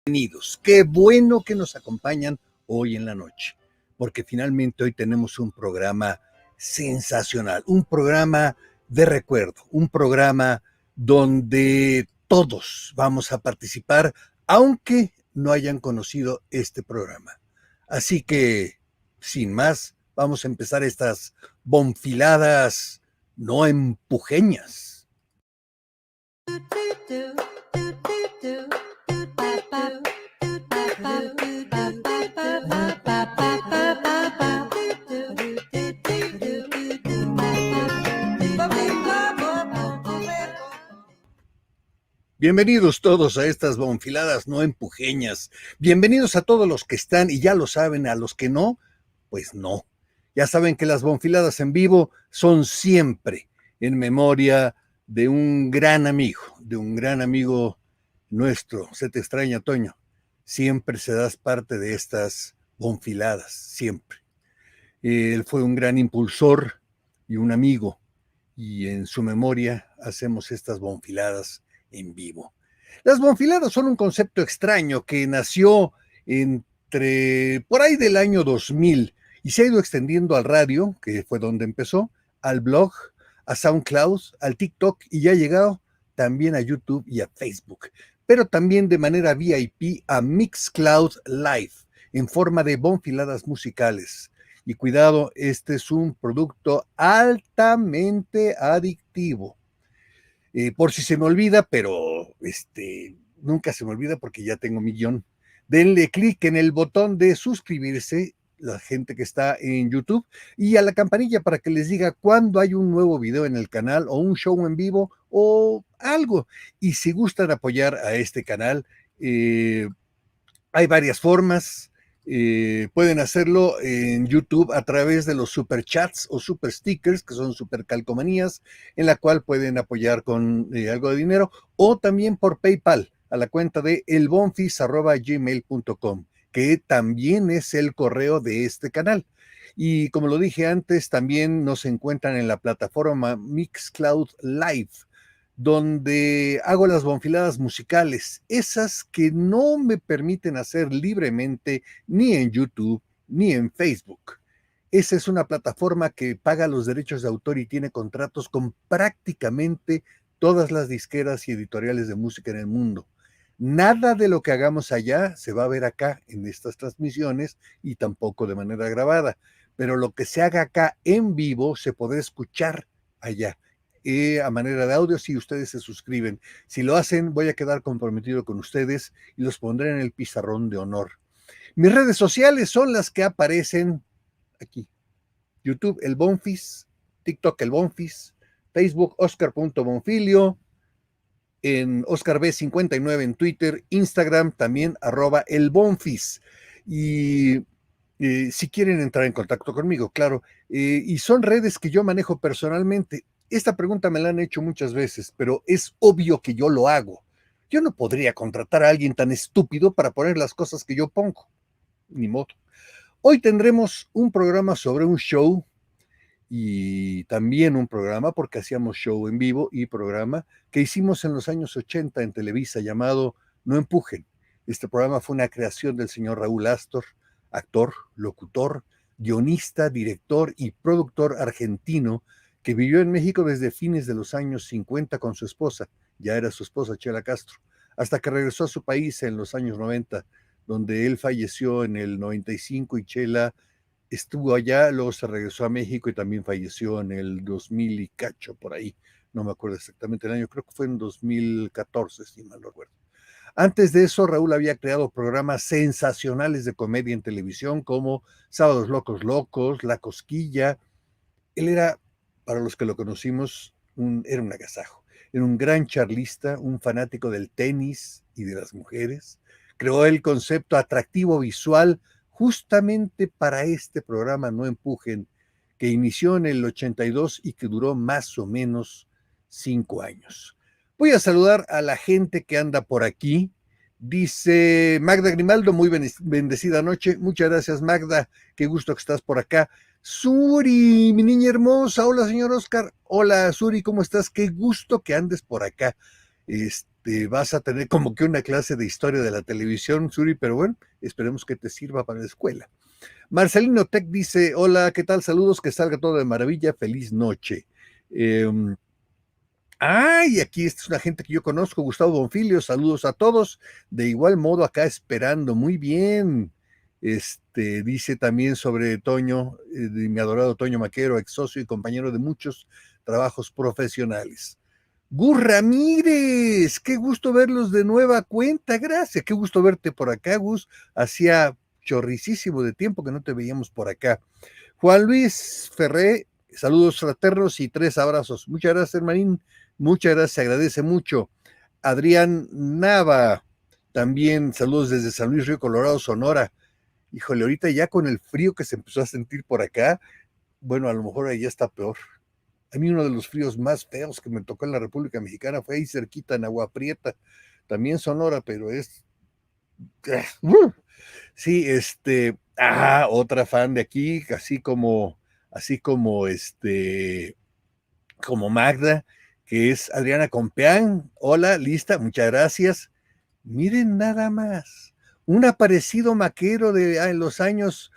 Bienvenidos. Qué bueno que nos acompañan hoy en la noche, porque finalmente hoy tenemos un programa sensacional, un programa de recuerdo, un programa donde todos vamos a participar, aunque no hayan conocido este programa. Así que, sin más, vamos a empezar estas bonfiladas no empujeñas. Bienvenidos todos a estas bonfiladas no empujeñas. Bienvenidos a todos los que están y ya lo saben, a los que no, pues no. Ya saben que las bonfiladas en vivo son siempre en memoria de un gran amigo nuestro. Se te extraña, Toño. Siempre se das parte de estas bonfiladas, siempre. Él fue un gran impulsor y un amigo, y en su memoria hacemos estas bonfiladas en vivo. Las bonfiladas son un concepto extraño que nació entre por ahí del año 2000 y se ha ido extendiendo al radio, que fue donde empezó, al blog, a SoundCloud, al TikTok y ya ha llegado también a YouTube y a Facebook, pero también de manera VIP a Mixcloud Live en forma de bonfiladas musicales. Y cuidado, este es un producto altamente adictivo. Por si se me olvida, pero nunca se me olvida porque ya tengo 1,000,000. Denle clic en el botón de suscribirse, la gente que está en YouTube, y a la campanilla para que les diga cuando hay un nuevo video en el canal o un show en vivo o algo. Y si gustan apoyar a este canal, hay varias formas. Pueden hacerlo en YouTube a través de los super chats o super stickers, que son super calcomanías, en la cual pueden apoyar con algo de dinero, o también por PayPal a la cuenta de elbonfis@gmail.com, que también es el correo de este canal. Y como lo dije antes, también nos encuentran en la plataforma Mixcloud Live, donde hago las bonfiladas musicales, esas que no me permiten hacer libremente ni en YouTube ni en Facebook. Esa es una plataforma que paga los derechos de autor y tiene contratos con prácticamente todas las disqueras y editoriales de música en el mundo. Nada de lo que hagamos allá se va a ver acá en estas transmisiones y tampoco de manera grabada, pero lo que se haga acá en vivo se podrá escuchar allá a manera de audio si ustedes se suscriben. Si lo hacen, voy a quedar comprometido con ustedes y los pondré en el pizarrón de honor. Mis redes sociales son las que aparecen aquí. YouTube, El Bonfis, TikTok, El Bonfis, Facebook, Oscar.bonfilio, en OscarB59 en Twitter, Instagram también, @El Bonfis. Y si quieren entrar en contacto conmigo, claro, y son redes que yo manejo personalmente. Esta pregunta me la han hecho muchas veces, pero es obvio que yo lo hago. Yo no podría contratar a alguien tan estúpido para poner las cosas que yo pongo, ni modo. Hoy tendremos un programa sobre un show y también un programa, porque hacíamos show en vivo y programa, que hicimos en los años 80 en Televisa llamado No Empujen. Este programa fue una creación del señor Raúl Astor, actor, locutor, guionista, director y productor argentino que vivió en México desde fines de los años 50 con su esposa, ya era su esposa Chela Castro, hasta que regresó a su país en los años 90, donde él falleció en el 95 y Chela estuvo allá, luego se regresó a México y también falleció en el 2000 y cacho, por ahí. No me acuerdo exactamente el año, creo que fue en 2014, si mal no recuerdo. Antes de eso, Raúl había creado programas sensacionales de comedia en televisión como Sábados Locos Locos, La Cosquilla. Él era, para los que lo conocimos, era un agasajo. Era un gran charlista, un fanático del tenis y de las mujeres. Creó el concepto atractivo visual justamente para este programa No Empujen, que inició en el 82 y que duró más o menos 5 años. Voy a saludar a la gente que anda por aquí. Dice Magda Grimaldo, muy bendecida noche. Muchas gracias, Magda. Qué gusto que estás por acá. Suri, mi niña hermosa. Hola, señor Oscar. Hola, Suri, ¿cómo estás? Qué gusto que andes por acá. Vas a tener como que una clase de historia de la televisión, Suri, pero bueno, esperemos que te sirva para la escuela. Marcelino Tech dice, hola, ¿qué tal? Saludos, que salga todo de maravilla, feliz noche. Y aquí es una gente que yo conozco, Gustavo Bonfilio, saludos a todos. De igual modo, acá esperando, muy bien. Dice también sobre Toño, de mi adorado Toño Maquero, ex socio y compañero de muchos trabajos profesionales. Gus Ramírez, qué gusto verlos de nueva cuenta, gracias, qué gusto verte por acá, Gus. Hacía chorricísimo de tiempo que no te veíamos por acá. Juan Luis Ferré, saludos fraternos y 3 abrazos. Muchas gracias, hermanín. Muchas gracias, se agradece mucho. Adrián Nava, también saludos desde San Luis Río Colorado, Sonora. Híjole, ahorita ya con el frío que se empezó a sentir por acá, bueno, a lo mejor ahí ya está peor. A mí uno de los fríos más feos que me tocó en la República Mexicana fue ahí cerquita en Agua Prieta, también Sonora, pero es... Sí, otra fan de aquí, así como Magda, que es Adriana Compeán. Hola, lista, muchas gracias. Miren nada más, un aparecido maquero de en los años,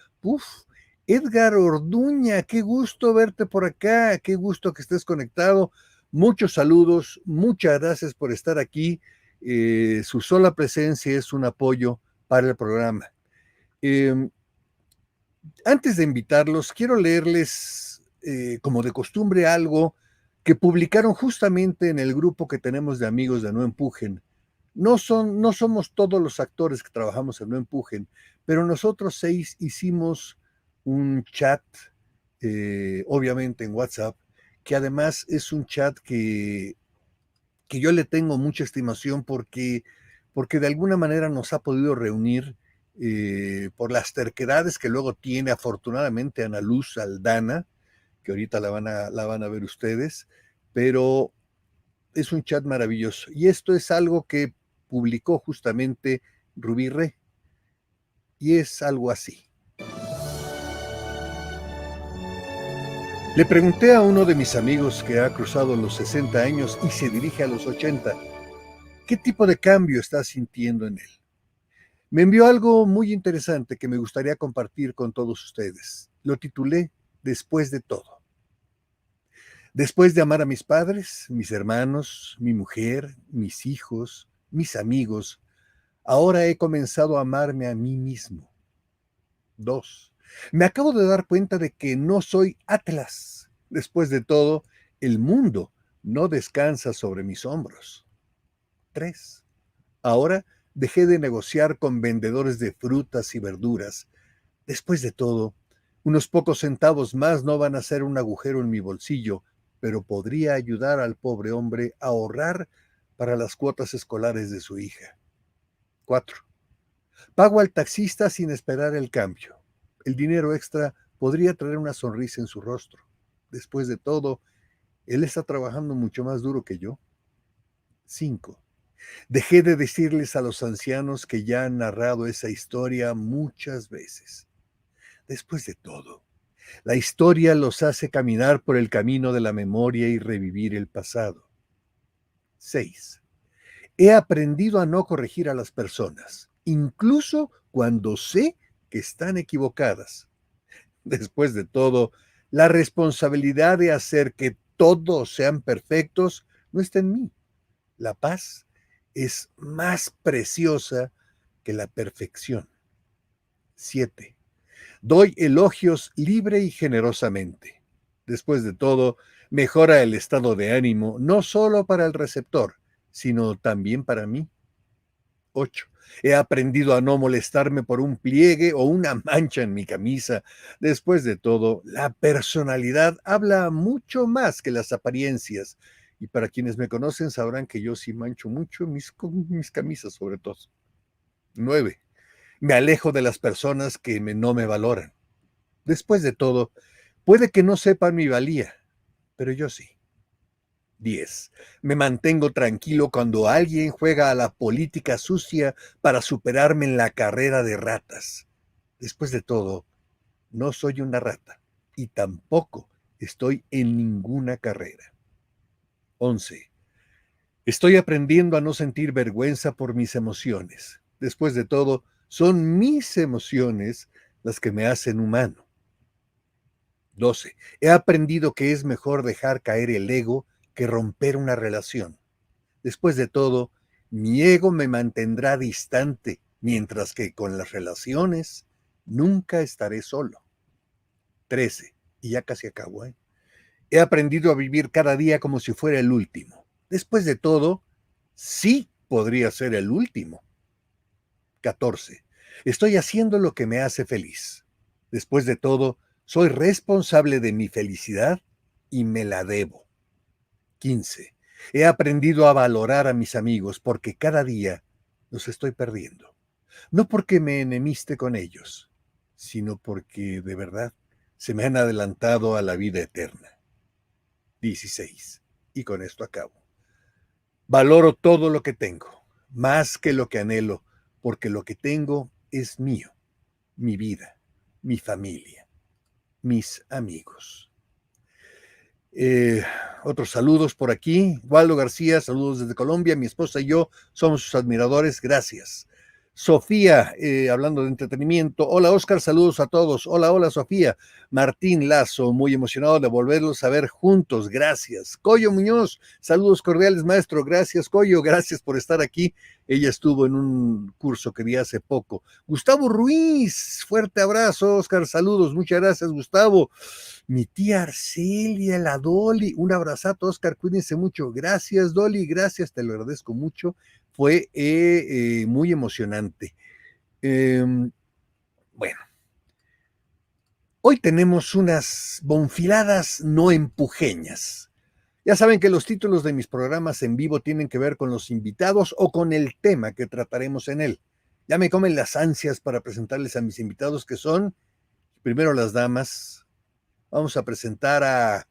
Edgar Orduña, qué gusto verte por acá, qué gusto que estés conectado. Muchos saludos, muchas gracias por estar aquí. Su sola presencia es un apoyo para el programa. Antes de invitarlos, quiero leerles, como de costumbre, algo que publicaron justamente en el grupo que tenemos de amigos de No Empujen. No somos todos los actores que trabajamos en No Empujen, pero nosotros 6 hicimos un chat, obviamente en WhatsApp, que además es un chat que yo le tengo mucha estimación porque de alguna manera nos ha podido reunir por las terquedades que luego tiene afortunadamente Ana Luz Aldana, que ahorita la van a ver ustedes, pero es un chat maravilloso. Y esto es algo que publicó justamente Rubí Re, y es algo así. Le pregunté a uno de mis amigos que ha cruzado los 60 años y se dirige a los 80, ¿qué tipo de cambio está sintiendo en él? Me envió algo muy interesante que me gustaría compartir con todos ustedes. Lo titulé Después de todo. Después de amar a mis padres, mis hermanos, mi mujer, mis hijos, mis amigos, ahora he comenzado a amarme a mí mismo. 2. Me acabo de dar cuenta de que no soy Atlas. Después de todo, el mundo no descansa sobre mis hombros. 3. Ahora dejé de negociar con vendedores de frutas y verduras. Después de todo, unos pocos centavos más no van a hacer un agujero en mi bolsillo, pero podría ayudar al pobre hombre a ahorrar para las cuotas escolares de su hija. 4. Pago al taxista sin esperar el cambio. El dinero extra podría traer una sonrisa en su rostro. Después de todo, él está trabajando mucho más duro que yo. 5. Dejé de decirles a los ancianos que ya han narrado esa historia muchas veces. Después de todo, la historia los hace caminar por el camino de la memoria y revivir el pasado. 6. He aprendido a no corregir a las personas, incluso cuando sé que están equivocadas. Después de todo, la responsabilidad de hacer que todos sean perfectos no está en mí. La paz es más preciosa que la perfección. 7. Doy elogios libre y generosamente. Después de todo, mejora el estado de ánimo no solo para el receptor, sino también para mí. 8. He aprendido a no molestarme por un pliegue o una mancha en mi camisa. Después de todo, la personalidad habla mucho más que las apariencias. Y para quienes me conocen sabrán que yo sí mancho mucho mis camisas, sobre todo. 9. Me alejo de las personas que no me valoran. Después de todo, puede que no sepan mi valía, pero yo sí. 10. Me mantengo tranquilo cuando alguien juega a la política sucia para superarme en la carrera de ratas. Después de todo, no soy una rata y tampoco estoy en ninguna carrera. 11. Estoy aprendiendo a no sentir vergüenza por mis emociones. Después de todo, son mis emociones las que me hacen humano. 12. He aprendido que es mejor dejar caer el ego que romper una relación. Después de todo, mi ego me mantendrá distante, mientras que con las relaciones nunca estaré solo. 13. Y ya casi acabo, ¿eh? He aprendido a vivir cada día como si fuera el último. Después de todo, sí podría ser el último. 14. Estoy haciendo lo que me hace feliz. Después de todo, soy responsable de mi felicidad y me la debo. 15. He aprendido a valorar a mis amigos porque cada día los estoy perdiendo. No porque me enemiste con ellos, sino porque de verdad se me han adelantado a la vida eterna. 16. Y con esto acabo. Valoro todo lo que tengo, más que lo que anhelo, porque lo que tengo es mío, mi vida, mi familia, mis amigos. Otros saludos por aquí. Waldo García, saludos desde Colombia. Mi esposa y yo somos sus admiradores. Gracias. Sofía, hablando de entretenimiento. Hola, Oscar, saludos a todos. Hola, hola, Sofía. Martín Lazo, muy emocionado de volverlos a ver juntos. Gracias. Coyo Muñoz, saludos cordiales, maestro. Gracias, Coyo. Gracias por estar aquí. Ella estuvo en un curso que di hace poco. Gustavo Ruiz, fuerte abrazo, Oscar. Saludos. Muchas gracias, Gustavo. Mi tía Arcelia, la Dolly, un abrazazo, Oscar, cuídense mucho. Gracias, Dolly, gracias, te lo agradezco mucho. Fue muy emocionante. Bueno, hoy tenemos unas bonfiladas no empujeñas. Ya saben que los títulos de mis programas en vivo tienen que ver con los invitados o con el tema que trataremos en él. Ya me comen las ansias para presentarles a mis invitados que son, primero las damas. Vamos a presentar a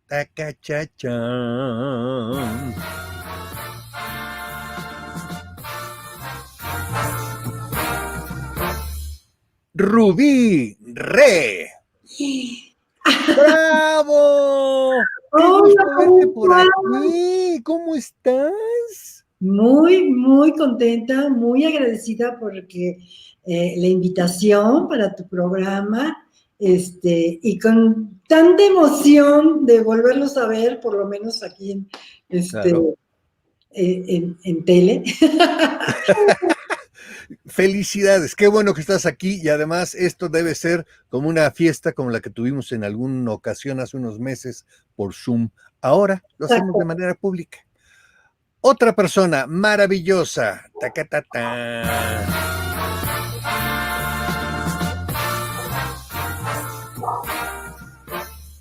Tacachachán. Rubí Re. ¡Bravo! ¡Qué Hola, gusto verte por aquí! ¿Cómo estás? muy contenta, muy agradecida porque la invitación para tu programa. y con tanta emoción de volverlos a ver, por lo menos aquí Claro. en tele. Felicidades, qué bueno que estás aquí y además esto debe ser como una fiesta como la que tuvimos en alguna ocasión hace unos meses por Zoom. Ahora lo hacemos de manera pública. Otra persona maravillosa. Tacatata.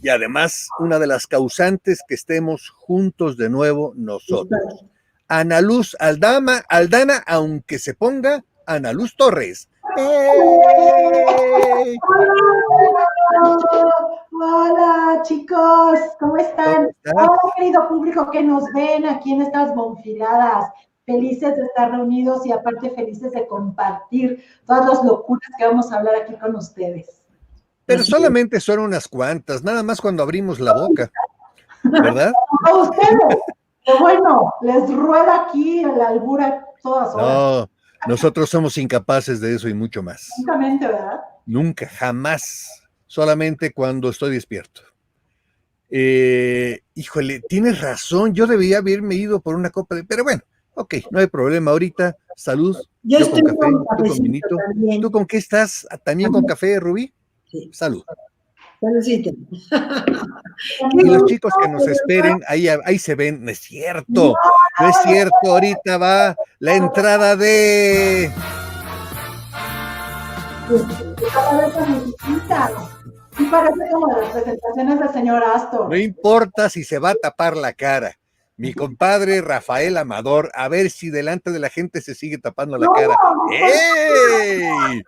Y además una de las causantes que estemos juntos de nuevo nosotros. Ana Luz Aldana, aunque se ponga Ana Luz Torres. ¡Hey! Hola chicos, ¿cómo están? Hola querido público que nos ven aquí en estas bonfiladas. Felices de estar reunidos y aparte felices de compartir todas las locuras que vamos a hablar aquí con ustedes. Pero solamente son unas cuantas, nada más cuando abrimos la boca, ¿verdad? No, ustedes, que bueno, les rueda aquí la albura todas horas. No, nosotros somos incapaces de eso y mucho más. Francamente, ¿verdad? Nunca, jamás, solamente cuando estoy despierto. Híjole, tienes razón, yo debía haberme ido por una copa de... Pero bueno, ok, no hay problema, ahorita, salud, yo con café, tú con vinito. También. ¿Tú con qué estás? ¿También con café, Rubí? Sí. Salud. Saludcita. Y los chicos que nos esperen, ahí se ven, no es cierto, no es cierto, ahorita va la entrada de... Sí, parece como las presentaciones del señor Astor. No importa si se va a tapar la cara. Mi compadre Rafael Amador, a ver si delante de la gente se sigue tapando la cara. ¡Ey!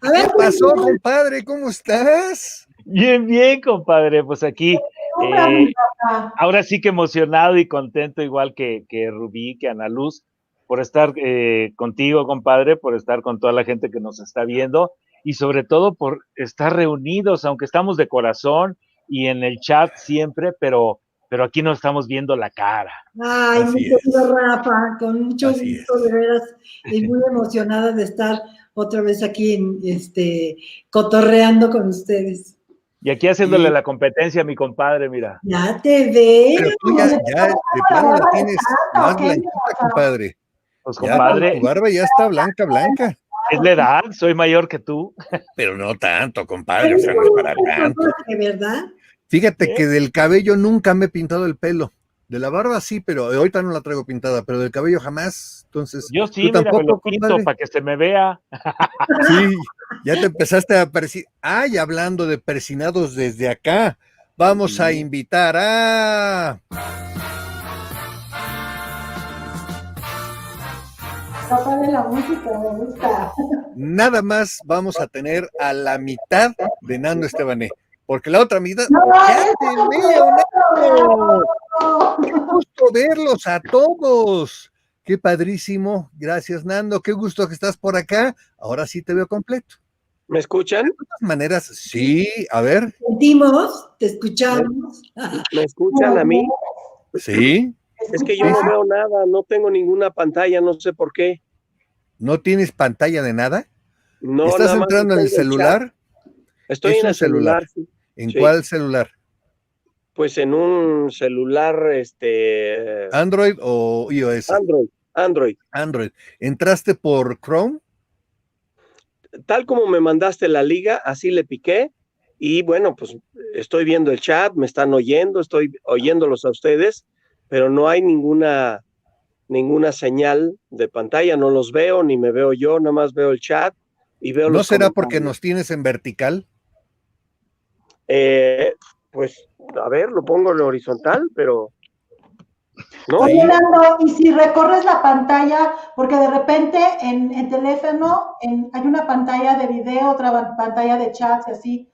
¿Qué pasó, compadre? ¿Cómo estás? Bien, bien, compadre. Pues aquí, ahora sí que emocionado y contento, igual que Rubí, que Ana Luz, por estar contigo, compadre, por estar con toda la gente que nos está viendo y sobre todo por estar reunidos, aunque estamos de corazón y en el chat siempre, pero aquí nos estamos viendo la cara. Ay, mi querido Rafa, con mucho gusto, de veras, y muy emocionada de estar otra vez aquí cotorreando con ustedes. Y aquí haciéndole la competencia a mi compadre, mira. Ya te veo. Pero tú ya de plano la tienes más blanquita, compadre. Pues, compadre. Tu barba ya está blanca. Es la edad, soy mayor que tú. Pero no tanto, compadre, o sea, no es para tanto. ¿De verdad? Fíjate que del cabello nunca me he pintado el pelo. De la barba sí, pero ahorita no la traigo pintada, pero del cabello jamás. Entonces, yo sí, ¿tú tampoco, mira, me lo pinto compadre? para que se me vea. Sí, ya te empezaste a persinar. Ay, hablando de persinados desde acá, vamos a invitar a... Papá de la música, me gusta. Nada más vamos a tener a la mitad de Nando Estebané, porque la otra mitad... No, ¡Ya te veo, Nando! ¡Qué gusto verlos a todos! ¡Qué padrísimo! Gracias, Nando. Qué gusto que estás por acá. Ahora sí te veo completo. ¿Me escuchan? De todas maneras, sí. A ver. Sentimos, te escuchamos. ¿Me escuchan a mí? Sí. Es que yo no veo nada, no tengo ninguna pantalla, no sé por qué. ¿No tienes pantalla de nada? No, ¿Estás nada más entrando en el celular? Estoy en el celular. ¿En sí. cuál celular? Pues en un celular, ¿Android o iOS? Android. Android. ¿Entraste por Chrome? Tal como me mandaste la liga, así le piqué. Y bueno, pues estoy viendo el chat, me están oyendo, estoy oyéndolos a ustedes, pero no hay ninguna señal de pantalla, no los veo, ni me veo yo, nada más veo el chat y veo ¿No los será comentarios. porque nos tienes en vertical? Pues, a ver, lo pongo en horizontal, pero... ¿no? Oye, Nando, y si recorres la pantalla, porque de repente en teléfono hay una pantalla de video, otra pantalla de chats y así.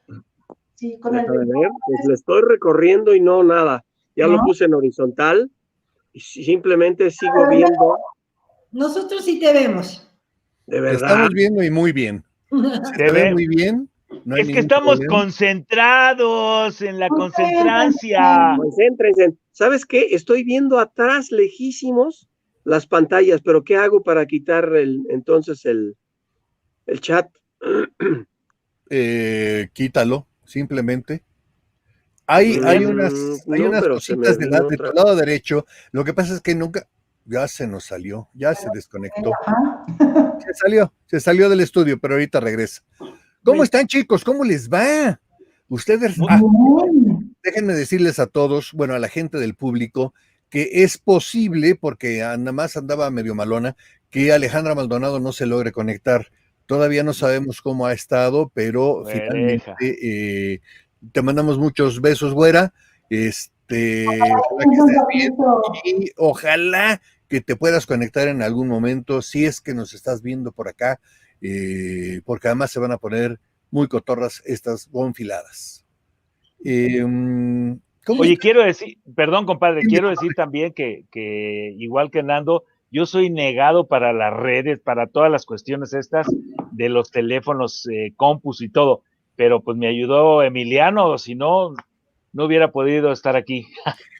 Sí, con Déjame ver, pues le estoy recorriendo y no nada. Ya lo puse en horizontal y simplemente sigo viendo. Nosotros sí te vemos. De verdad. Estamos viendo y muy bien. Se ve muy bien. No hay es que estamos concentrados en la concentrancia. Concéntrense. ¿Sabes qué? Estoy viendo atrás, lejísimos, las pantallas, pero ¿qué hago para quitar entonces el chat? quítalo, simplemente. Hay unas cositas de tu lado derecho. Lo que pasa es que nunca, ya se nos salió, ya se desconectó. Se salió del estudio, pero ahorita regresa. ¿Cómo están, chicos? ¿Cómo les va? Ustedes, déjenme decirles a todos, bueno, a la gente del público, que es posible, porque nada más andaba medio malona, que Alejandra Maldonado no se logre conectar. Todavía no sabemos cómo ha estado, pero finalmente te mandamos muchos besos, güera. Y ojalá que te puedas conectar en algún momento, si es que nos estás viendo por acá, porque además se van a poner muy cotorras estas bonfiladas. Oye, quiero decir, perdón, compadre, quiero decir también que igual que Nando, yo soy negado para las redes, para todas las cuestiones estas de los teléfonos, compus y todo, pero pues me ayudó Emiliano, si no, no hubiera podido estar aquí.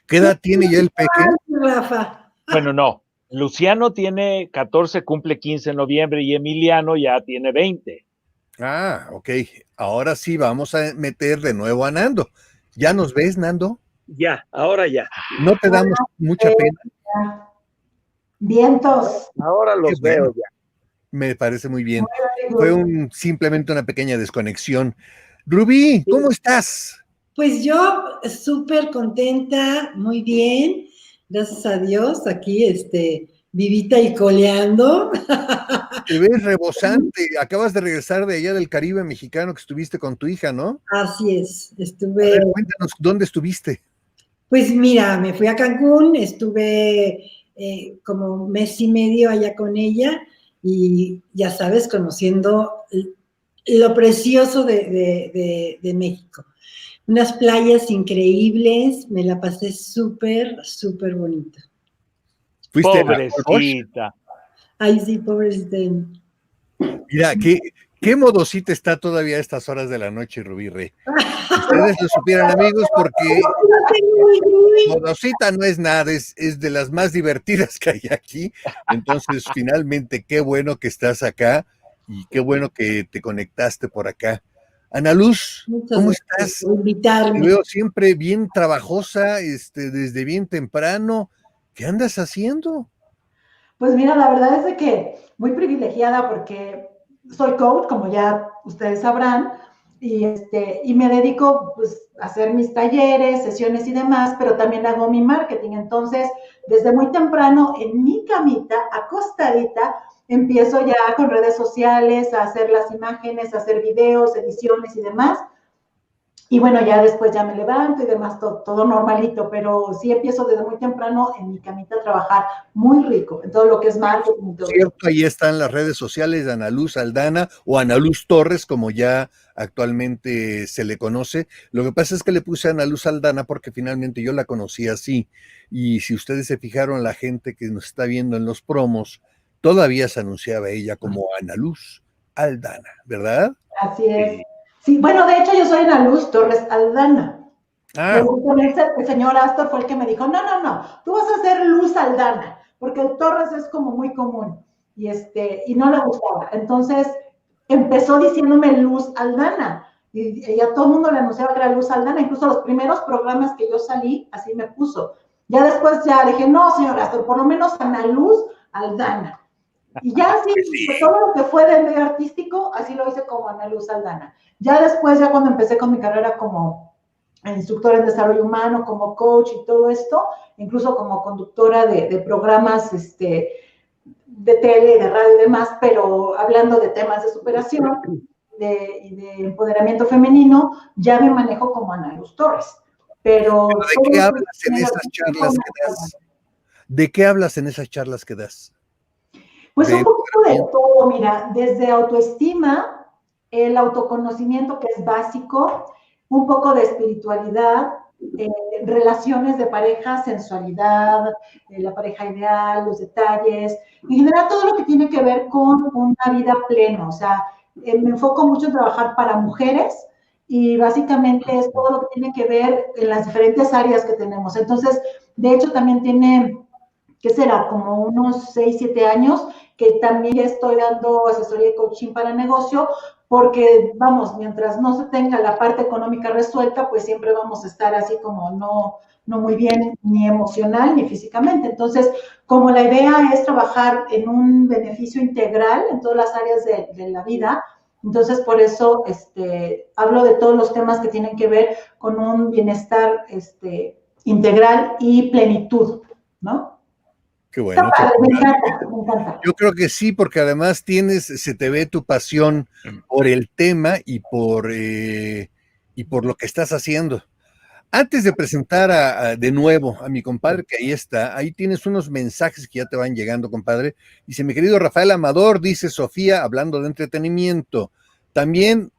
¿Qué edad tiene ya el peque? Rafa. Bueno, no, Luciano tiene 14, cumple 15 de noviembre y Emiliano ya tiene 20. Ah, ok. Ahora sí vamos a meter de nuevo a Nando. ¿Ya nos ves, Nando? Ya, ahora ya. ¿No te damos mucha pena? Vientos. Ahora los veo ya. Me parece muy bien. Fue simplemente una pequeña desconexión. Rubí, ¿cómo estás? Pues yo súper contenta, muy bien, gracias a Dios, aquí vivita y coleando. Te ves rebosante, acabas de regresar de allá del Caribe mexicano que estuviste con tu hija, ¿no? Así es, A ver, cuéntanos, ¿dónde estuviste? Pues mira, me fui a Cancún, estuve como mes y medio allá con ella y ya sabes, conociendo lo precioso de México. Unas playas increíbles, me la pasé súper, súper bonita. Pobrecita. Ay, sí, pobrecita. Mira, qué modosita está todavía a estas horas de la noche, Rubí Rey. Ustedes lo supieran, amigos, porque modosita no es nada, es de las más divertidas que hay aquí. Entonces, finalmente, qué bueno que estás acá y qué bueno que te conectaste por acá. Ana Luz, ¿cómo estás? Te veo siempre bien trabajosa, desde bien temprano. ¿Qué andas haciendo? Pues mira, la verdad es de que muy privilegiada porque soy coach, como ya ustedes sabrán, y me dedico pues a hacer mis talleres, sesiones y demás, pero también hago mi marketing. Entonces, desde muy temprano, en mi camita, acostadita, empiezo ya con redes sociales a hacer las imágenes, a hacer videos, ediciones y demás. Y bueno, ya después ya me levanto y demás, todo normalito, pero sí empiezo desde muy temprano en mi camita a trabajar muy rico en todo lo que es marketing. Cierto, ahí están las redes sociales de Ana Luz Aldana o Ana Luz Torres, como ya actualmente se le conoce. Lo que pasa es que le puse a Ana Luz Aldana porque finalmente yo la conocí así. Y si ustedes se fijaron, la gente que nos está viendo en los promos, todavía se anunciaba ella como Ana Luz Aldana, ¿verdad? Así es. Sí, bueno, de hecho yo soy Ana Luz Torres Aldana. El señor Astor fue el que me dijo, no, tú vas a ser Luz Aldana, porque el Torres es como muy común, y no le gustaba. Entonces, empezó diciéndome Luz Aldana, y a todo el mundo le anunciaba que era Luz Aldana, incluso los primeros programas que yo salí, así me puso. Ya después ya dije, no, señor Astor, por lo menos Ana Luz Aldana. Y ya así, todo lo que fue del medio artístico, así lo hice como Ana Luz Aldana. Ya después, ya cuando empecé con mi carrera como instructora en desarrollo humano, como coach y todo esto, incluso como conductora de programas de tele, de radio y demás, pero hablando de temas de superación y de empoderamiento femenino, ya me manejo como Ana Luz Torres. Pero ¿de qué hablas en esas charlas que das? ¿De qué hablas en esas charlas que das? Pues un poco de todo, mira, desde autoestima, el autoconocimiento que es básico, un poco de espiritualidad, relaciones de pareja, sensualidad, la pareja ideal, los detalles, en general todo lo que tiene que ver con una vida plena. O sea, me enfoco mucho en trabajar para mujeres y básicamente es todo lo que tiene que ver en las diferentes áreas que tenemos. Entonces, de hecho, también tiene, ¿qué será? Como unos 6, 7 años que también estoy dando asesoría y coaching para negocio, porque vamos, mientras no se tenga la parte económica resuelta, pues siempre vamos a estar así como no muy bien, ni emocional ni físicamente. Entonces, como la idea es trabajar en un beneficio integral en todas las áreas de la vida, entonces por eso hablo de todos los temas que tienen que ver con un bienestar integral y plenitud, ¿no? Qué bueno. Me encanta. Yo creo que sí, porque además se te ve tu pasión por el tema y por lo que estás haciendo. Antes de presentar de nuevo a mi compadre, que ahí está, ahí tienes unos mensajes que ya te van llegando, compadre. Dice, mi querido Rafael Amador, dice Sofía, hablando de entretenimiento. También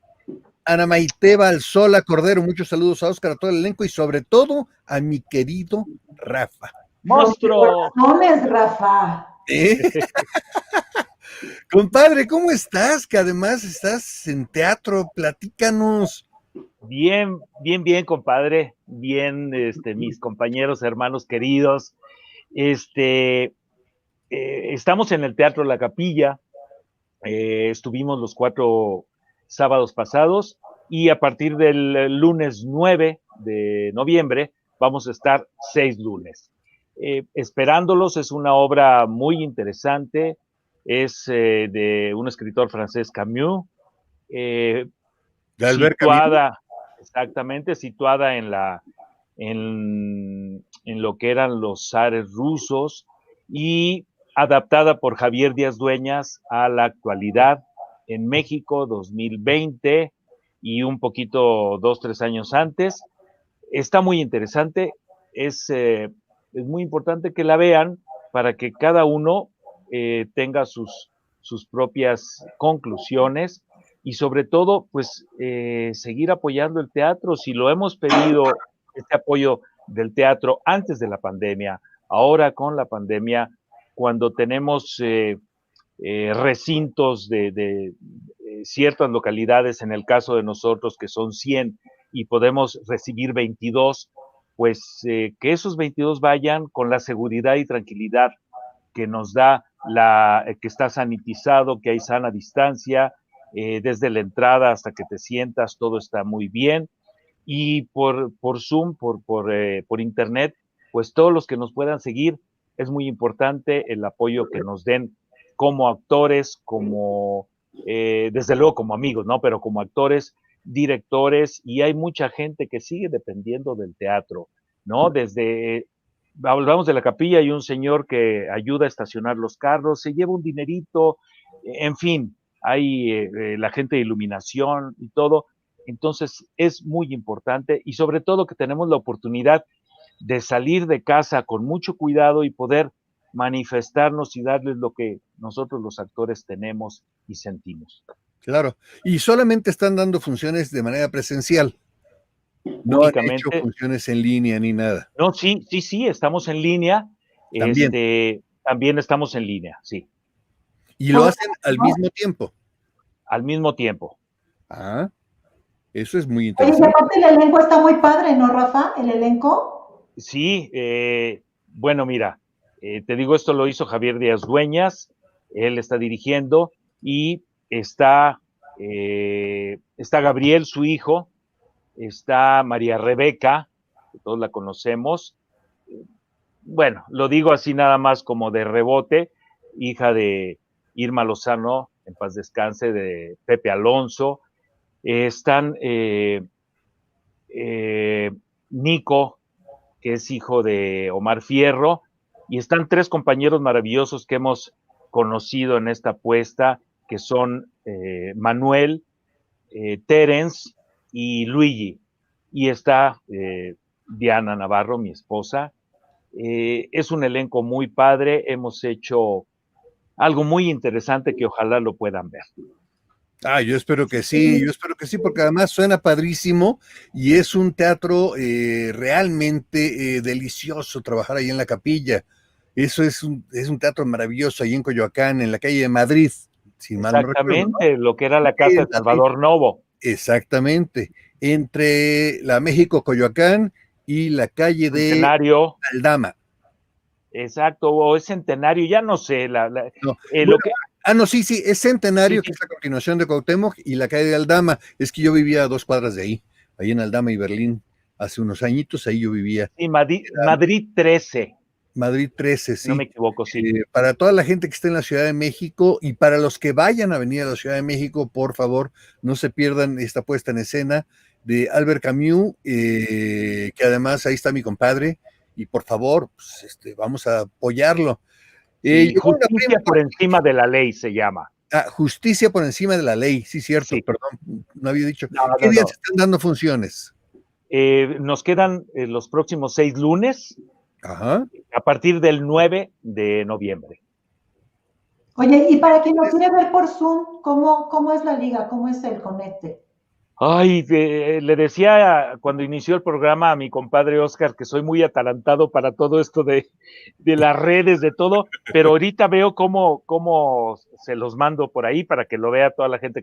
Ana Maite Valsola Cordero, muchos saludos a Óscar, a todo el elenco y sobre todo a mi querido Rafa. ¡Monstruo! ¿Cómo es, Rafa? Compadre, ¿cómo estás? Que además estás en teatro, platícanos. Bien, compadre. Bien, mis compañeros, hermanos queridos. Estamos en el Teatro La Capilla. Estuvimos los 4 sábados pasados y a partir del lunes 9 de noviembre vamos a estar 6 lunes. Esperándolos, es una obra muy interesante. Es de un escritor francés, Camus. Situada, exactamente, situada en lo que eran los zares rusos y adaptada por Javier Díaz Dueñas a la actualidad en México 2020 y un poquito 2-3 años antes. Está muy interesante, es muy importante que la vean para que cada uno tenga sus propias conclusiones y sobre todo, pues, seguir apoyando el teatro. Si lo hemos pedido, este apoyo del teatro antes de la pandemia, ahora con la pandemia, cuando tenemos recintos de ciertas localidades, en el caso de nosotros, que son 100, y podemos recibir 22, pues que esos 22 vayan con la seguridad y tranquilidad que nos da que está sanitizado, que hay sana distancia, desde la entrada hasta que te sientas, todo está muy bien. Y por Zoom, por internet, pues todos los que nos puedan seguir, es muy importante el apoyo que nos den como actores, desde luego como amigos, ¿no? Pero como actores, directores, y hay mucha gente que sigue dependiendo del teatro, ¿no? Hablamos de La Capilla, hay un señor que ayuda a estacionar los carros, se lleva un dinerito, en fin, hay la gente de iluminación y todo. Entonces es muy importante y sobre todo que tenemos la oportunidad de salir de casa con mucho cuidado y poder manifestarnos y darles lo que nosotros los actores tenemos y sentimos. Claro, y solamente están dando funciones de manera presencial. No han hecho funciones en línea ni nada. No, sí, estamos en línea. También. También estamos en línea, sí. ¿Y lo hacen al mismo tiempo? Al mismo tiempo. Ah, eso es muy interesante. Oye, aparte el elenco está muy padre, ¿no, Rafa? ¿El elenco? Sí, bueno, mira, te digo, esto lo hizo Javier Díaz Dueñas, él está dirigiendo y está Gabriel, su hijo, está María Rebeca, que todos la conocemos. Bueno, lo digo así nada más como de rebote, hija de Irma Lozano, en paz descanse, de Pepe Alonso. Están Nico, que es hijo de Omar Fierro, y están 3 compañeros maravillosos que hemos conocido en esta apuesta, que son Manuel, Terence y Luigi, y está Diana Navarro, mi esposa. Es un elenco muy padre, hemos hecho algo muy interesante que ojalá lo puedan ver. Yo espero que sí, porque además suena padrísimo y es un teatro realmente delicioso trabajar ahí en La Capilla. Eso es un teatro maravilloso ahí en Coyoacán, en la calle de Madrid. Si mal no recuerdo, exactamente, ¿no? Lo que era la casa de Salvador Novo. Exactamente, entre la México Coyoacán y la calle de Centenario. Aldama. Exacto, o es Centenario, ya no sé. No, No, sí, es Centenario, Sí, que es la continuación de Cuauhtémoc, y la calle de Aldama. Es que yo vivía a 2 cuadras de ahí en Aldama y Berlín, hace unos añitos, ahí yo vivía. Sí, Madrid 13, Madrid 13, no me sí. equivoco, sí. Para toda la gente que está en la Ciudad de México y para los que vayan a venir a la Ciudad de México, por favor, no se pierdan esta puesta en escena de Albert Camus, que además ahí está mi compadre, y por favor, pues, vamos a apoyarlo. Sí, Llegó una prima. Justicia por encima de la ley se llama. Justicia por encima de la ley, sí, cierto, Sí. perdón, no había dicho. No, ¿Qué días no. están dando funciones? Nos quedan los próximos 6 lunes, Ajá. a partir del 9 de noviembre. Oye, y para quien lo quiere ver por Zoom, ¿cómo es la liga? ¿Cómo es el conecte? Ay, le decía cuando inició el programa a mi compadre Oscar que soy muy atalantado para todo esto de las redes, de todo, pero ahorita veo cómo se los mando por ahí para que lo vea toda la gente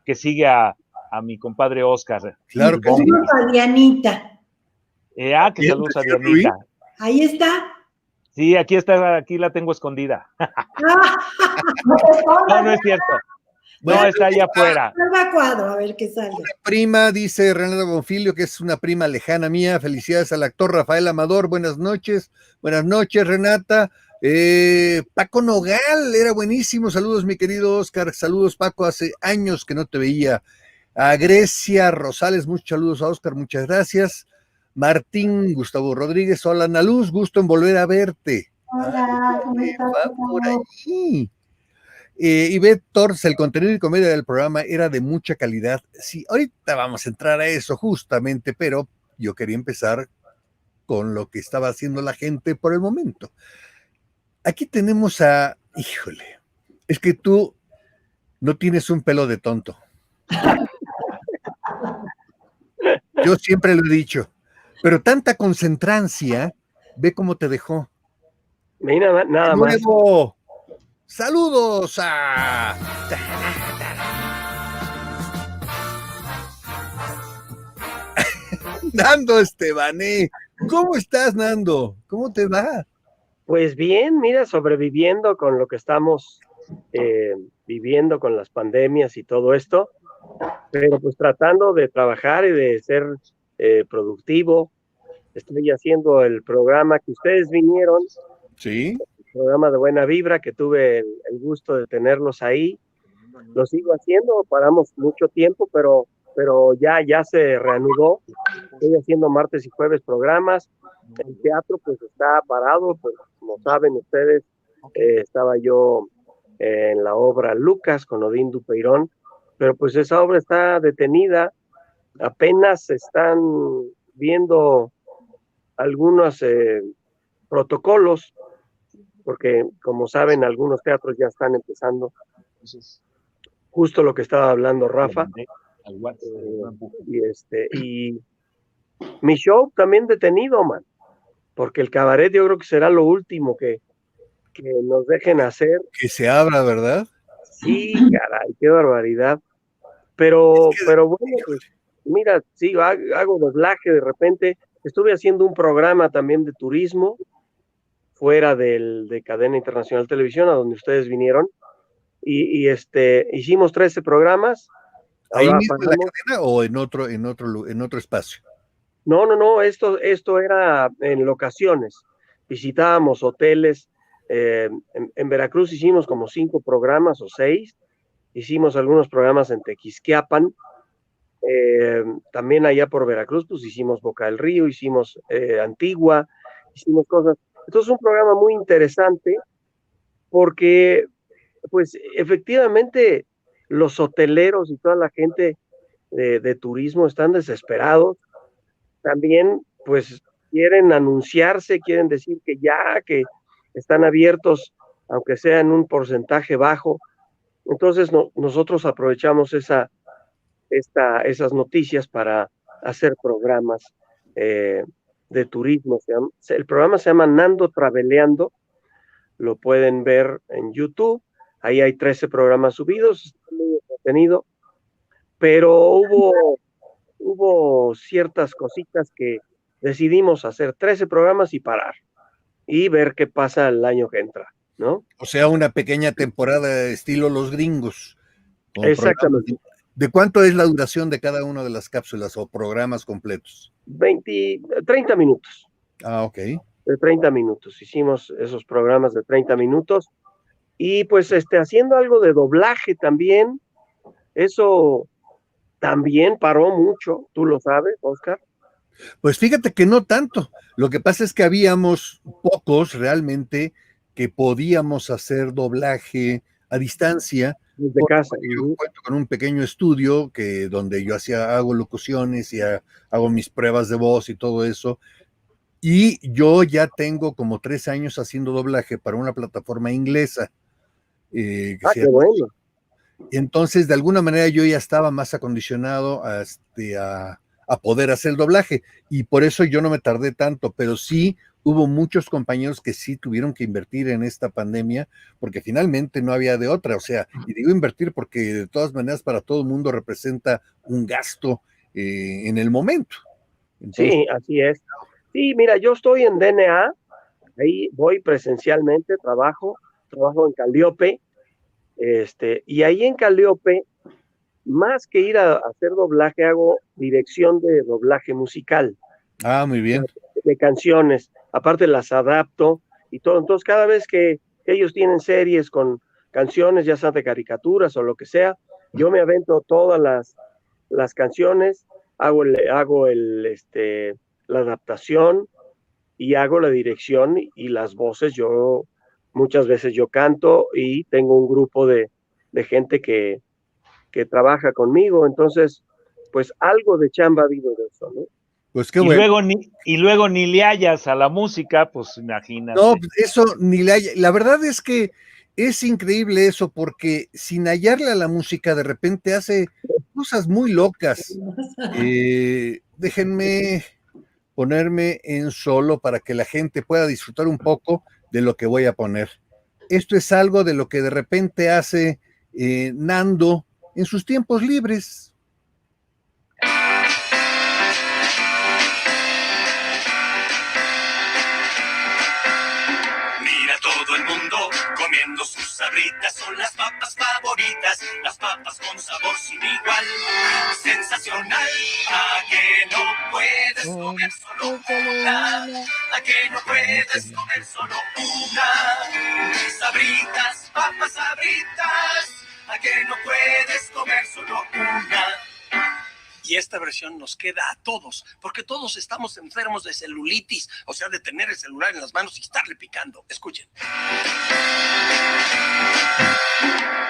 que sigue a mi compadre Oscar. Claro que sí. Saludos a Dianita. Que saludos a Dianita. Ahí está. Sí, aquí la tengo escondida. No es cierto. No, está allá afuera. Salga cuadro, a ver qué sale. Una prima, dice Renata Bonfilio, que es una prima lejana mía. Felicidades al actor Rafael Amador. Buenas noches, Renata. Paco Nogal, era buenísimo. Saludos, mi querido Oscar. Saludos, Paco. Hace años que no te veía. A Grecia Rosales, muchos saludos a Oscar, muchas gracias. Martín Gustavo Rodríguez, hola Ana Luz, gusto en volver a verte. Hola, ¿cómo estás? Va por allí. Ivette Torres, el contenido y comedia del programa era de mucha calidad. Sí, ahorita vamos a entrar a eso justamente, pero yo quería empezar con lo que estaba haciendo la gente por el momento. Aquí tenemos híjole, es que tú no tienes un pelo de tonto. Yo siempre lo he dicho, pero tanta concentrancia, ve cómo te dejó. Mira, nada más. Saludos a Nando Estebané. ¿Cómo estás, Nando? ¿Cómo te va? Pues bien, mira, sobreviviendo con lo que estamos viviendo con las pandemias y todo esto, pero pues tratando de trabajar y de ser productivo. Estoy haciendo el programa que ustedes vinieron. Sí. El programa de Buena Vibra, que tuve el gusto de tenerlos ahí. Lo sigo haciendo, paramos mucho tiempo, pero ya se reanudó. Estoy haciendo martes y jueves programas. El teatro pues está parado, pues como saben ustedes, estaba yo en la obra Lucas con Odín Dupeirón, pero pues esa obra está detenida. Apenas se están viendo algunos protocolos, porque como saben, algunos teatros ya están empezando. Justo lo que estaba hablando Rafa. Y mi show también detenido, man, porque el cabaret yo creo que será lo último que nos dejen hacer. Que se abra, ¿verdad? Sí, caray, qué barbaridad. Pero bueno, pues mira, sí, hago doblaje de repente. Estuve haciendo un programa también de turismo fuera de Cadena Internacional Televisión, a donde ustedes vinieron, y hicimos 13 programas. ¿Ahí mismo en la cadena o en otro espacio? No, esto era en locaciones. Visitábamos hoteles. En Veracruz hicimos como 5 programas o 6. Hicimos algunos programas en Tequisquiapan. También allá por Veracruz, pues hicimos Boca del Río, hicimos Antigua, hicimos cosas. Entonces, un programa muy interesante porque, pues, efectivamente, los hoteleros y toda la gente de turismo están desesperados. También, pues, quieren anunciarse, quieren decir que están abiertos, aunque sea en un porcentaje bajo. Entonces, nosotros aprovechamos esas noticias para hacer programas de turismo. El programa se llama Nando Traveleando, lo pueden ver en YouTube. Ahí hay 13 programas subidos, está muy entretenido, pero hubo ciertas cositas que decidimos hacer 13 programas y parar y ver qué pasa el año que entra. ¿no? O sea, una pequeña temporada estilo Los Gringos. Exactamente. ¿De cuánto es la duración de cada una de las cápsulas o programas completos? 30 minutos. Ah, ok. De 30 minutos. Hicimos esos programas de 30 minutos. Y pues haciendo algo de doblaje también. Eso también paró mucho, tú lo sabes, Oscar. Pues fíjate que no tanto. Lo que pasa es que habíamos pocos realmente que podíamos hacer doblaje a distancia. Desde casa. Yo cuento con un pequeño estudio donde yo hago locuciones y hago mis pruebas de voz y todo eso. Y yo ya tengo como 3 años haciendo doblaje para una plataforma inglesa. Qué bueno. Entonces, de alguna manera yo ya estaba más acondicionado a poder hacer doblaje y por eso yo no me tardé tanto, pero sí hubo muchos compañeros que sí tuvieron que invertir en esta pandemia porque finalmente no había de otra, o sea, y digo invertir porque de todas maneras para todo el mundo representa un gasto en el momento. Entonces, sí, así es. Sí, mira, yo estoy en DNA, ahí voy presencialmente, trabajo en Calliope, y ahí en Calliope, más que ir a hacer doblaje, hago dirección de doblaje musical. Ah, muy bien. De canciones, aparte las adapto y todo. Entonces, cada vez que ellos tienen series con canciones, ya sea de caricaturas o lo que sea, yo me avento todas las canciones, hago la adaptación y hago la dirección y las voces. Muchas veces yo canto y tengo un grupo de gente que trabaja conmigo. Entonces, pues algo de chamba vivo de eso, ¿no? Pues qué bueno. Y luego ni le hallas a la música, pues imagínate. No, eso ni le hay. La verdad es que es increíble eso, porque sin hallarle a la música, de repente hace cosas muy locas. Déjenme ponerme en solo para que la gente pueda disfrutar un poco de lo que voy a poner. Esto es algo de lo que de repente hace Nando en sus tiempos libres. Comiendo sus sabritas, son las papas favoritas, las papas con sabor sin igual, sensacional. ¿A que no puedes comer solo una? ¿A que no puedes comer solo una? Sabritas, papas sabritas, ¿a que no puedes comer solo una? Y esta versión nos queda a todos, porque todos estamos enfermos de celulitis, o sea, de tener el celular en las manos y estarle picando. Escuchen.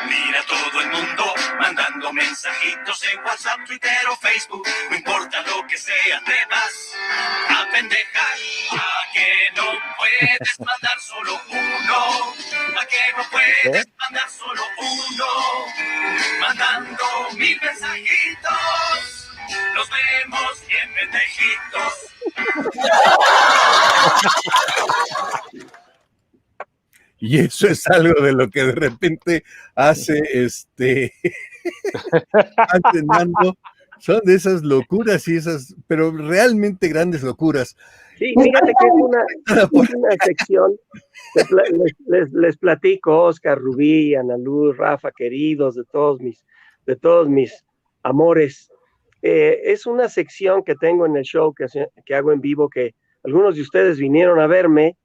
Mira todo el mundo mandando mensajitos en WhatsApp, Twitter o Facebook. No importa lo que sea, te vas a pendejar. ¿A que no puedes mandar solo uno? ¿A que no puedes mandar solo uno? Mandando 1000 mensajitos. Nos vemos bien pendejitos. Y eso es algo de lo que de repente hace Nando. Son de esas locuras y esas, pero realmente grandes locuras. Sí, fíjate que es una sección. Les platico, Oscar, Rubí, Ana Luz, Rafa, queridos, de todos mis amores. Es una sección que tengo en el show que hago en vivo, que algunos de ustedes vinieron a verme.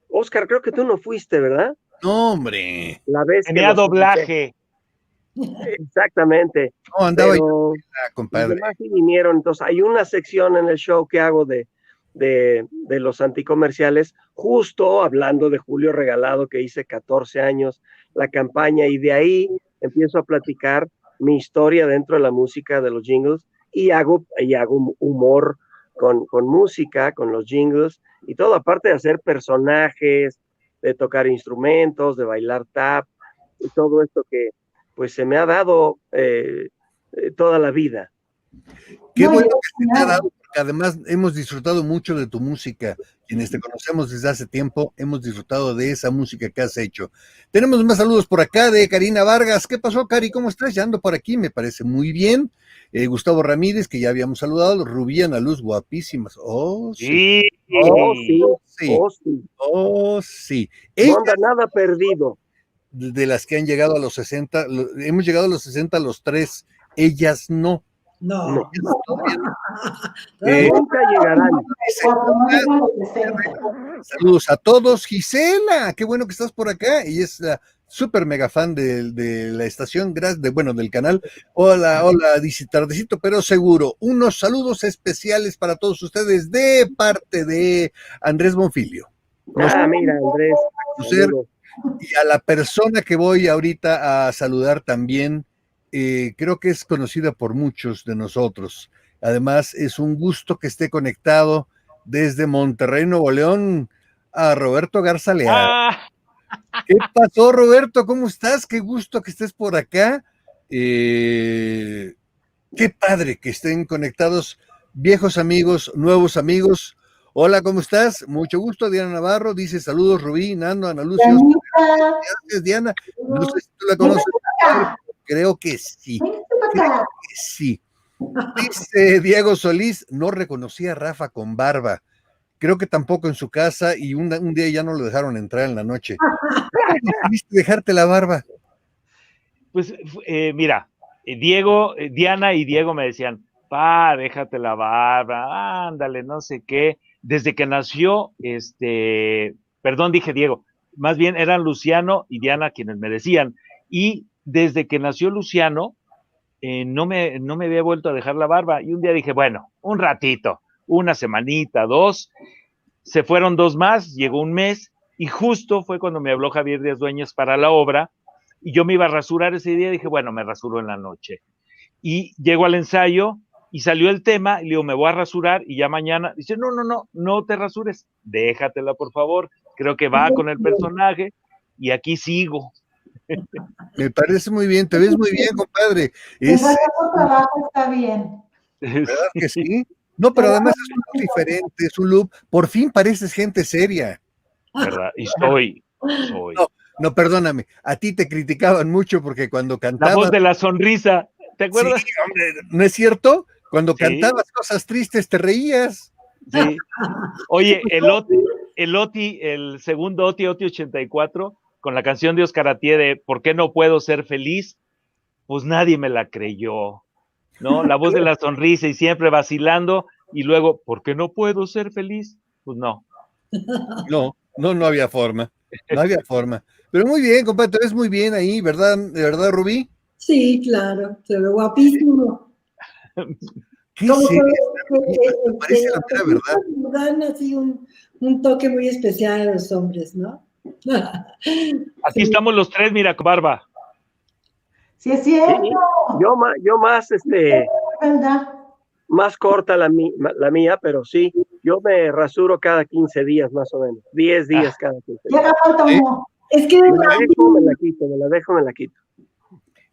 Oscar, creo que tú no fuiste, ¿verdad? No, hombre. La vez tenía doblaje. Exactamente. No, andaba yo, compadre. Los demás sí vinieron. Entonces, hay una sección en el show que hago de los anticomerciales, justo hablando de Julio Regalado, que hice 14 años, la campaña, y de ahí empiezo a platicar mi historia dentro de la música, de los jingles, y hago humor con música, con los jingles, y todo, aparte de hacer personajes, de tocar instrumentos, de bailar tap, y todo esto que pues se me ha dado toda la vida. Qué bueno que se te ha dado, además hemos disfrutado mucho de tu música. Quienes te conocemos desde hace tiempo, hemos disfrutado de esa música que has hecho. Tenemos más saludos por acá de Karina Vargas. ¿Qué pasó, Cari? ¿Cómo estás? Ya ando por aquí, me parece muy bien. Gustavo Ramírez, que ya habíamos saludado. Rubí, Ana Luz, guapísimas. Oh, sí. Oh, sí. Sí. Oh, sí. Oh, sí. No anda nada perdido. De las que han llegado a los 60, hemos llegado a los 60 los tres, ellas no. No. Nunca llegarán. Saludos a todos. Gisela, qué bueno que estás por acá. Ella es la súper mega fan de la estación, del canal. Hola, dice tardecito, pero seguro. Unos saludos especiales para todos ustedes de parte de Andrés Bonfilio. Mira, Andrés. Y a la persona que voy ahorita a saludar también, creo que es conocida por muchos de nosotros. Además, es un gusto que esté conectado desde Monterrey, Nuevo León, a Roberto Garza Leal. ¿Qué pasó, Roberto? ¿Cómo estás? Qué gusto que estés por acá. Qué padre que estén conectados viejos amigos, nuevos amigos. Hola, ¿cómo estás? Mucho gusto, Diana Navarro. Dice saludos, Rubí, Nando, Ana Lucia. Gracias, Diana. No sé si tú la conoces. Creo que sí. Dice Diego Solís, no reconocí a Rafa con barba. Creo que tampoco en su casa y un día ya no lo dejaron entrar en la noche. ¿Decidiste dejarte la barba? Pues mira, Diana y Diego me decían, déjate la barba, ándale, no sé qué. Desde que nació, perdón, dije Diego, más bien eran Luciano y Diana quienes me decían. Y desde que nació Luciano, no me había vuelto a dejar la barba. Y un día dije, bueno, un ratito, una semanita, 2. Se fueron 2 más, llegó un mes, y justo fue cuando me habló Javier Díaz Dueñas para la obra, y yo me iba a rasurar ese día, dije, bueno, me rasuro en la noche. Y llego al ensayo, y salió el tema, y le digo, me voy a rasurar, y ya mañana, dice, no te rasures, déjatela, por favor, creo que va con el personaje, y aquí sigo. Me parece muy bien, te ves muy bien, compadre. Trabajo está bien. ¿Verdad que sí? No, pero además es un look diferente, es un look, por fin pareces gente seria. ¿Verdad? Y soy. No, perdóname, a ti te criticaban mucho porque cuando cantabas... La voz de la sonrisa, ¿te acuerdas? Sí, hombre, ¿no es cierto? Cuando cantabas cosas tristes te reías. Sí. Oye, el segundo Oti 84, con la canción de Oscar Atié de ¿Por qué no puedo ser feliz? Pues nadie me la creyó, ¿no? La voz de la sonrisa y siempre vacilando, y luego, ¿por qué no puedo ser feliz? Pues no. No había forma. No había forma. Pero muy bien, compadre, te ves muy bien ahí, ¿verdad? ¿De verdad, Rubí? Sí, claro, se ve guapísimo. ¿Qué parece la verdad? Dan así un toque muy especial a los hombres, ¿no? Aquí estamos los tres, mira, con barba. Sí, es cierto. Sí, yo más, ¿Verdad? más corta la mía, pero sí, yo me rasuro cada 15 días más o menos, 10 días cada 15 días. Llega falta uno. Es que me la quito.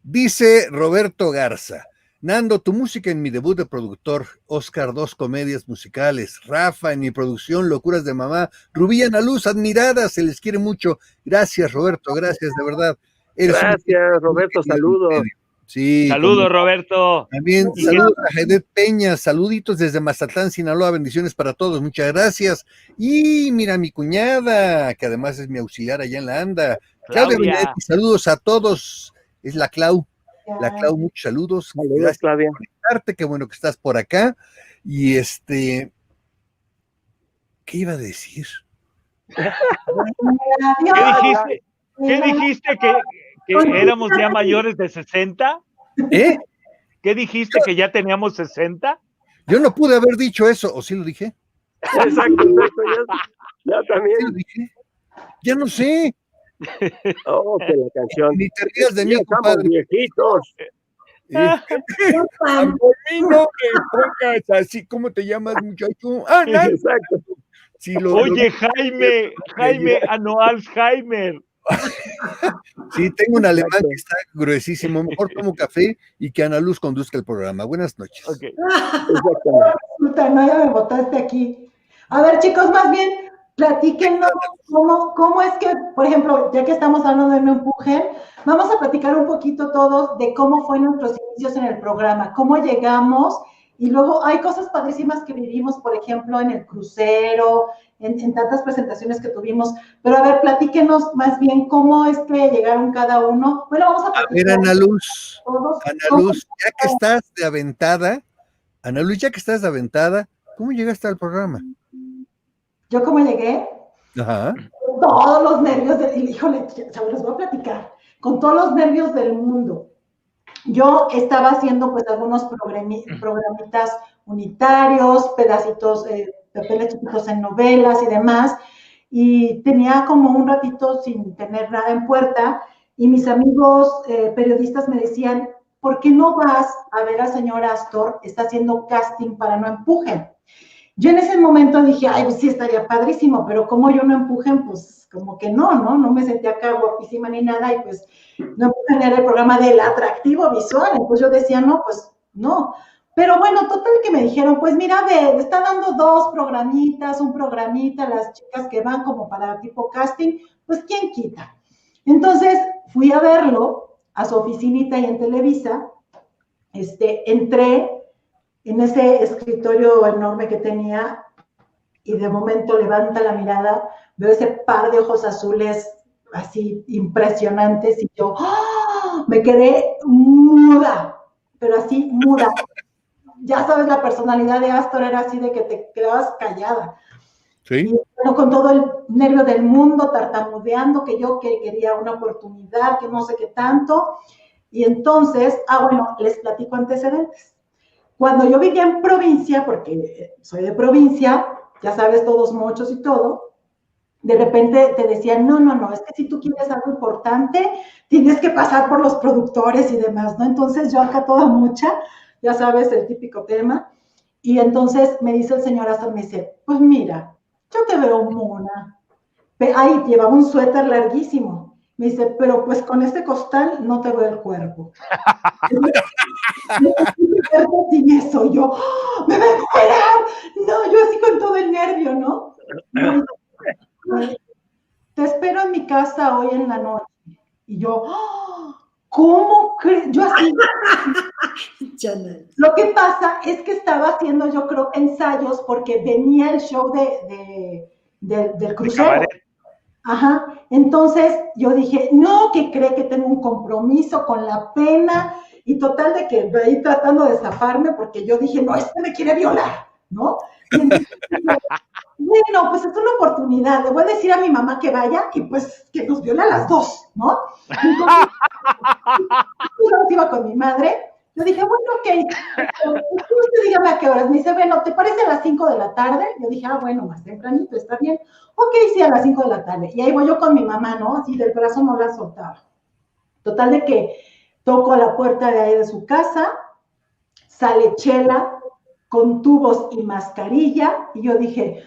Dice Roberto Garza, Nando, tu música en mi debut de productor, Oscar, 2 comedias musicales, Rafa en mi producción, Locuras de Mamá, Rubí, Ana Luz, admiradas, se les quiere mucho. Gracias, Roberto, gracias, de verdad. Gracias, Roberto, saludos. Sí. Saludos, Roberto. También saludos a Jedet Peña, saluditos desde Mazatlán, Sinaloa, bendiciones para todos, muchas gracias. Y mira, mi cuñada, que además es mi auxiliar allá en la ANDA, Claudia Benedetti, saludos a todos, es la Clau, muchos saludos. Saludos, gracias Claudia. por conectarte, qué bueno que estás por acá. Y ¿qué iba a decir? ¿Qué dijiste que éramos ya mayores de 60? ¿Qué dijiste que ya teníamos 60? Yo no pude haber dicho eso, ¿o sí lo dije? Exacto, ya también. ¿Sí lo dije? Ya no sé. Oh, que la canción. Ni te rías de mí, estamos compadre. viejitos. A mí no me pongas así, ¿cómo te llamas, muchacho? Exacto. Oye, Jaime, no, Alzheimer. Sí, tengo un alemán que está gruesísimo. Mejor tomo café y que Ana Luz conduzca el programa. Buenas noches. Okay. Resulta, no, ya me botaste aquí. A ver, chicos, más bien, platíquenos cómo es que, por ejemplo, ya que estamos hablando de No Empujen, vamos a platicar un poquito todos de cómo fue nuestros inicios en el programa, cómo llegamos, y luego hay cosas padrísimas que vivimos, por ejemplo, en el crucero, en tantas presentaciones que tuvimos, pero a ver, platíquenos más bien cómo es que llegaron cada uno. Bueno, vamos a platicar. A ver, Ana Luz, todos. Ana Luz, ya que estás de aventada, ¿cómo llegaste al programa? ¿Yo cómo llegué? Ajá. Todos los nervios, híjole, se los voy a platicar, con todos los nervios del mundo. Yo estaba haciendo pues algunos programitas unitarios, pedacitos, papeles chiquitos en novelas y demás, y tenía como un ratito sin tener nada en puerta, y mis amigos periodistas me decían, ¿por qué no vas a ver al señor Astor? Está haciendo casting para No Empujen. Yo en ese momento dije, ay, pues sí, estaría padrísimo, pero como yo No Empujen, pues como que no me sentía acá guapísima ni nada, y pues No Empujen era el programa del atractivo visual, entonces yo decía, no, pues no. Pero bueno, total que me dijeron, pues mira, está dando 2 programitas, un programita, las chicas que van como para tipo casting, pues ¿quién quita? Entonces fui a verlo a su oficinita y en Televisa, entré en ese escritorio enorme que tenía, y de momento levanta la mirada, veo ese par de ojos azules así impresionantes, y yo me quedé muda, pero así muda. Ya sabes, la personalidad de Astor era así de que te quedabas callada. Sí. Y bueno, con todo el nervio del mundo, tartamudeando, que yo quería una oportunidad, que no sé qué tanto. Y entonces, bueno, les platico antecedentes. Cuando yo vivía en provincia, porque soy de provincia, ya sabes, todos mochos y todo, de repente te decían, no, es que si tú quieres algo importante, tienes que pasar por los productores y demás, ¿no? Entonces yo acá toda mucha, ya sabes, el típico tema, y entonces me dice el señor Astor, me dice, pues mira, yo te veo mona. Ay, llevaba un suéter larguísimo. Me dice, pero pues con este costal no te veo el cuerpo. Sin eso, yo, ¡me voy a encuerar! No, yo así con todo el nervio, ¿no? Te espero en mi casa hoy en la noche. Y yo, ¿cómo crees? Yo así. Lo que pasa es que estaba haciendo, yo creo, ensayos, porque venía el show del crucero. Ajá. Entonces yo dije, no, que cree que tengo un compromiso con la pena, y total de que ahí tratando de zafarme, porque yo dije, no, este me quiere violar, ¿no? Y entonces, bueno, pues es una oportunidad, le voy a decir a mi mamá que vaya y pues que nos viola a las 2, ¿no? Entonces, yo iba con mi madre, yo dije, bueno, ok, usted dígame a qué horas. Me dice, bueno, ¿te parece a las 5 de la tarde? Yo dije, bueno, más tempranito, está bien. Ok, sí, a las 5 de la tarde. Y ahí voy yo con mi mamá, ¿no? Así del brazo no la soltaba. Total de que toco a la puerta de ahí de su casa, sale Chela con tubos y mascarilla, y yo dije,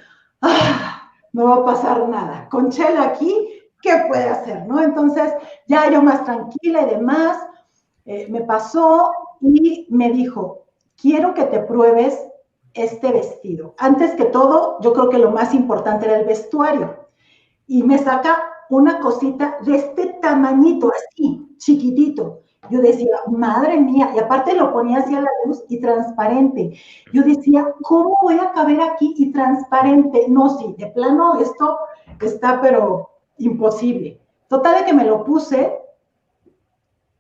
no va a pasar nada. Con Chela aquí, ¿qué puede hacer, no? Entonces, ya yo más tranquila y demás, me pasó y me dijo, quiero que te pruebes este vestido. Antes que todo, yo creo que lo más importante era el vestuario. Y me saca una cosita de este tamañito, así, chiquitito. Yo decía, madre mía, y aparte lo ponía así a la luz y transparente. Yo decía, ¿cómo voy a caber aquí y transparente? No, sí, de plano esto está, pero imposible. Total de que me lo puse,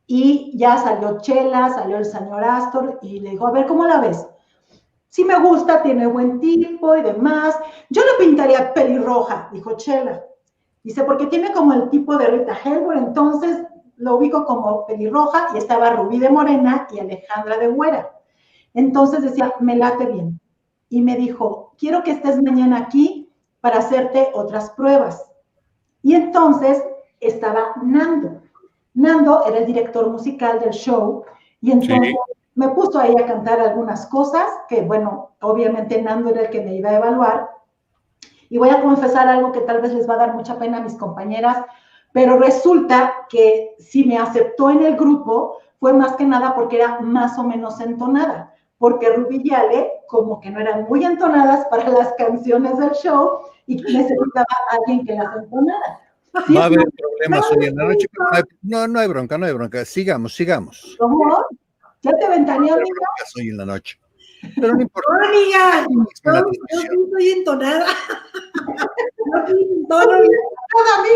y ya salió Chela, salió el señor Astor, y le digo, a ver, ¿cómo la ves? Sí me gusta, tiene buen tipo y demás. Yo lo pintaría pelirroja, dijo Chela. Dice, porque tiene como el tipo de Rita Hayworth, entonces lo ubico como pelirroja, y estaba Rubí de morena y Alejandra de güera. Entonces decía, me late bien. Y me dijo, quiero que estés mañana aquí para hacerte otras pruebas. Y entonces estaba Nando. Nando era el director musical del show, y entonces me puso ahí a cantar algunas cosas, que bueno, obviamente Nando era el que me iba a evaluar. Y voy a confesar algo que tal vez les va a dar mucha pena a mis compañeras, pero resulta que si me aceptó en el grupo fue más que nada porque era más o menos entonada, porque Rubí y Ale como que no eran muy entonadas para las canciones del show y necesitaba a alguien que las entonara. Va a haber problemas hoy en la noche, pero no hay bronca, sigamos. ¿Cómo? ¿Ya te ventaneé, amiga? Hoy en la noche. Pero no importa. No, amiga, yo estoy entonada.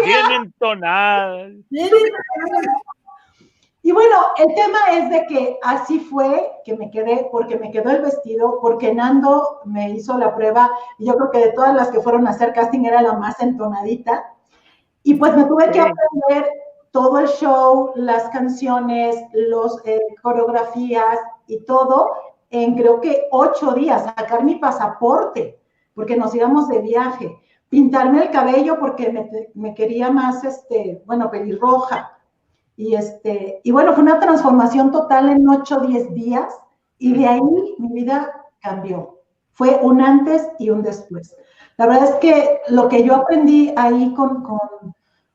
Bien entonada. Y bueno, el tema es de que así fue que me quedé, porque me quedó el vestido, porque Nando me hizo la prueba, y yo creo que de todas las que fueron a hacer casting era la más entonadita. Y pues me tuve que aprender todo el show, las canciones, los coreografías y todo en creo que 8 días, sacar mi pasaporte, porque nos íbamos de viaje, pintarme el cabello porque me quería más, pelirroja. Y bueno, fue una transformación total en 8 o 10 días, y de ahí mi vida cambió. Fue un antes y un después. La verdad es que lo que yo aprendí ahí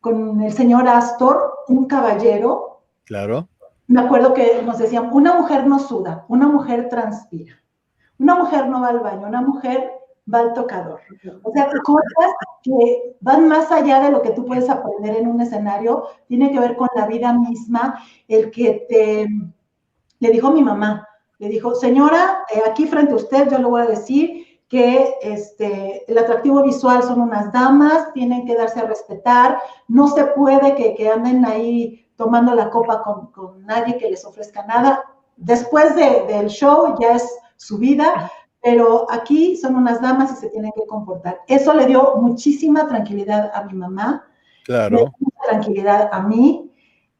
con el señor Astor, un caballero. Claro. Me acuerdo que nos decían, una mujer no suda, una mujer transpira, una mujer no va al baño, una mujer va al tocador. O sea, cosas que van más allá de lo que tú puedes aprender en un escenario, tiene que ver con la vida misma. Le dijo mi mamá, le dijo, señora, aquí frente a usted yo le voy a decir que el atractivo visual son unas damas, tienen que darse a respetar, no se puede que anden ahí tomando la copa con nadie que les ofrezca nada. Después del show ya es su vida, pero aquí son unas damas y se tienen que comportar. Eso le dio muchísima tranquilidad a mi mamá, claro, mucha tranquilidad a mí.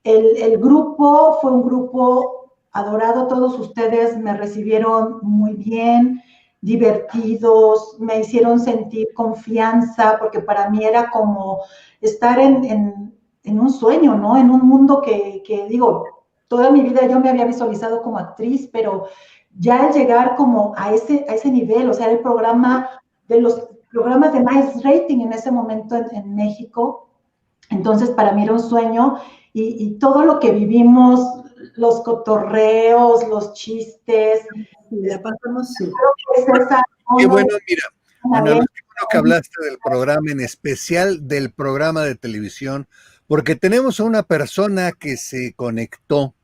El grupo fue un grupo adorado, todos ustedes me recibieron muy bien, divertidos, me hicieron sentir confianza, porque para mí era como estar en un sueño, ¿no? En un mundo que digo, toda mi vida yo me había visualizado como actriz, pero ya al llegar como a ese nivel, o sea, el programa de los programas de más rating en ese momento en México, entonces para mí era un sueño, y todo lo que vivimos, los cotorreos, los chistes, la pasamos súper. Qué bueno, mira, Ana, qué bueno que hablaste del programa, en especial del programa de televisión, porque tenemos a una persona que se conectó,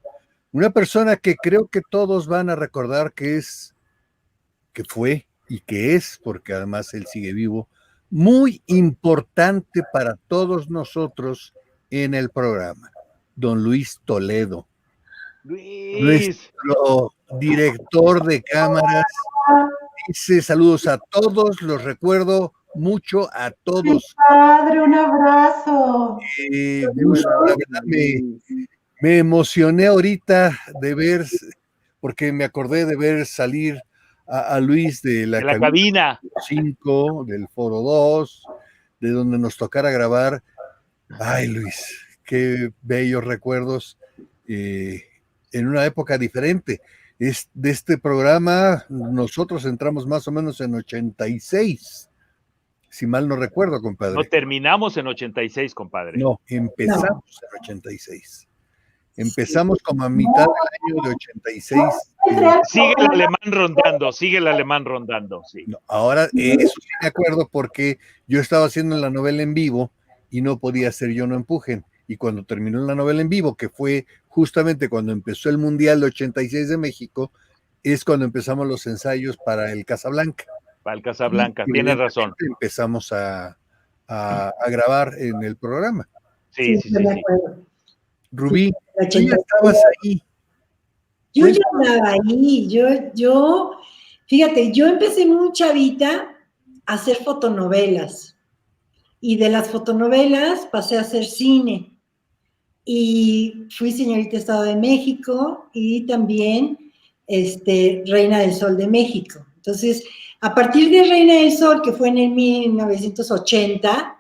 una persona que creo que todos van a recordar que fue y que es, porque además él sigue vivo, muy importante para todos nosotros en el programa, don Luis Toledo. Nuestro director de cámaras. Dice saludos a todos, los recuerdo mucho a todos. Mi padre, un abrazo. La verdad me emocioné ahorita de ver, porque me acordé de ver salir a Luis de la cabina 5, del Foro 2, de donde nos tocara grabar. Ay, Luis, qué bellos recuerdos en una época diferente. De este programa nosotros entramos más o menos en 86, si mal no recuerdo, compadre. No terminamos en 86, compadre. No, empezamos en 86. Empezamos como a mitad del año de 86. Sigue el alemán rondando, sí. No, ahora, eso sí me acuerdo, porque yo estaba haciendo la novela en vivo y no podía hacer Yo No Empujen. Y cuando terminó la novela en vivo, que fue justamente cuando empezó el Mundial de 86 de México, es cuando empezamos los ensayos para el Casablanca. Para el Casablanca, tienes razón. Empezamos a grabar en el programa. Sí. Rubí, tú ya estabas ahí. Yo ya andaba ahí, fíjate, yo empecé muy chavita a hacer fotonovelas, y de las fotonovelas pasé a hacer cine, y fui señorita Estado de México, y también Reina del Sol de México. Entonces, a partir de Reina del Sol, que fue en el 1980,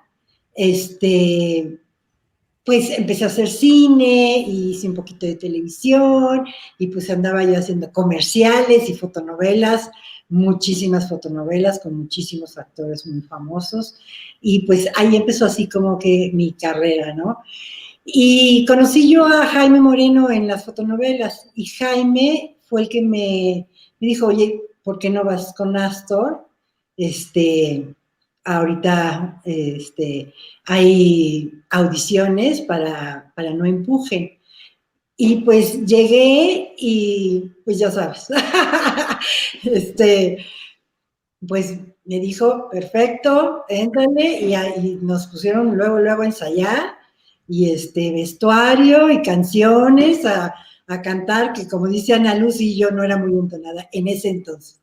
pues empecé a hacer cine, y hice un poquito de televisión, y pues andaba yo haciendo comerciales y fotonovelas muchísimas fotonovelas con muchísimos actores muy famosos, y pues ahí empezó así como que mi carrera, ¿no? Y conocí yo a Jaime Moreno en las fotonovelas, y Jaime fue el que me dijo, oye, ¿por qué no vas con Astor? Ahorita hay audiciones para No Empujen. Y pues llegué y pues ya sabes, pues me dijo, perfecto, éntrale, y ahí nos pusieron luego a ensayar, y vestuario y canciones a cantar, que como dice Ana Lucy, yo no era muy entonada en ese entonces.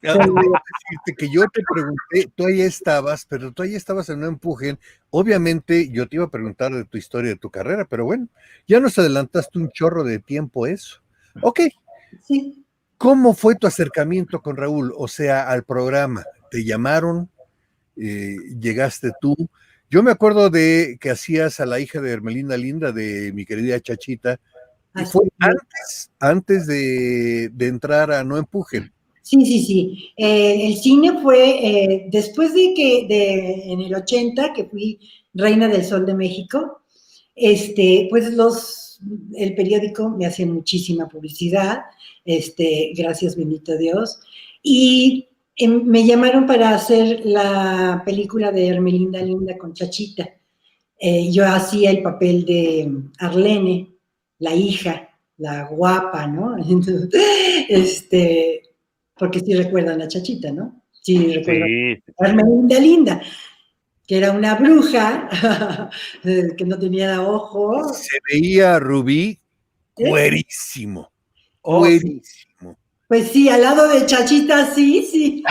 Decirte que yo te pregunté, tú ahí estabas, pero tú ahí estabas en No Empujen. Obviamente yo te iba a preguntar de tu historia, de tu carrera, pero bueno, ya nos adelantaste un chorro de tiempo eso. Ok. Sí. ¿Cómo fue tu acercamiento con Raúl? O sea, al programa. ¿Te llamaron? ¿Llegaste tú? Yo me acuerdo de que hacías a la hija de Hermelinda Linda, de mi querida Chachita, y fue antes de entrar a No Empujen. Sí. El cine fue después en el 80, que fui Reina del Sol de México, pues el periódico me hacía muchísima publicidad, gracias bendito Dios, y me llamaron para hacer la película de Hermelinda Linda con Chachita. Yo hacía el papel de Arlene, la hija, la guapa, ¿no? Entonces, porque sí recuerdan a Chachita, ¿no? Sí recuerdan a Hermelinda Linda, que era una bruja, que no tenía ojo. Se veía Rubí cuerísimo. Cuerísimo. Pues sí, al lado de Chachita, sí.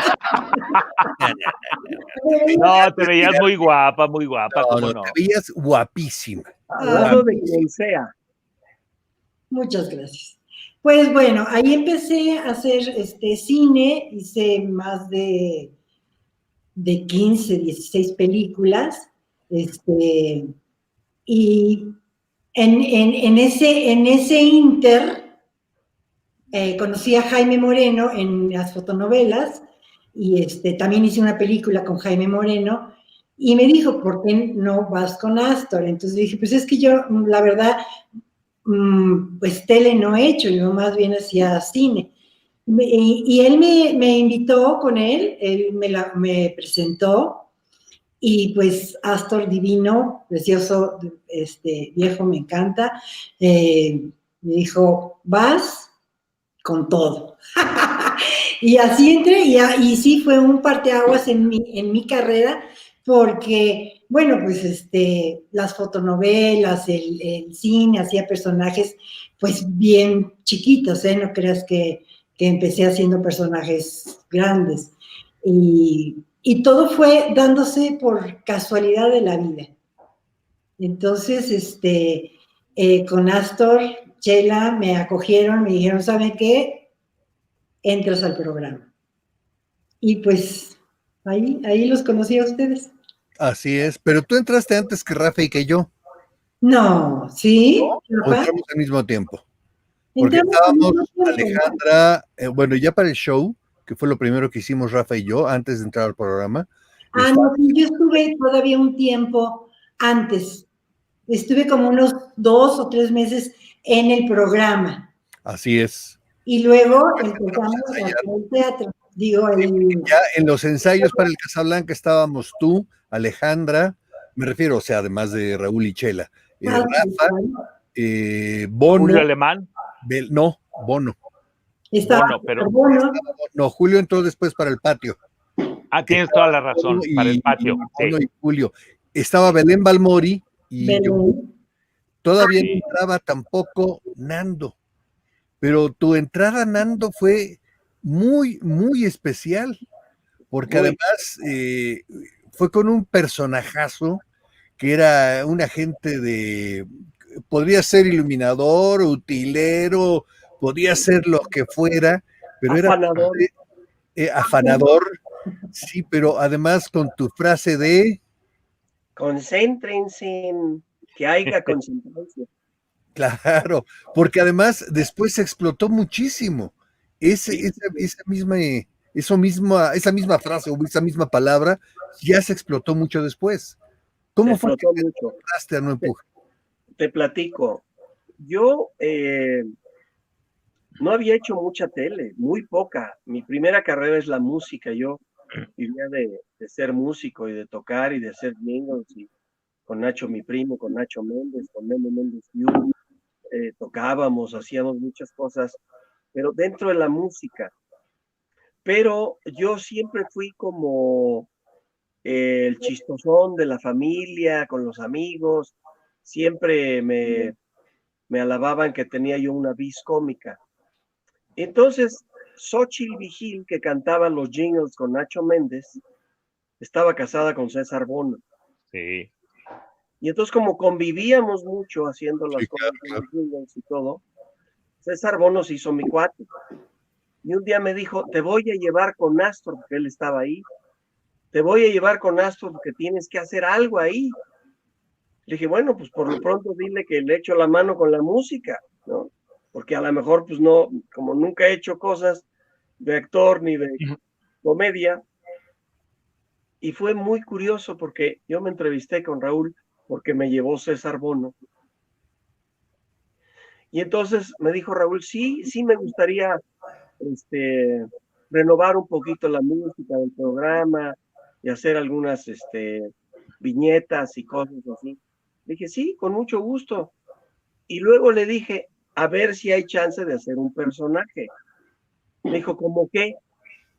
No, te veías muy guapa, ¿cómo no? Te veías guapísima. Al lado de quien sea. Muchas gracias. Pues bueno, ahí empecé a hacer cine, hice más de 15, 16 películas, y en ese inter conocí a Jaime Moreno en las fotonovelas, y también hice una película con Jaime Moreno, y me dijo, ¿por qué no vas con Astor? Entonces dije, pues es que yo, la verdad, pues tele no he hecho, yo más bien hacía cine. Y él me invitó con él me presentó, y pues Astor divino, precioso, viejo, me encanta, me dijo, vas con todo. Y así entré, y sí fue un parteaguas en mi carrera, porque, bueno, pues las fotonovelas, el cine, hacía personajes pues bien chiquitos, no creas que empecé haciendo personajes grandes, y todo fue dándose por casualidad de la vida. Entonces, con Astor, Chela, me acogieron, me dijeron, ¿saben qué? Entras al programa. Y pues ahí los conocí a ustedes. Así es, pero tú entraste antes que Rafa y que yo. No, ¿sí? ¿No? ¿O entramos al mismo tiempo? Porque estábamos, Alejandra, bueno, ya para el show, que fue lo primero que hicimos Rafa y yo, antes de entrar al programa. No, yo estuve todavía un tiempo antes. Estuve como unos 2 o 3 meses en el programa. Así es. Y luego empezamos a hacer el teatro. Ya en los ensayos para el Casablanca estábamos tú, Alejandra, me refiero, o sea, además de Raúl y Chela, Rafa, Bono. ¿Julio Alemán? No, Bono. Bono, pero... No, Julio entró después para el patio. Tienes toda la razón, para el patio. Bono y Julio. Estaba Belén Balmori y yo. Todavía no entraba tampoco Nando. Pero tu entrada, Nando, fue muy, muy especial, porque además fue con un personajazo que era un agente podría ser iluminador, utilero, podía ser lo que fuera, pero afanador. Era afanador, sí, pero además con tu frase de concéntrense, que haya concentración. Claro, porque además después se explotó muchísimo esa misma esa misma frase o esa misma palabra ya se explotó mucho después. ¿Cómo fue que te encontraste a No Empuje? Te platico. Yo no había hecho mucha tele, muy poca. Mi primera carrera es la música. Yo vivía de ser músico y de tocar y de hacer jingles y con Nacho, mi primo, con Nacho Méndez, con Memo Méndez Yu, tocábamos, hacíamos muchas cosas, pero dentro de la música. Pero yo siempre fui como el chistosón de la familia, con los amigos, siempre me alababan que tenía yo una vis cómica. Entonces, Xochitl Vigil, que cantaba los jingles con Nacho Méndez, estaba casada con César Bono. Sí. Y entonces, como convivíamos mucho haciendo las cosas con los jingles y todo, César Bono se hizo mi cuate. Y un día me dijo, te voy a llevar con Astor, porque él estaba ahí. Te voy a llevar con Astor porque tienes que hacer algo ahí. Le dije, bueno, pues por lo pronto dile que le echo la mano con la música, ¿no? Porque a lo mejor, pues no, como nunca he hecho cosas de actor ni de comedia. Y fue muy curioso porque yo me entrevisté con Raúl porque me llevó César Bono. Y entonces me dijo Raúl, sí me gustaría renovar un poquito la música del programa y hacer algunas viñetas y cosas así. Le dije, sí, con mucho gusto. Y luego le dije, a ver si hay chance de hacer un personaje. Me dijo, ¿cómo qué?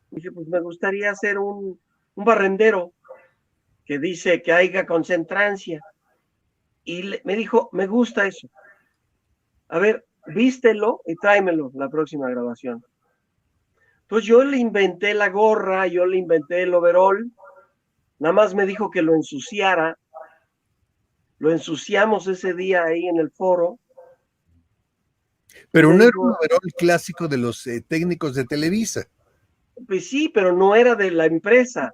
Dije, pues me gustaría hacer un barrendero que dice que haya concentrancia. Y me dijo, me gusta eso. A ver, vístelo y tráemelo la próxima grabación. Entonces yo le inventé la gorra, yo le inventé el overol, nada más me dijo que lo ensuciara, lo ensuciamos ese día ahí en el foro. Pero no era un overol clásico de los técnicos de Televisa. Pues sí, pero no era de la empresa,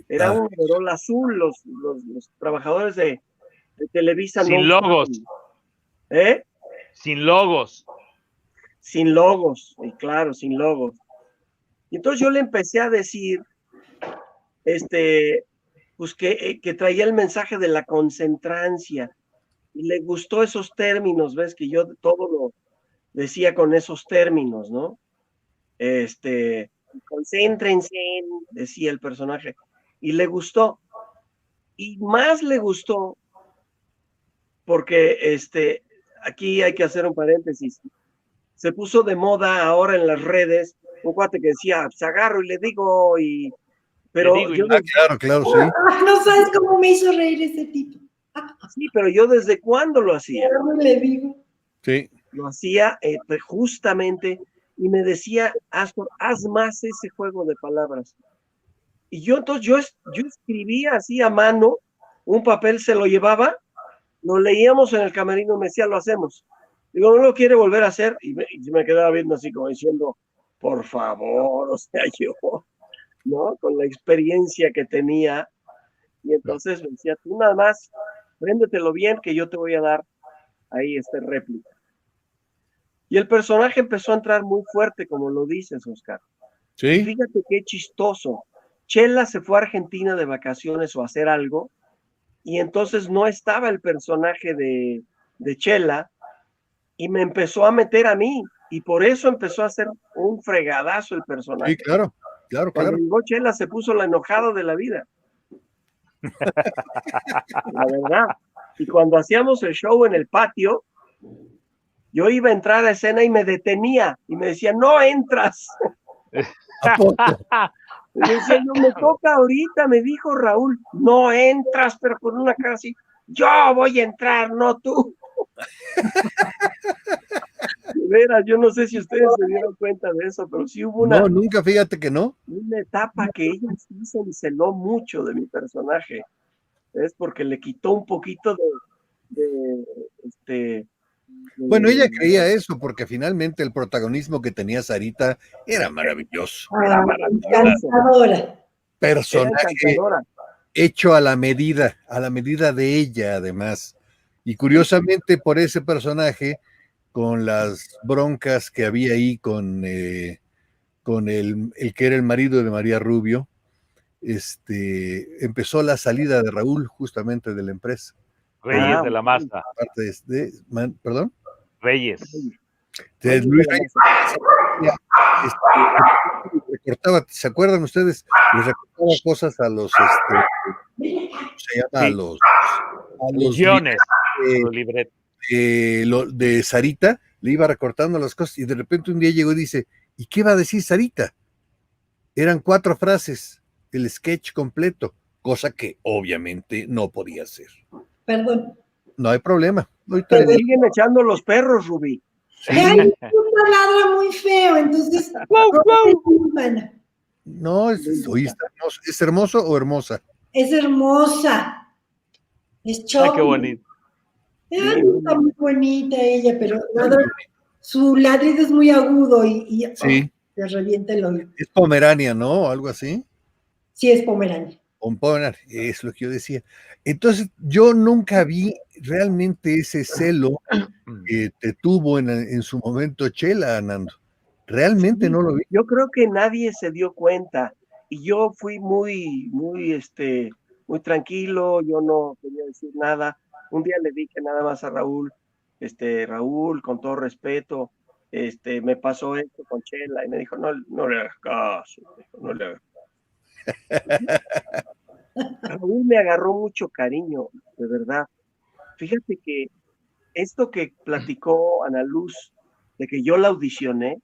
era un overol azul, los trabajadores de Televisa. Sin no logos. ¿Eh? Sin logos. Sin logos, y claro, sin logos. Y entonces yo le empecé a decir, pues que traía el mensaje de la concentrancia, y le gustó esos términos, ves que yo todo lo decía con esos términos, ¿no? Concéntrense, decía el personaje, y le gustó, y más le gustó, porque aquí hay que hacer un paréntesis, se puso de moda ahora en las redes, un cuate que decía, pues agarro y le digo, pero yo claro, sí. No sabes cómo me hizo reír ese tipo. Sí, pero yo desde cuándo lo hacía. Le digo. Sí. Lo hacía justamente y me decía, Astor, haz más ese juego de palabras. Y entonces yo escribía así a mano, un papel se lo llevaba, lo leíamos en el camerino y me decía, lo hacemos. Digo, ¿no lo quiere volver a hacer? Y me quedaba viendo así como diciendo, por favor, o sea, yo, ¿no? Con la experiencia que tenía. Y entonces me decía, tú nada más, préndetelo bien que yo te voy a dar ahí réplica. Y el personaje empezó a entrar muy fuerte, como lo dices, Oscar. Sí. Y fíjate qué chistoso. Chela se fue a Argentina de vacaciones o a hacer algo, y entonces no estaba el personaje de Chela, y me empezó a meter a mí, y por eso empezó a hacer un fregadazo el personaje. Sí, claro. Cuando llegó Chela se puso la enojada de la vida. La verdad. Y cuando hacíamos el show en el patio, yo iba a entrar a escena y me detenía, y me decía, no entras. ¿A poco? Y decía, yo me toca ahorita, me dijo Raúl, no entras, pero con una cara así, yo voy a entrar, no tú. De veras, yo no sé si ustedes se dieron cuenta de eso, pero sí hubo No, nunca, fíjate que no. Una etapa que ella sí se enceló mucho de mi personaje, es porque le quitó un poquito Bueno, ella creía eso, porque finalmente el protagonismo que tenía Sarita era maravilloso. Era maravilloso. Encantadora. Personaje hecho a la medida de ella, además. Y curiosamente, por ese personaje, con las broncas que había ahí con con el que era el marido de María Rubio, empezó la salida de Raúl justamente de la empresa. Reyes de la Maza. ¿Perdón? Reyes. Luis Reyes. Recortaba, ¿se acuerdan ustedes? Les recortaba cosas a los, ¿cómo se llama? Sí. A los guiones, los libretos. De Sarita, le iba recortando las cosas y de repente un día llegó y dice, ¿y qué va a decir Sarita? Eran 4 frases, el sketch completo, cosa que obviamente no podía hacer. Perdón. No hay problema. Te siguen echando los perros, Rubí. Sí. Ay, uno ladra muy feo, entonces. No, ¿es hermoso o hermosa? Es hermosa. Es chocla. Ay, qué bonito. Está muy bonita ella, pero su ladrido es muy agudo y sí. Le revienta el oído. Es Pomerania, ¿no? Algo así. Sí, es Pomerania. Pomerania, es lo que yo decía. Entonces, yo nunca vi realmente ese celo que te tuvo en su momento Chela, Nando. Realmente no lo vi. Yo creo que nadie se dio cuenta y yo fui muy tranquilo, yo no quería decir nada. Un día le dije nada más a Raúl, Raúl, con todo respeto, me pasó esto con Chela y me dijo, no le hagas caso, no le hagas caso. Raúl me agarró mucho cariño, de verdad. Fíjate que esto que platicó Ana Luz, de que yo la audicioné,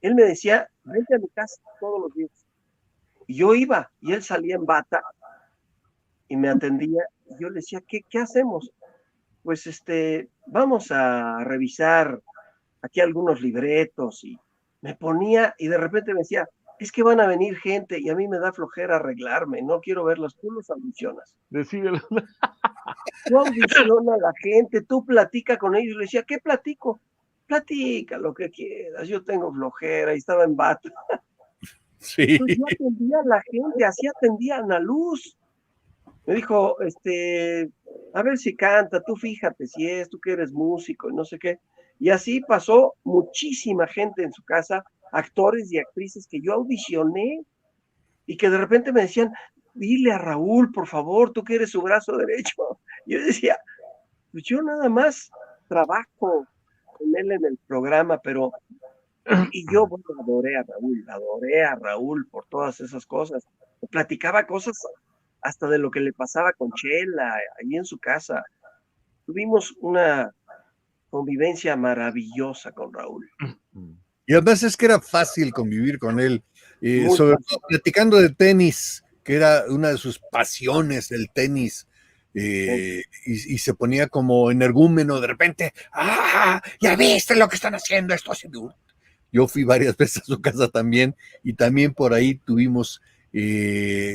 él me decía, vente a mi casa todos los días. Y yo iba, y él salía en bata, y me atendía, y yo le decía, ¿qué hacemos? Pues vamos a revisar aquí algunos libretos, y me ponía, y de repente me decía, es que van a venir gente, y a mí me da flojera arreglarme, no quiero verlos, tú los audicionas. Decídelo. Tú audiciona a la gente, tú platica con ellos, le decía, ¿qué platico? Platica lo que quieras, yo tengo flojera, y estaba en bata. Sí. Pues yo atendía a la gente, así atendía a Ana Luz. Me dijo, a ver si canta, tú fíjate si es, tú que eres músico y no sé qué. Y así pasó muchísima gente en su casa, actores y actrices que yo audicioné y que de repente me decían, dile a Raúl, por favor, tú que eres su brazo derecho. Y yo decía, pues yo nada más trabajo con él en el programa, pero... Y yo, bueno, adoré a Raúl por todas esas cosas. Platicaba cosas hasta de lo que le pasaba con Chela, ahí en su casa. Tuvimos una convivencia maravillosa con Raúl. Y además es que era fácil convivir con él, sobre todo platicando de tenis, que era una de sus pasiones, el tenis. Y se ponía como energúmeno de repente, ya viste lo que están haciendo esto así. Yo fui varias veces a su casa también y también por ahí tuvimos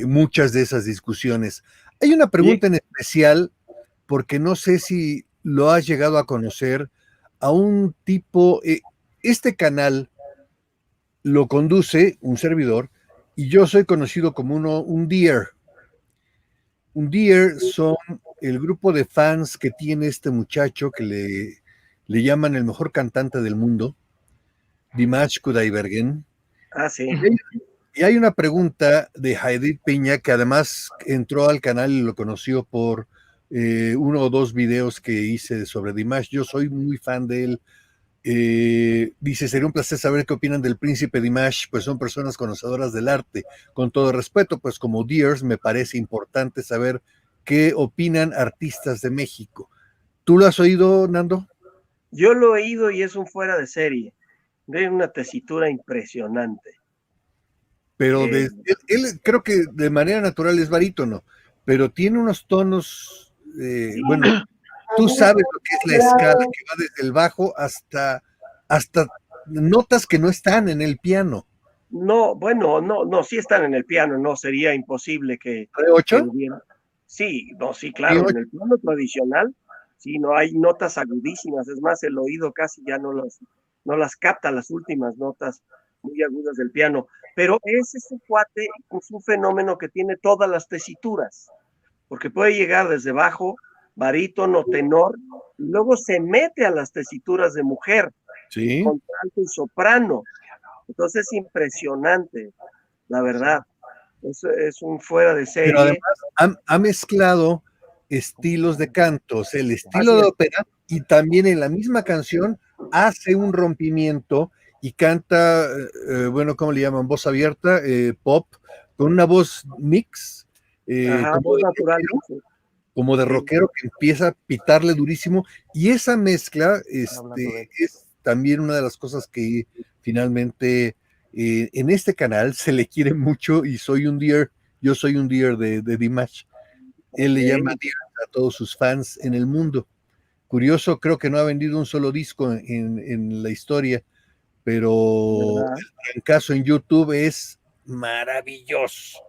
muchas de esas discusiones. Hay una pregunta en especial, porque no sé si lo has llegado a conocer, a un tipo, este canal lo conduce un servidor y yo soy conocido como un Deer. Un Deer son el grupo de fans que tiene este muchacho que le llaman el mejor cantante del mundo, Dimash Kudaibergen. Sí. Y hay una pregunta de Haydit Peña, que además entró al canal y lo conoció por 1 o 2 videos que hice sobre Dimash. Yo soy muy fan de él. Dice, sería un placer saber qué opinan del príncipe Dimash, pues son personas conocedoras del arte. Con todo respeto, pues como Deers me parece importante saber qué opinan artistas de México. ¿Tú lo has oído, Nando? Yo lo he oído y es un fuera de serie. De una tesitura impresionante. Pero él creo que de manera natural es barítono, pero tiene unos tonos, bueno, tú sabes lo que es la escala, que va desde el bajo hasta notas que no están en el piano. No, bueno, no, sí están en el piano, no, sería imposible que... ¿8? Sí, no, sí, claro, en el piano tradicional, sí, no hay notas agudísimas, es más, el oído casi ya no las capta, las últimas notas muy agudas del piano, pero es ese cuate, es un fenómeno que tiene todas las tesituras, porque puede llegar desde bajo, barítono, tenor, y luego se mete a las tesituras de mujer, sí, contralto y soprano. Entonces es impresionante, la verdad. Es un fuera de serie. Pero además ha mezclado estilos de cantos, el estilo de ópera, y también en la misma canción hace un rompimiento y canta, bueno, ¿cómo le llaman? Voz abierta, pop, con una voz mix, como, voz natural. como de rockero, que empieza a pitarle durísimo, y esa mezcla es también una de las cosas que finalmente en este canal se le quiere mucho, y yo soy un dear de Dimash. Él le llama dear a todos sus fans en el mundo. Curioso, creo que no ha vendido un solo disco en la historia, pero el caso en YouTube es maravilloso.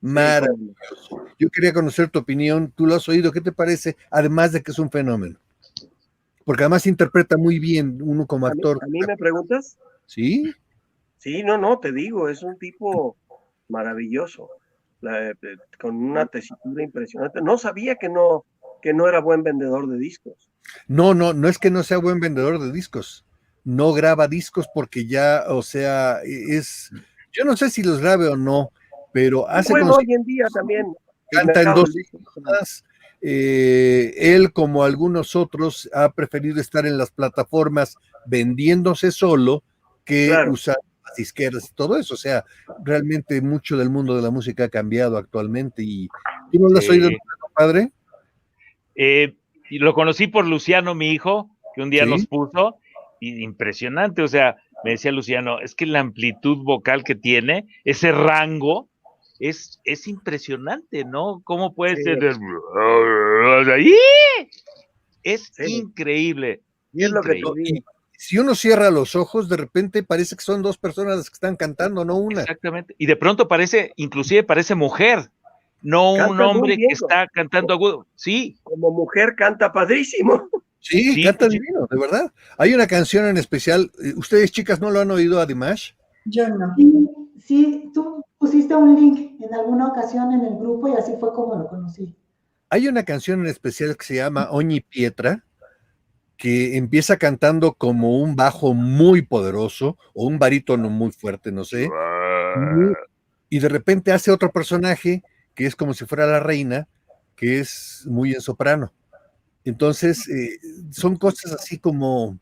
Maravilloso. Yo quería conocer tu opinión, tú lo has oído, ¿qué te parece? Además de que es un fenómeno. Porque además interpreta muy bien uno como actor. ¿A mí me preguntas? ¿Sí? Sí, no, te digo, es un tipo maravilloso, con una tesitura impresionante. No sabía que no era buen vendedor de discos. No es que no sea buen vendedor de discos. No graba discos porque ya, o sea, yo no sé si los grabe o no, pero hace bueno, hoy en día también canta en 2 idiomas. Él, como algunos otros, ha preferido estar en las plataformas vendiéndose solo que usar las disqueras y todo eso. O sea, realmente mucho del mundo de la música ha cambiado actualmente. ¿Y tú no lo has oído, padre? Lo conocí por Luciano, mi hijo, que un día nos puso, y impresionante. O sea, me decía Luciano, es que la amplitud vocal que tiene, ese rango, es impresionante, ¿no? ¿Cómo puede ser? Es increíble. Y es lo que te digo. Si uno cierra los ojos, de repente parece que son 2 personas las que están cantando, no una. Exactamente. Y de pronto inclusive parece mujer, no canta un hombre que está cantando agudo. Sí. Como mujer canta padrísimo. Sí, canta divino, de verdad. Hay una canción en especial, ¿ustedes, chicas, no lo han oído a Dimash? Yo no. Sí, tú pusiste un link en alguna ocasión en el grupo y así fue como lo conocí. Hay una canción en especial que se llama Ogni Pietra, que empieza cantando como un bajo muy poderoso o un barítono muy fuerte, no sé, y de repente hace otro personaje que es como si fuera la reina, que es muy en soprano. Entonces, son cosas así como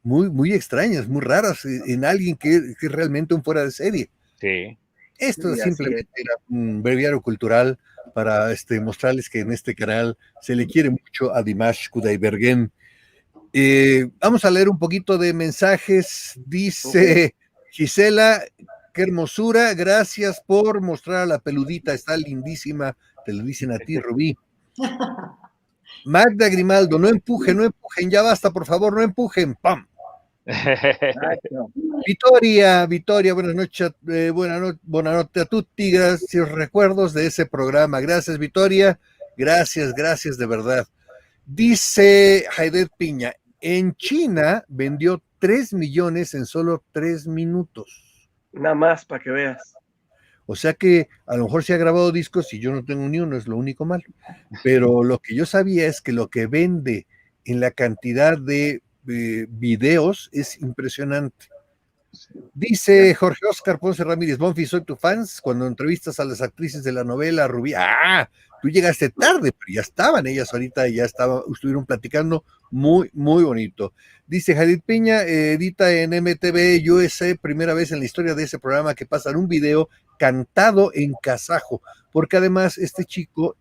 muy, muy extrañas, muy raras en alguien que es realmente un fuera de serie. Sí. Esto simplemente era un breviario cultural para mostrarles que en este canal se le quiere mucho a Dimash Kudaibergen. Vamos a leer un poquito de mensajes. Dice Gisela, qué hermosura, gracias por mostrar a la peludita, está lindísima, te lo dicen a ti, Rubí. Magda Grimaldo, no empujen, ya basta, por favor, no empujen, ¡pam! Vittoria, buenas noches, buenas noches a tutti, gracias, recuerdos de ese programa, gracias Vittoria, gracias de verdad. Dice Haider Piña, en China vendió 3 millones en solo 3 minutos. Nada más, para que veas. O sea que a lo mejor se ha grabado discos y yo no tengo ni uno, es lo único malo. Pero lo que yo sabía es que lo que vende en la cantidad de videos es impresionante. Dice Jorge Oscar Ponce Ramírez, Bonfi, soy tu fans. Cuando entrevistas a las actrices de la novela, Rubí, tú llegaste tarde, pero ya estaban ellas ahorita, estuvieron platicando muy, muy bonito. Dice Jadid Piña, edita en MTV USA, primera vez en la historia de ese programa que pasan un video cantado en kazajo, porque además este chico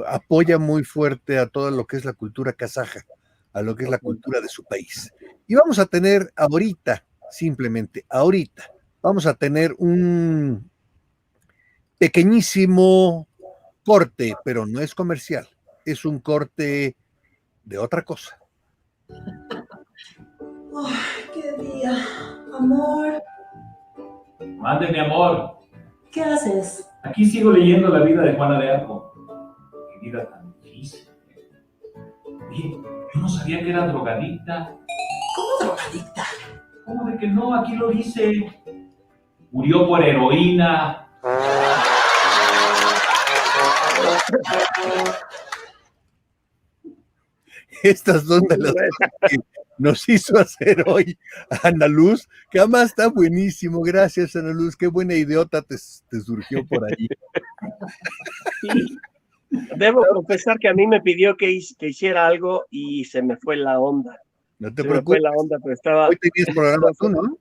apoya muy fuerte a todo lo que es la cultura kazaja, a lo que es la cultura de su país. Y vamos a tener simplemente ahorita, vamos a tener un pequeñísimo corte, pero no es comercial, es un corte de otra cosa. ¡Ay, qué día! Amor. Mande, mi amor. ¿Qué haces? Aquí sigo leyendo la vida de Juana de Arco. Qué vida tan difícil. Oye, yo no sabía que era drogadicta. ¿Cómo drogadicta? ¿Cómo de que no? Aquí lo dice. Murió por heroína. Estas son de las cosas que nos hizo hacer hoy Ana Luz, que además está buenísimo. Gracias, Ana Luz, qué buena idiota te surgió por ahí. Sí. Debo confesar que a mí me pidió que hiciera algo y se me fue la onda. No te Se me preocupes. fue la onda, pero estaba... Hoy tenías programa tú, ¿no?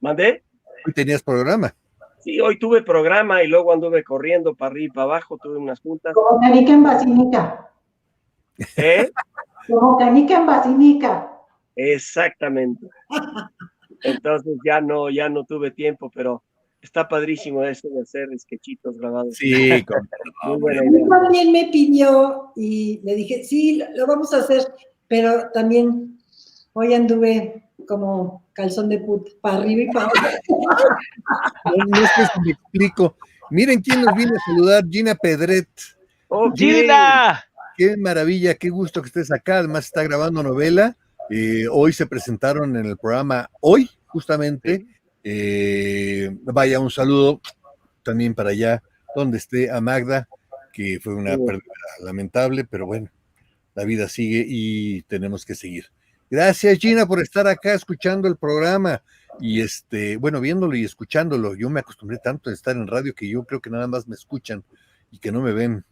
¿Mandé? Hoy tenías programa. Sí, hoy tuve programa y luego anduve corriendo para arriba y para abajo, tuve unas juntas. Como canica en basinica. Como canica en basinica. Exactamente. Entonces ya no tuve tiempo, pero está padrísimo eso de hacer sketchitos grabados. Sí, muy buena A mí también me pidió y le dije, sí, lo vamos a hacer, pero también hoy anduve como calzón de puta, para arriba y para abajo. No sé si me explico. Miren quién nos viene a saludar, Gina Pedret. Okay. ¡Gina! Qué maravilla, qué gusto que estés acá. Además está grabando novela. Hoy se presentaron en el programa Hoy, justamente. Vaya, un saludo también para allá, donde esté a Magda, que fue una pérdida lamentable, pero bueno, la vida sigue y tenemos que seguir. Gracias, Gina, por estar acá escuchando el programa y bueno, viéndolo y escuchándolo. Yo me acostumbré tanto a estar en radio que yo creo que nada más me escuchan y que no me ven.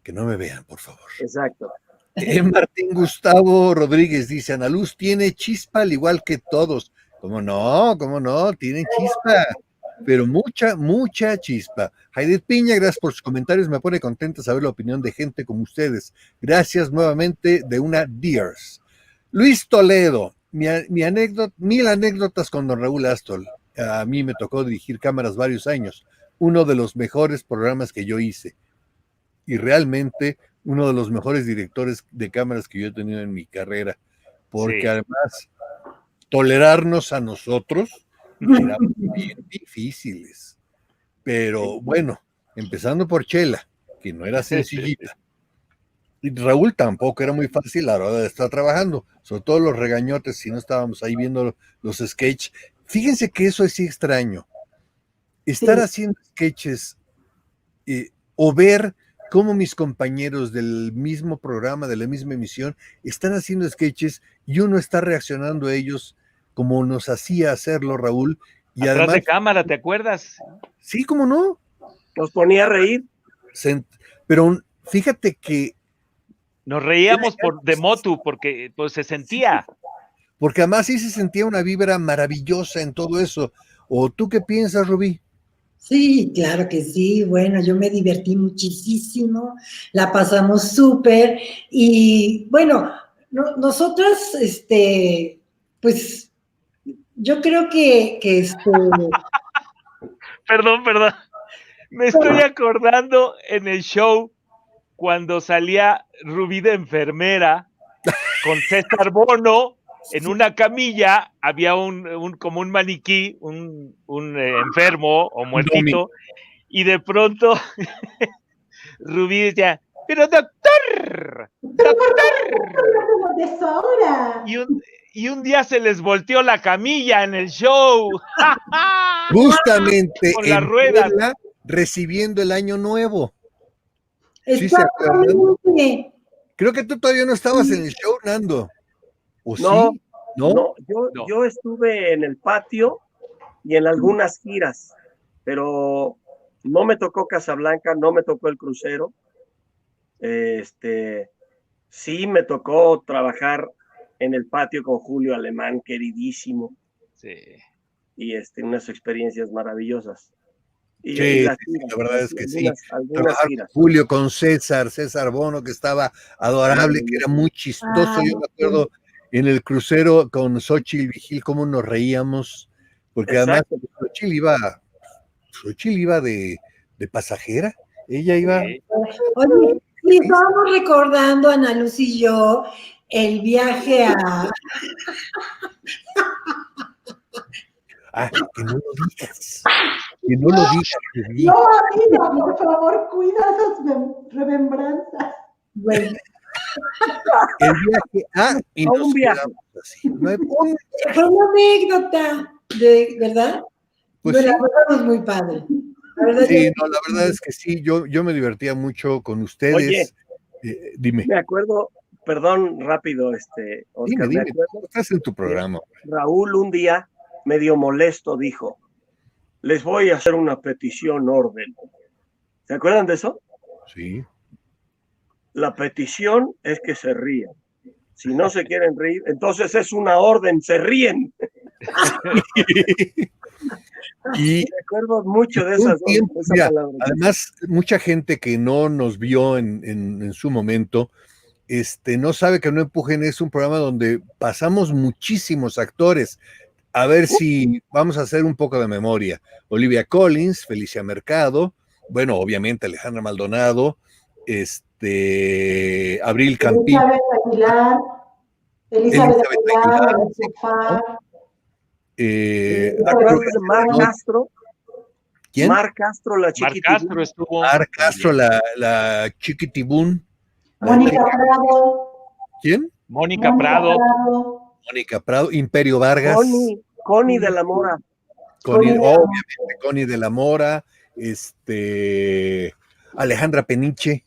Que no me vean, por favor. Exacto. Martín Gustavo Rodríguez dice, Ana Luz tiene chispa al igual que todos. ¿Cómo no? Tienen chispa, pero mucha chispa. Jaidet Piña, gracias por sus comentarios, me pone contenta saber la opinión de gente como ustedes. Gracias nuevamente de una Dears. Luis Toledo, mil anécdotas con don Raúl Astol. A mí me tocó dirigir cámaras varios años, uno de los mejores programas que yo hice. Y realmente uno de los mejores directores de cámaras que yo he tenido en mi carrera, porque además tolerarnos a nosotros era bien difíciles, pero bueno, empezando por Chela, que no era sencillita, y Raúl tampoco era muy fácil a la hora de estar trabajando, sobre todo los regañotes, si no estábamos ahí viendo los sketches. Fíjense que eso es extraño, estar haciendo sketches o ver cómo mis compañeros del mismo programa, de la misma emisión, están haciendo sketches y uno está reaccionando a ellos como nos hacía hacerlo Raúl. Y atrás además, de cámara, ¿te acuerdas? Sí, ¿cómo no? Nos ponía a reír. Pero fíjate que... Nos reíamos de motu, porque pues se sentía. Porque además sí se sentía una vibra maravillosa en todo eso. ¿O tú qué piensas, Rubí? Sí, claro que sí. Bueno, yo me divertí muchísimo, la pasamos súper y bueno, nosotras, pues yo creo que Perdón. Me estoy acordando en el show cuando salía Rubí de enfermera con César Bono en una camilla, había como un maniquí, un enfermo o muertito, y de pronto Rubí decía, pero doctor. Y un día se les volteó la camilla en el show. Justamente con las ruedas. Puebla, recibiendo el año nuevo. Exactamente. ¿Sí? Creo que tú todavía no estabas en el show, Nando. ¿O no, sí? No, yo estuve en el patio y en algunas giras, pero no me tocó Casablanca, no me tocó el crucero. Sí me tocó trabajar en el patio con Julio Alemán, queridísimo. Sí. Y unas experiencias maravillosas. Sí, la verdad es que sí. Trabajar con Julio, con César Bono, que estaba adorable, que era muy chistoso. Yo me acuerdo en el crucero con Xochitl Vigil, cómo nos reíamos, porque además Xochitl iba de pasajera, ella iba... Oye, sí, estábamos recordando, Ana Luz y yo, el viaje a... que no lo digas. Que no lo digas. No, amiga, por favor, cuida esas remembranzas. Bueno. El viaje y un viaje. Fue una anécdota, ¿verdad? Pues la verdad es muy padre. La verdad es que sí, yo me divertía mucho con ustedes. Oye, dime. Me acuerdo perdón, rápido, Oscar, Dime, me acuerdo. estás en tu programa. Raúl un día, medio molesto, dijo, les voy a hacer una petición orden. ¿Se acuerdan de eso? Sí. La petición es que se rían. Si no se quieren reír, entonces es una orden, se ríen. Y recuerdo mucho de un esa mira, palabra. además, mucha gente que no nos vio en su momento, no sabe que No Empujen es un programa donde pasamos muchísimos actores. A ver si vamos a hacer un poco de memoria. Olivia Collins, Felicia Mercado, bueno, obviamente Alejandra Maldonado, Abril Campillo. Elizabeth Aguilar, Mar Castro. ¿Quién? Mar Castro, la Chiquitibún. Mar Castro estuvo. Mar Castro, la Chiquitibún. Mónica Prado. ¿Quién? Mónica Prado. Mónica Prado, Imperio Vargas. Connie de la Mora. Obviamente, Connie de la Mora, Alejandra Peniche.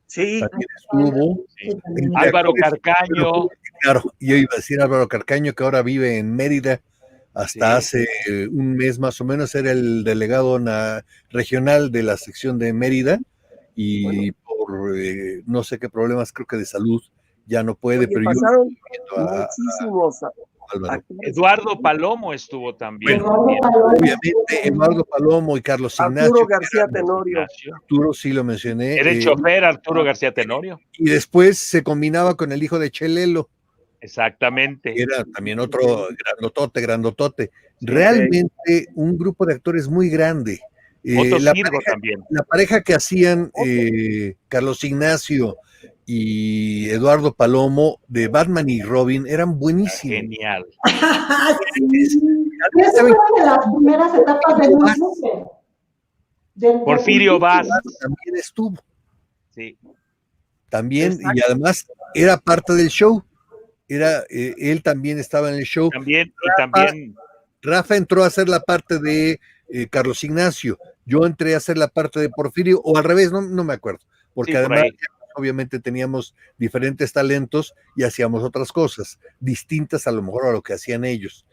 Sí. También estuvo. Sí. Álvaro Carcaño. Claro, yo iba a decir Álvaro Carcaño, que ahora vive en Mérida. Hasta hace un mes más o menos era el delegado regional de la sección de Mérida y por no sé qué problemas, creo que de salud, ya no puede. Oye, pero pasaron muchísimos. Eduardo Palomo estuvo también. Obviamente, Eduardo Palomo y Carlos Ignacio. Arturo García Tenorio. Arturo, sí lo mencioné. Era el chofer Arturo García Tenorio. Y después se combinaba con el hijo de Chelelo. Exactamente. Era también otro grandotote. Realmente un grupo de actores muy grande. La pareja que hacían Carlos Ignacio y Eduardo Palomo de Batman y Robin eran buenísimos. Genial. Esa fue una de las primeras etapas de Porfirio Vaz también estuvo. Sí. También, y además era parte del show. Él también estaba en el show. También. Rafa entró a hacer la parte de Carlos Ignacio. Yo entré a hacer la parte de Porfirio, o al revés, no me acuerdo. Porque además, obviamente, teníamos diferentes talentos y hacíamos otras cosas, distintas a lo mejor a lo que hacían ellos.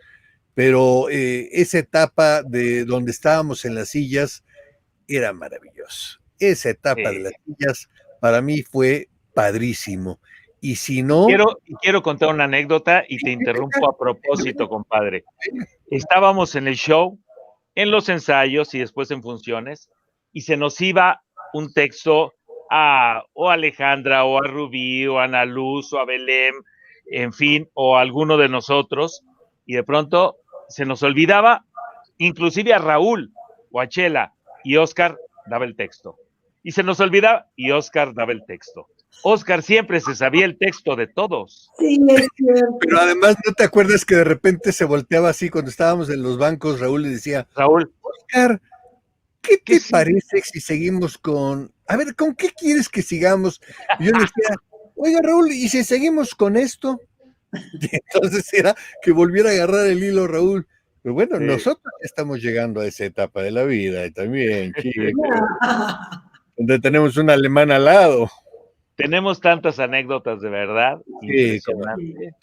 Pero esa etapa de donde estábamos en las sillas era maravilloso. Esa etapa de las sillas para mí fue padrísimo. Y si no... Quiero contar una anécdota y te interrumpo a propósito, compadre. Estábamos en el show, en los ensayos y después en funciones, y se nos iba un texto a Alejandra, o a Rubí, o a Ana Luz, o a Belém, en fin, o a alguno de nosotros, y de pronto se nos olvidaba, inclusive a Raúl, o a Chela, y Oscar daba el texto. Y se nos olvidaba, y Oscar daba el texto. Oscar siempre se sabía el texto de todos. Sí, es cierto. Pero además, ¿no te acuerdas que de repente se volteaba así cuando estábamos en los bancos? Raúl le decía, Raúl, Oscar, ¿qué te parece si seguimos con... A ver, ¿con qué quieres que sigamos? Y yo le decía, oiga, Raúl, ¿y si seguimos con esto? Y entonces era que volviera a agarrar el hilo Raúl. Pero bueno, nosotros ya estamos llegando a esa etapa de la vida y también, donde tenemos un alemán al lado. Tenemos tantas anécdotas de verdad. Sí,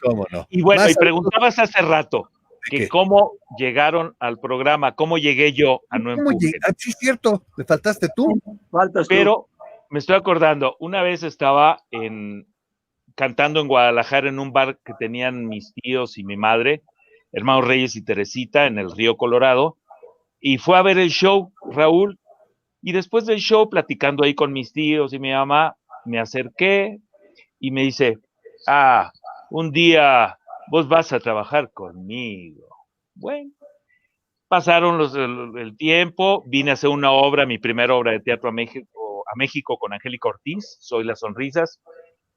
cómo no. Y bueno, y preguntabas hace rato que cómo llegaron al programa, cómo llegué yo a No Empujen. Sí, es cierto, me faltaste tú. Pero me estoy acordando, una vez estaba cantando en Guadalajara en un bar que tenían mis tíos y mi madre, hermanos Reyes y Teresita, en el Río Colorado, y fue a ver el show, Raúl, y después del show, platicando ahí con mis tíos y mi mamá, me acerqué y me dice, un día vos vas a trabajar conmigo. Bueno, pasaron el tiempo, vine a hacer una obra, mi primera obra de teatro a México con Angélica Ortiz, Soy las Sonrisas,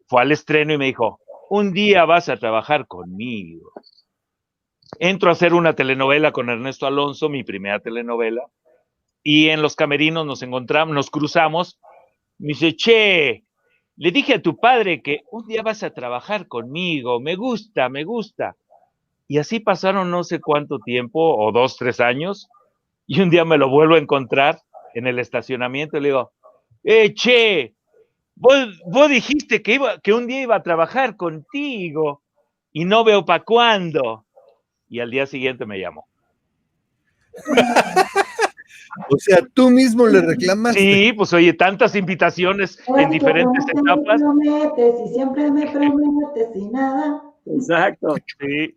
fue al estreno y me dijo, un día vas a trabajar conmigo. Entro a hacer una telenovela con Ernesto Alonso, mi primera telenovela, y en los camerinos nos encontramos, nos cruzamos, me dice, che, le dije a tu padre que un día vas a trabajar conmigo, me gusta. Y así pasaron no sé cuánto tiempo, o 2, 3 años, y un día me lo vuelvo a encontrar en el estacionamiento y le digo, che, vos dijiste que un día iba a trabajar contigo y no veo para cuándo. Y al día siguiente me llamó. O sea, tú mismo le reclamaste. Sí, pues oye, tantas invitaciones en diferentes etapas. Me prometes y siempre me prometes y nada. Exacto. Sí.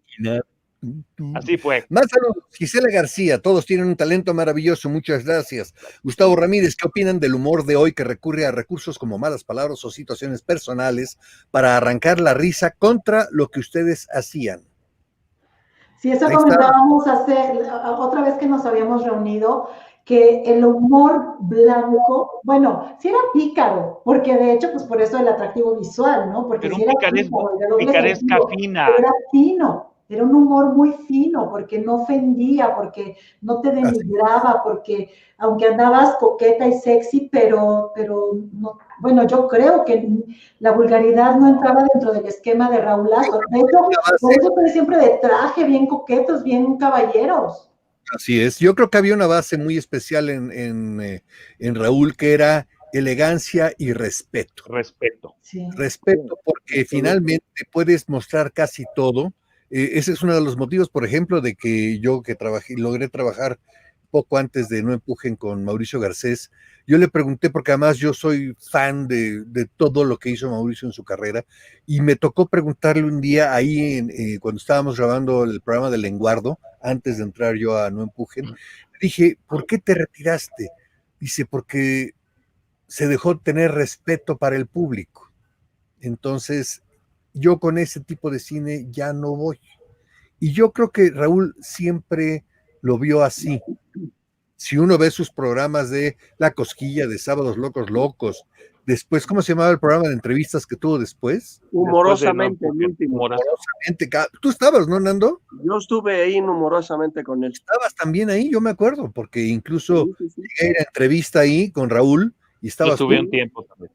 Así fue. Más saludos, Gisela García, todos tienen un talento maravilloso, muchas gracias. Gustavo Ramírez, ¿qué opinan del humor de hoy que recurre a recursos como malas palabras o situaciones personales para arrancar la risa contra lo que ustedes hacían? Sí, eso Ahí está. comentábamos otra vez que nos habíamos reunido, que el humor blanco, bueno, sí era pícaro, porque de hecho, pues por eso el atractivo visual, ¿no? Porque Pero sí un era pícaro, de doble picaresca sentido, fina. pero era fino, era un humor muy fino, porque no ofendía, porque no te denigraba, porque aunque andabas coqueta y sexy, pero no, bueno, yo creo que la vulgaridad no entraba dentro del esquema de Raúl Lazo. De hecho, por eso estoy siempre de traje, bien coquetos, bien caballeros. Así es, yo creo que había una base muy especial en Raúl que era elegancia y respeto. Respeto. Sí. Respeto porque finalmente puedes mostrar casi todo. Ese es uno de los motivos, por ejemplo, de que yo que logré trabajar poco antes de No Empujen con Mauricio Garcés. Yo le pregunté, porque además yo soy fan de todo lo que hizo Mauricio en su carrera, y me tocó preguntarle un día ahí, cuando estábamos grabando el programa de Lenguardo, antes de entrar yo a No Empujen, dije, ¿por qué te retiraste? Dice, porque se dejó tener respeto para el público. Entonces, yo con ese tipo de cine ya no voy. Y yo creo que Raúl siempre lo vio así. Si uno ve sus programas de La Cosquilla, de Sábados Locos Locos, después, ¿cómo se llamaba el programa de entrevistas que tuvo después? Humorosamente, el último. Humorosamente. Tú estabas, ¿no, Nando? Yo estuve ahí humorosamente con él. Estabas también ahí, yo me acuerdo, porque incluso llegué a ir a entrevista ahí con Raúl y estabas yo estuve un tiempo también.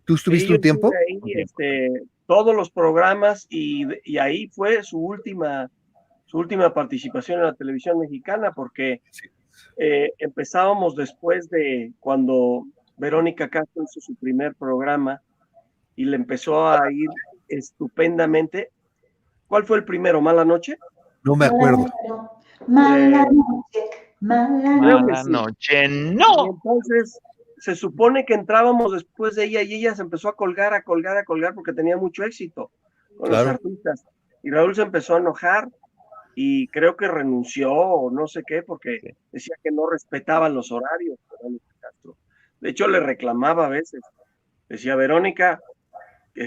¿Tú estuviste un tiempo? Ahí, todos los programas y ahí fue su última participación en la televisión mexicana, porque empezábamos después de cuando Verónica Castro hizo su primer programa y le empezó a ir estupendamente. ¿Cuál fue el primero? ¿Mala Noche? No me acuerdo. Mala noche, mala noche, no. Y entonces se supone que entrábamos después de ella y ella se empezó a colgar porque tenía mucho éxito con los artistas. Y Raúl se empezó a enojar y creo que renunció o no sé qué, porque decía que no respetaban los horarios. De hecho, le reclamaba a veces. Decía, Verónica,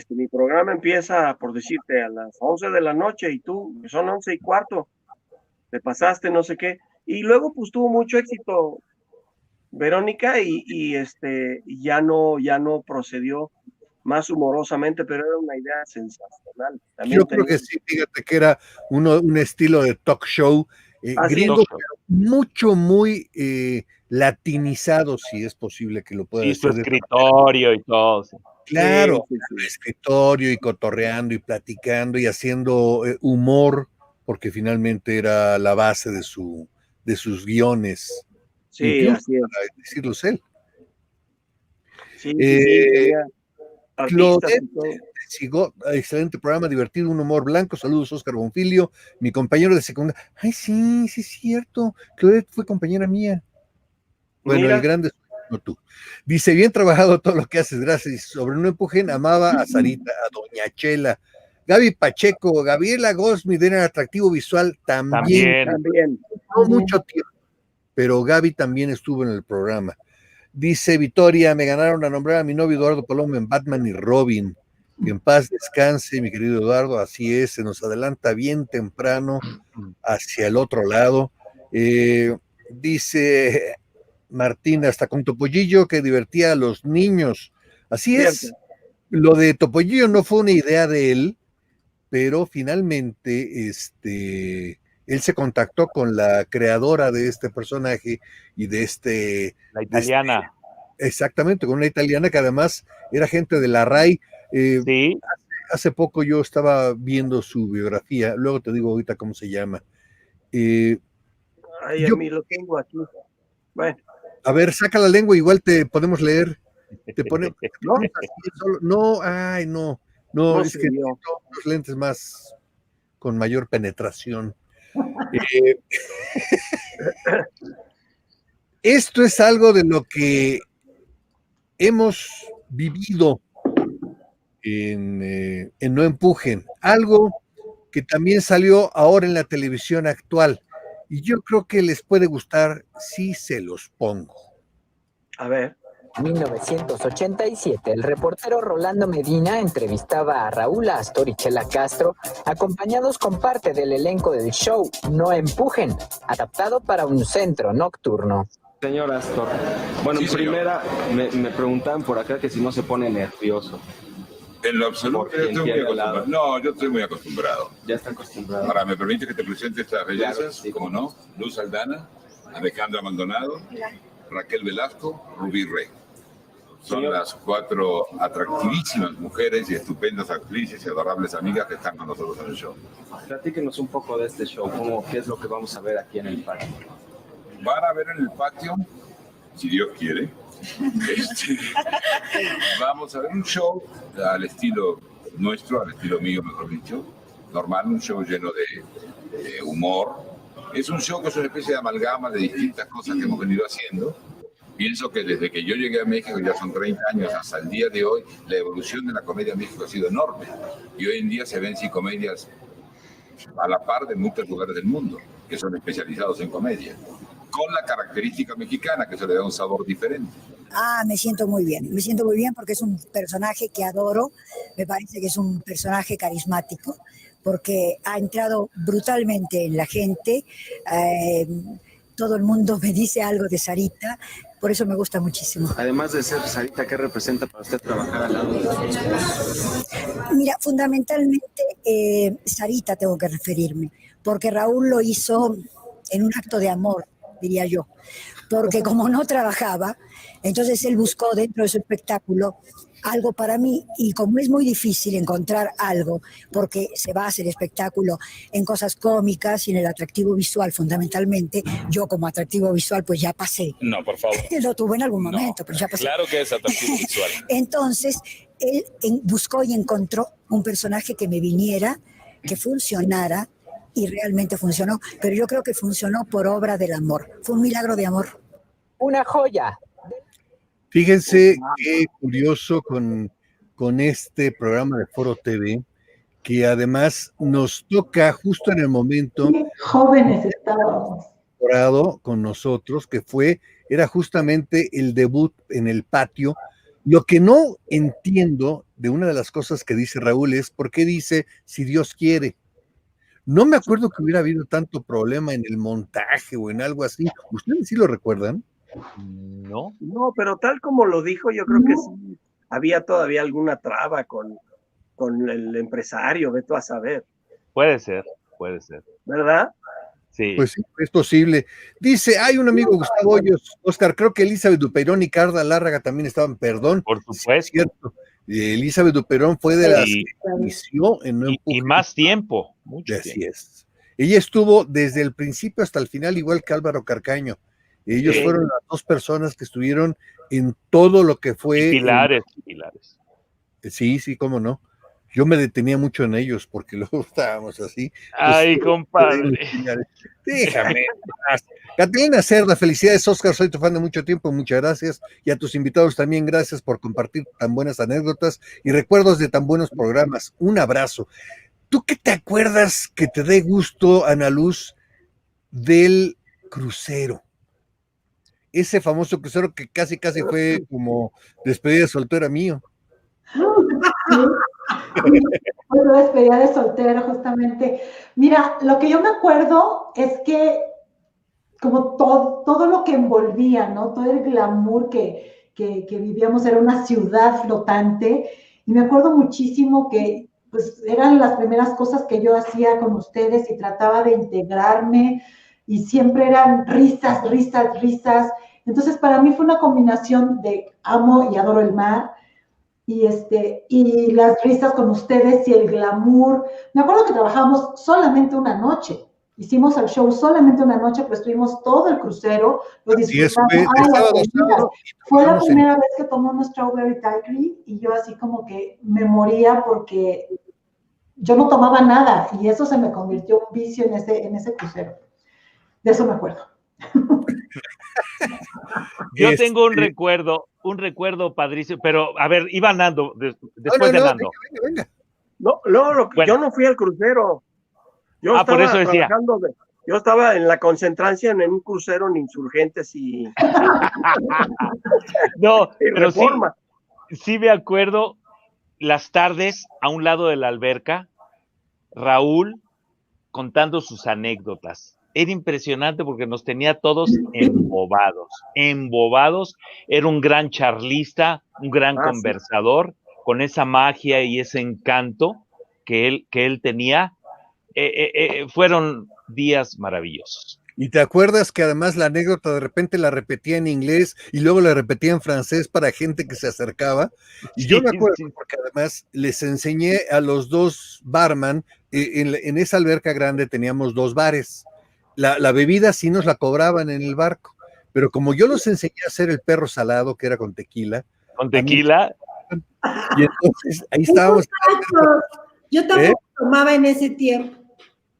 mi programa empieza, por decirte, a las 11 de la noche y tú, son 11:15, te pasaste, no sé qué. Y luego, pues, tuvo mucho éxito Verónica y ya no procedió más humorosamente, pero era una idea sensacional. También yo creo que sí, fíjate que era un estilo de talk show gringo, pero muy latinizado, si es posible que lo pueda decir. Y su escritorio y todo. Sí. Claro, escritorio y cotorreando y platicando y haciendo humor, porque finalmente era la base de sus guiones. Sí, así es. Para decirlos él. Sí, Claudette Sigó, excelente programa, divertido, un humor blanco. Saludos, Oscar Bonfilio, mi compañero de secundaria. Ay, sí, es cierto. Claudette fue compañera mía. Bueno, el grande no tú. Dice, bien trabajado todo lo que haces, gracias. Sobre No Empujen, amaba a Sarita, a Doña Chela. Gaby Pacheco, Gabriela Goldsmith era atractivo visual también. No mucho tiempo, pero Gaby también estuvo en el programa. Dice Victoria, me ganaron a nombrar a mi novio Eduardo Palomo en Batman y Robin. Que en paz descanse, mi querido Eduardo, así es, se nos adelanta bien temprano hacia el otro lado. Dice Martín, hasta con Topollillo que divertía a los niños. Así es, lo de Topollillo no fue una idea de él, pero finalmente él se contactó con la creadora de este personaje y de la italiana. Exactamente, con una italiana que además era gente de la RAI. Sí. Hace poco yo estaba viendo su biografía, luego te digo ahorita cómo se llama. A mí lo tengo aquí. Bueno. A ver, saca la lengua, igual te podemos leer. te ponemos así, no, ay, no, No es se que vio. necesito los lentes más, con mayor penetración. Eh, Esto es algo de lo que hemos vivido en No Empujen, algo que también salió ahora en la televisión actual, y yo creo que les puede gustar si se los pongo. A ver. 1987, el reportero Rolando Medina entrevistaba a Raúl Astor y Chela Castro, acompañados con parte del elenco del show No Empujen, adaptado para un centro nocturno. Señor Astor, bueno, Sí, señor. primera me preguntaban por acá que si no se pone nervioso. En lo absoluto, Porque yo estoy muy entiende el acostumbrado. No, yo estoy muy acostumbrado. Ya está acostumbrado. Ahora, ¿me permite que te presente estas bellezas? Claro, sí. Como no, Luz Aldana, Alejandra Maldonado, Raquel Velasco, Rubí Rey. Son Señor. las 4 atractivísimas mujeres y estupendas actrices y adorables amigas que están con nosotros en el show. Platíquenos un poco de este show, qué es lo que vamos a ver aquí en el parque. Van a ver en el patio, si Dios quiere, vamos a ver un show al estilo nuestro, al estilo mío, mejor dicho, normal, un show lleno de humor. Es un show que es una especie de amalgama de distintas cosas que hemos venido haciendo. Pienso que desde que yo llegué a México, ya son 30 años, hasta el día de hoy, la evolución de la comedia en México ha sido enorme. Y hoy en día se ven sí comedias a la par de muchos lugares del mundo, que son especializados en comedia, con la característica mexicana, que se le da un sabor diferente. Me siento muy bien porque es un personaje que adoro, me parece que es un personaje carismático, porque ha entrado brutalmente en la gente, todo el mundo me dice algo de Sarita, por eso me gusta muchísimo. Además de ser Sarita, ¿qué representa para usted trabajar al lado de nosotros? Mira, fundamentalmente Sarita tengo que referirme, porque Raúl lo hizo en un acto de amor, diría yo, porque como no trabajaba, entonces él buscó dentro de su espectáculo algo para mí, y como es muy difícil encontrar algo, porque se basa el espectáculo en cosas cómicas y en el atractivo visual fundamentalmente, yo como atractivo visual pues ya pasé. No, por favor. Lo tuve en algún momento, pero ya pasé. Claro que es atractivo visual. Entonces, él buscó y encontró un personaje que me viniera, que funcionara, y realmente funcionó, pero yo creo que funcionó por obra del amor. Fue un milagro de amor. Una joya. Fíjense qué curioso con este programa de Foro TV, que además nos toca justo en el momento jóvenes estábamos con nosotros, que era justamente el debut en el patio. Lo que no entiendo de una de las cosas que dice Raúl es por qué dice si Dios quiere. No me acuerdo que hubiera habido tanto problema en el montaje o en algo así. ¿Ustedes sí lo recuerdan? No, pero tal como lo dijo, yo creo que sí había todavía alguna traba con el empresario, ve tú a saber. Puede ser. ¿Verdad? Sí. Pues sí, es posible. Dice, hay un amigo, Gustavo Hoyos, Oscar, creo que Elizabeth Dupeirón y Carla Lárraga también estaban, perdón. Por supuesto. Sí, es cierto. Elizabeth Dupeirón fue de las que inició en No Empujen. Y más tiempo. Mucho Así tiempo. es. Ella estuvo desde el principio hasta el final, igual que Álvaro Carcaño. Ellos fueron las dos personas que estuvieron en todo lo que fue. Pilares. Sí, cómo no. Yo me detenía mucho en ellos porque luego estábamos así. Ay, compadre. Déjame. Catalina Cerda, felicidades, Oscar. Soy tu fan de mucho tiempo. Muchas gracias. Y a tus invitados también, gracias por compartir tan buenas anécdotas y recuerdos de tan buenos programas. Un abrazo. ¿Tú qué te acuerdas que te dé gusto, Ana Luz, del crucero? Ese famoso crucero que casi fue como despedida de soltera mío. Bueno, despedida de soltero, justamente. Mira, lo que yo me acuerdo es que como todo lo que envolvía, ¿no? Todo el glamour que vivíamos, era una ciudad flotante, y me acuerdo muchísimo que pues eran las primeras cosas que yo hacía con ustedes y trataba de integrarme, y siempre eran risas. Entonces, para mí fue una combinación de amo y adoro el mar, y las risas con ustedes y el glamour. Me acuerdo que trabajamos solamente una noche, Hicimos el show solamente una noche, pero estuvimos todo el crucero, lo disfrutamos. Fue la primera vez que tomó un Strawberry Daiquiri y yo así como que me moría porque yo no tomaba nada y eso se me convirtió en un vicio en ese crucero. De eso me acuerdo. Yo tengo un recuerdo padrísimo, pero a ver, iba Nando, después de Nando. Venga. No, yo no fui al crucero. Yo estaba por eso decía. Yo estaba en la concentración en un crucero en Insurgentes y... No, pero sí me acuerdo las tardes a un lado de la alberca, Raúl contando sus anécdotas. Era impresionante porque nos tenía todos embobados. Era un gran charlista, un gran conversador, con esa magia y ese encanto que él tenía. Fueron días maravillosos. Y te acuerdas que además la anécdota de repente la repetía en inglés y luego la repetía en francés para gente que se acercaba. Y yo me acuerdo porque además les enseñé a los dos barman, en esa alberca grande teníamos 2 bares. La bebida sí nos la cobraban en el barco, pero como yo los enseñé a hacer el perro salado, que era con tequila. ¿Con tequila? Y entonces ahí estábamos. Yo tampoco tomaba en ese tiempo.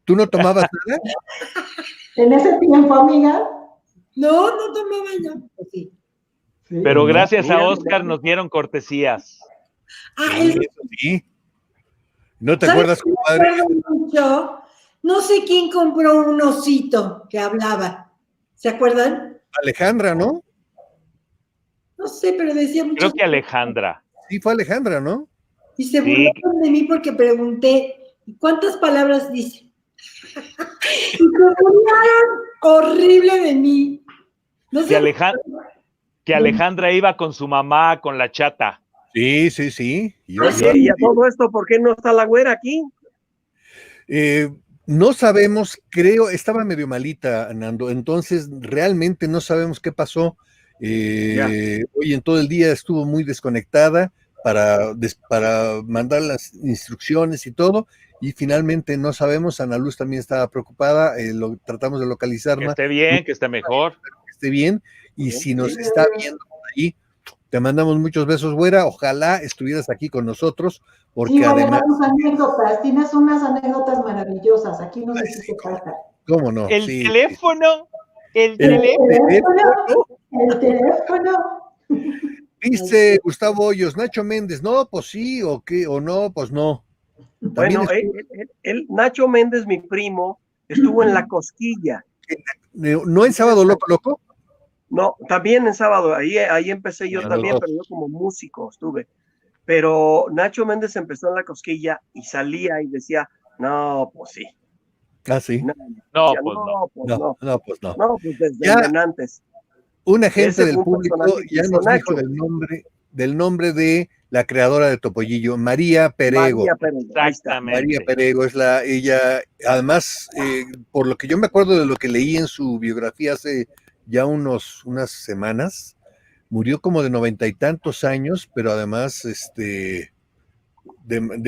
¿Tú no tomabas nada? ¿En ese tiempo, amiga? No tomaba yo. Sí. Pero gracias a Oscar nos dieron cortesías. Eso sí. ¿No te acuerdas, compadre? No sé quién compró un osito que hablaba. ¿Se acuerdan? Alejandra, ¿no? No sé, pero decía mucho. Creo que Alejandra. Sí, fue Alejandra, ¿no? Y se burlaron de mí porque pregunté, ¿cuántas palabras dice? Y se burlaron horrible de mí. No sé. Que Alejandra iba con su mamá, con la chata. Sí. Y a todo esto, ¿por qué no está la güera aquí? No sabemos, creo, estaba medio malita, Nando, entonces realmente no sabemos qué pasó. Hoy en todo el día estuvo muy desconectada para mandar las instrucciones y todo, y finalmente no sabemos. Ana Luz también estaba preocupada, tratamos de localizarla. Que esté bien, que esté mejor. Que esté bien, y si nos está viendo por ahí, te mandamos muchos besos, güera. Ojalá estuvieras aquí con nosotros, porque sí, además... Tienes unas anécdotas maravillosas, aquí nos hiciste falta. ¿Cómo no? El teléfono. El teléfono. Dice Gustavo Hoyos, Nacho Méndez, no, pues sí, o qué, o no, pues no. Bueno, Nacho Méndez, mi primo, estuvo en La Cosquilla. ¿No en Sábado Loco? No, también en Sábado, ahí empecé yo también, pero yo como músico estuve. Pero Nacho Méndez empezó en La Cosquilla y salía y decía, no, pues sí. Ah, sí. No, pues desde antes. Un agente del público ya nos dijo del nombre de la creadora de Topollillo, María Perego. María Perego es ella, además, por lo que yo me acuerdo de lo que leí en su biografía hace ya unas semanas, murió como de 90 y tantos años, pero además, de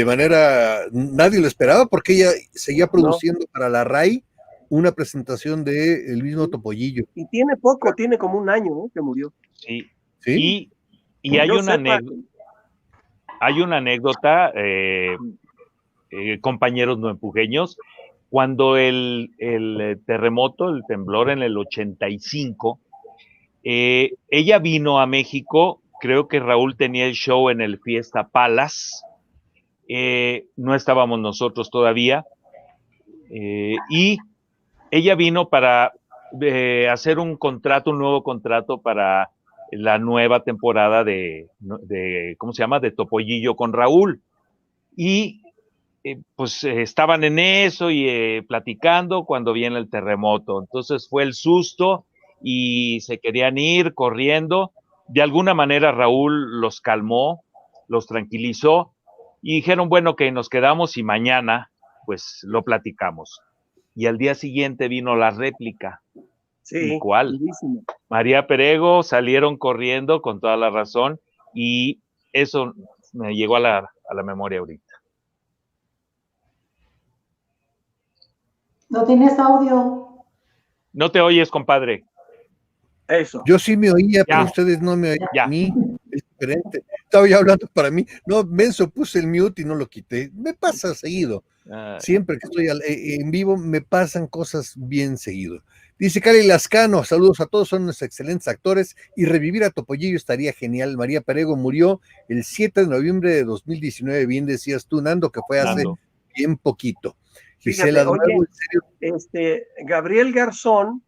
manera, nadie lo esperaba, porque ella seguía produciendo para la RAI una presentación de el mismo Topollillo. Y tiene como un año, que murió. Sí. Y hay una anécdota, compañeros no empujeños, cuando el terremoto, el temblor en el 85, ella vino a México, creo que Raúl tenía el show en el Fiesta Palace, no estábamos nosotros todavía, y ella vino para hacer un nuevo contrato para la nueva temporada de ¿cómo se llama? De Topollillo con Raúl. Y pues estaban en eso y platicando cuando viene el terremoto. Entonces fue el susto y se querían ir corriendo. De alguna manera Raúl los calmó, los tranquilizó y dijeron, bueno, que nos quedamos y mañana pues lo platicamos. Y al día siguiente vino la réplica. Sí, ¿cuál? María Perego, salieron corriendo con toda la razón y eso me llegó a la memoria ahorita. No tienes audio. No te oyes, compadre. Eso. Yo sí me oía, pero Ya. ustedes no me oían Ya. a mí. Es diferente. Estaba yo hablando para mí. No, menso, puse el mute y no lo quité. Me pasa seguido. Siempre que estoy en vivo me pasan cosas bien seguido. Dice Cali Lascano, saludos a todos, son unos excelentes actores y revivir a Topollillo estaría genial. María Perego murió el 7 de noviembre de 2019, bien decías tú, Nando, que fue hace bien poquito. Gisela, Fíjate, Nuevo, oye, ¿en serio? Gabriel Garzón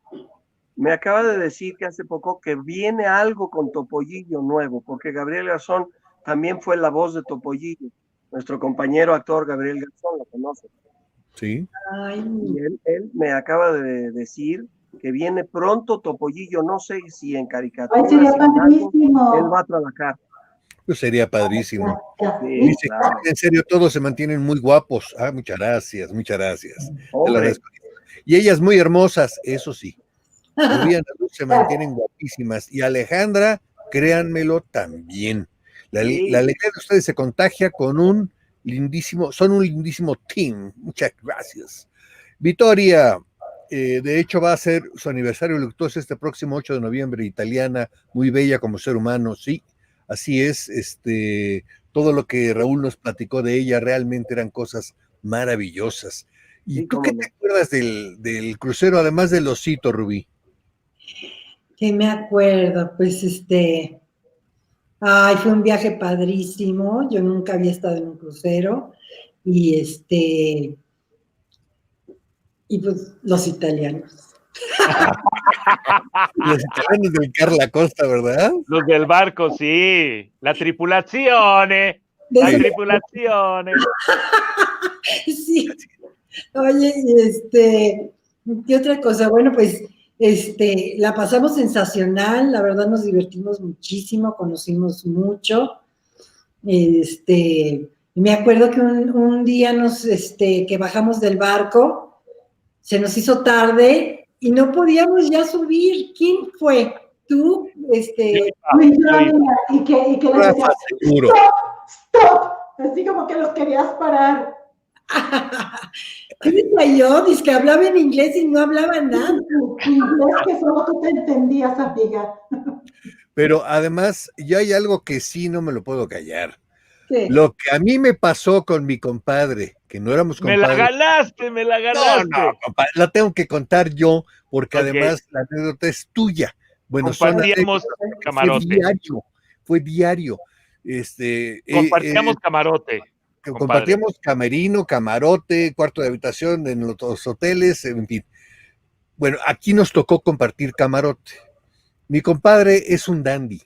me acaba de decir que hace poco que viene algo con Topollillo nuevo, porque Gabriel Garzón también fue la voz de Topollillo. Nuestro compañero actor Gabriel Garzón lo conoce. Sí. Y él me acaba de decir que viene pronto Topollillo, no sé si en caricatura, Ay, sería si en algo, padrísimo. él va a trabajar. Pues sería padrísimo. Sí, Dice, claro. en serio, todos se mantienen muy guapos. Ah, muchas gracias, muchas gracias. Te lo Hombre. agradezco. Y ellas muy hermosas, eso sí. Rubí y Ana Luz se mantienen guapísimas. Y Alejandra, créanmelo, también. La alegría de ustedes se contagia con un lindísimo team. Muchas gracias. Victoria, de hecho va a ser su aniversario luctuoso este próximo 8 de noviembre, italiana, muy bella como ser humano, sí, así es, todo lo que Raúl nos platicó de ella realmente eran cosas maravillosas. ¿Y Sí, tú qué te acuerdas del crucero, además del osito, Rubí? Que me acuerdo, pues fue un viaje padrísimo, yo nunca había estado en un crucero, y pues los italianos. Los italianos del Carla Costa, ¿verdad? Los del barco, sí. La tripulazione. La Sí. tripulazione. Sí. Oye, ¿qué otra cosa? Bueno, pues, la pasamos sensacional, la verdad nos divertimos muchísimo, conocimos mucho. Me acuerdo que un día que bajamos del barco, se nos hizo tarde y no podíamos ya subir. ¿Quién fue? ¿Tú? Y que les decía, seguro. stop, así como que los querías parar. ¿Qué decía yo? Dice que hablaba en inglés y no hablaba nada. Inglés que solo tú te entendías, amiga. Pero además, ya hay algo que sí no me lo puedo callar. ¿Qué? Lo que a mí me pasó con mi compadre, que no éramos compadres. Me la ganaste. No, compadre, la tengo que contar yo, porque Ok. además la anécdota es tuya. Bueno, Compartíamos camarote. Fue diario. Compartíamos camarote. Compartíamos camerino, camarote, cuarto de habitación en los hoteles, en fin. Bueno, aquí nos tocó compartir camarote. Mi compadre es un dandy.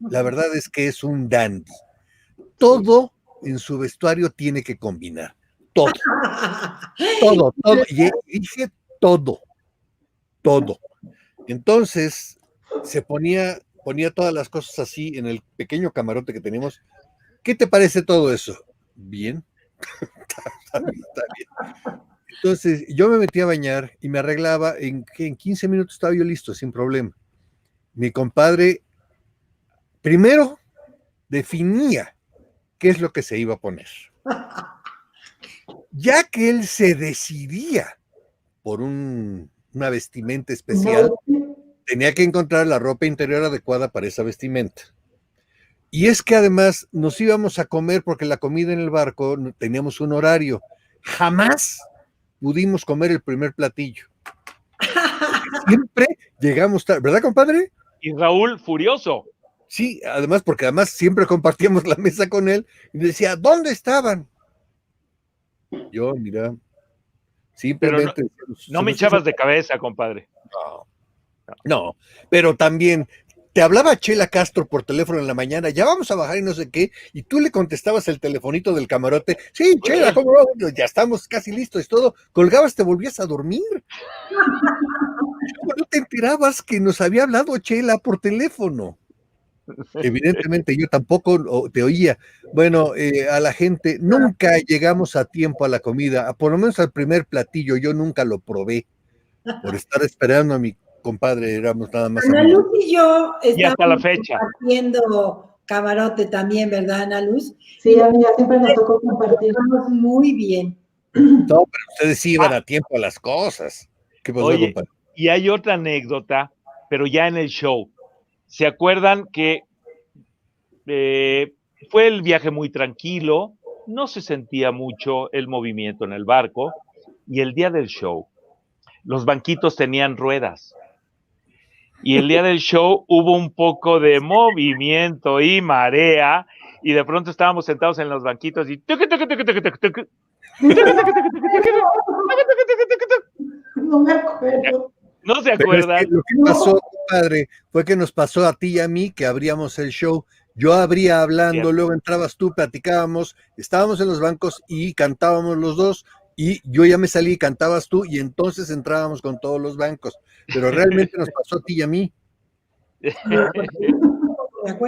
La verdad es que es un dandy. Todo en su vestuario tiene que combinar. Todo. Todo. Y dije todo. Entonces, ponía todas las cosas así en el pequeño camarote que teníamos. ¿Qué te parece todo eso? Bien. Está bien. Entonces, yo me metí a bañar y me arreglaba. En 15 minutos estaba yo listo, sin problema. Mi compadre primero definía qué es lo que se iba a poner. Ya que él se decidía por una vestimenta especial, tenía que encontrar la ropa interior adecuada para esa vestimenta. Y es que además nos íbamos a comer porque la comida en el barco teníamos un horario. Jamás pudimos comer el primer platillo. Siempre llegamos tarde, ¿verdad, compadre? Y Raúl furioso. Sí, porque siempre compartíamos la mesa con él y decía, ¿dónde estaban? Yo, mira, simplemente... Pero no me echabas de cabeza, compadre. No, pero también te hablaba Chela Castro por teléfono en la mañana, ya vamos a bajar y no sé qué, y tú le contestabas el telefonito del camarote, sí, Chela, ¿cómo va? Ya estamos casi listos, todo, colgabas, te volvías a dormir. No te enterabas que nos había hablado Chela por teléfono. Evidentemente yo tampoco te oía. Bueno, a la gente, nunca llegamos a tiempo a la comida, por lo menos al primer platillo, yo nunca lo probé, por estar esperando a mi compadre, éramos nada más Ana amigos. Luz y yo Y hasta la fecha. compartiendo camarote también, ¿verdad, Ana Luz? Sí, amiga, siempre nos tocó compartir. Estamos muy bien. No, pero ustedes sí iban a tiempo a las cosas. ¿Qué pasó, Oye, compadre? y hay otra anécdota, pero ya en el show. ¿Se acuerdan que fue el viaje muy tranquilo? No se sentía mucho el movimiento en el barco. Y el día del show, los banquitos tenían ruedas. Y el día del show hubo un poco de movimiento y marea. Y de pronto estábamos sentados en los banquitos y... No me acuerdo. ¿No se Pero es acuerdan? que lo que pasó, compadre, fue que nos pasó a ti y a mí que abríamos el show. Yo abría hablando, Cierto. luego entrabas tú, platicábamos, estábamos en los bancos y cantábamos los dos, y yo ya me salí y cantabas tú, y entonces entrábamos con todos los bancos. Pero realmente nos pasó a ti y a mí.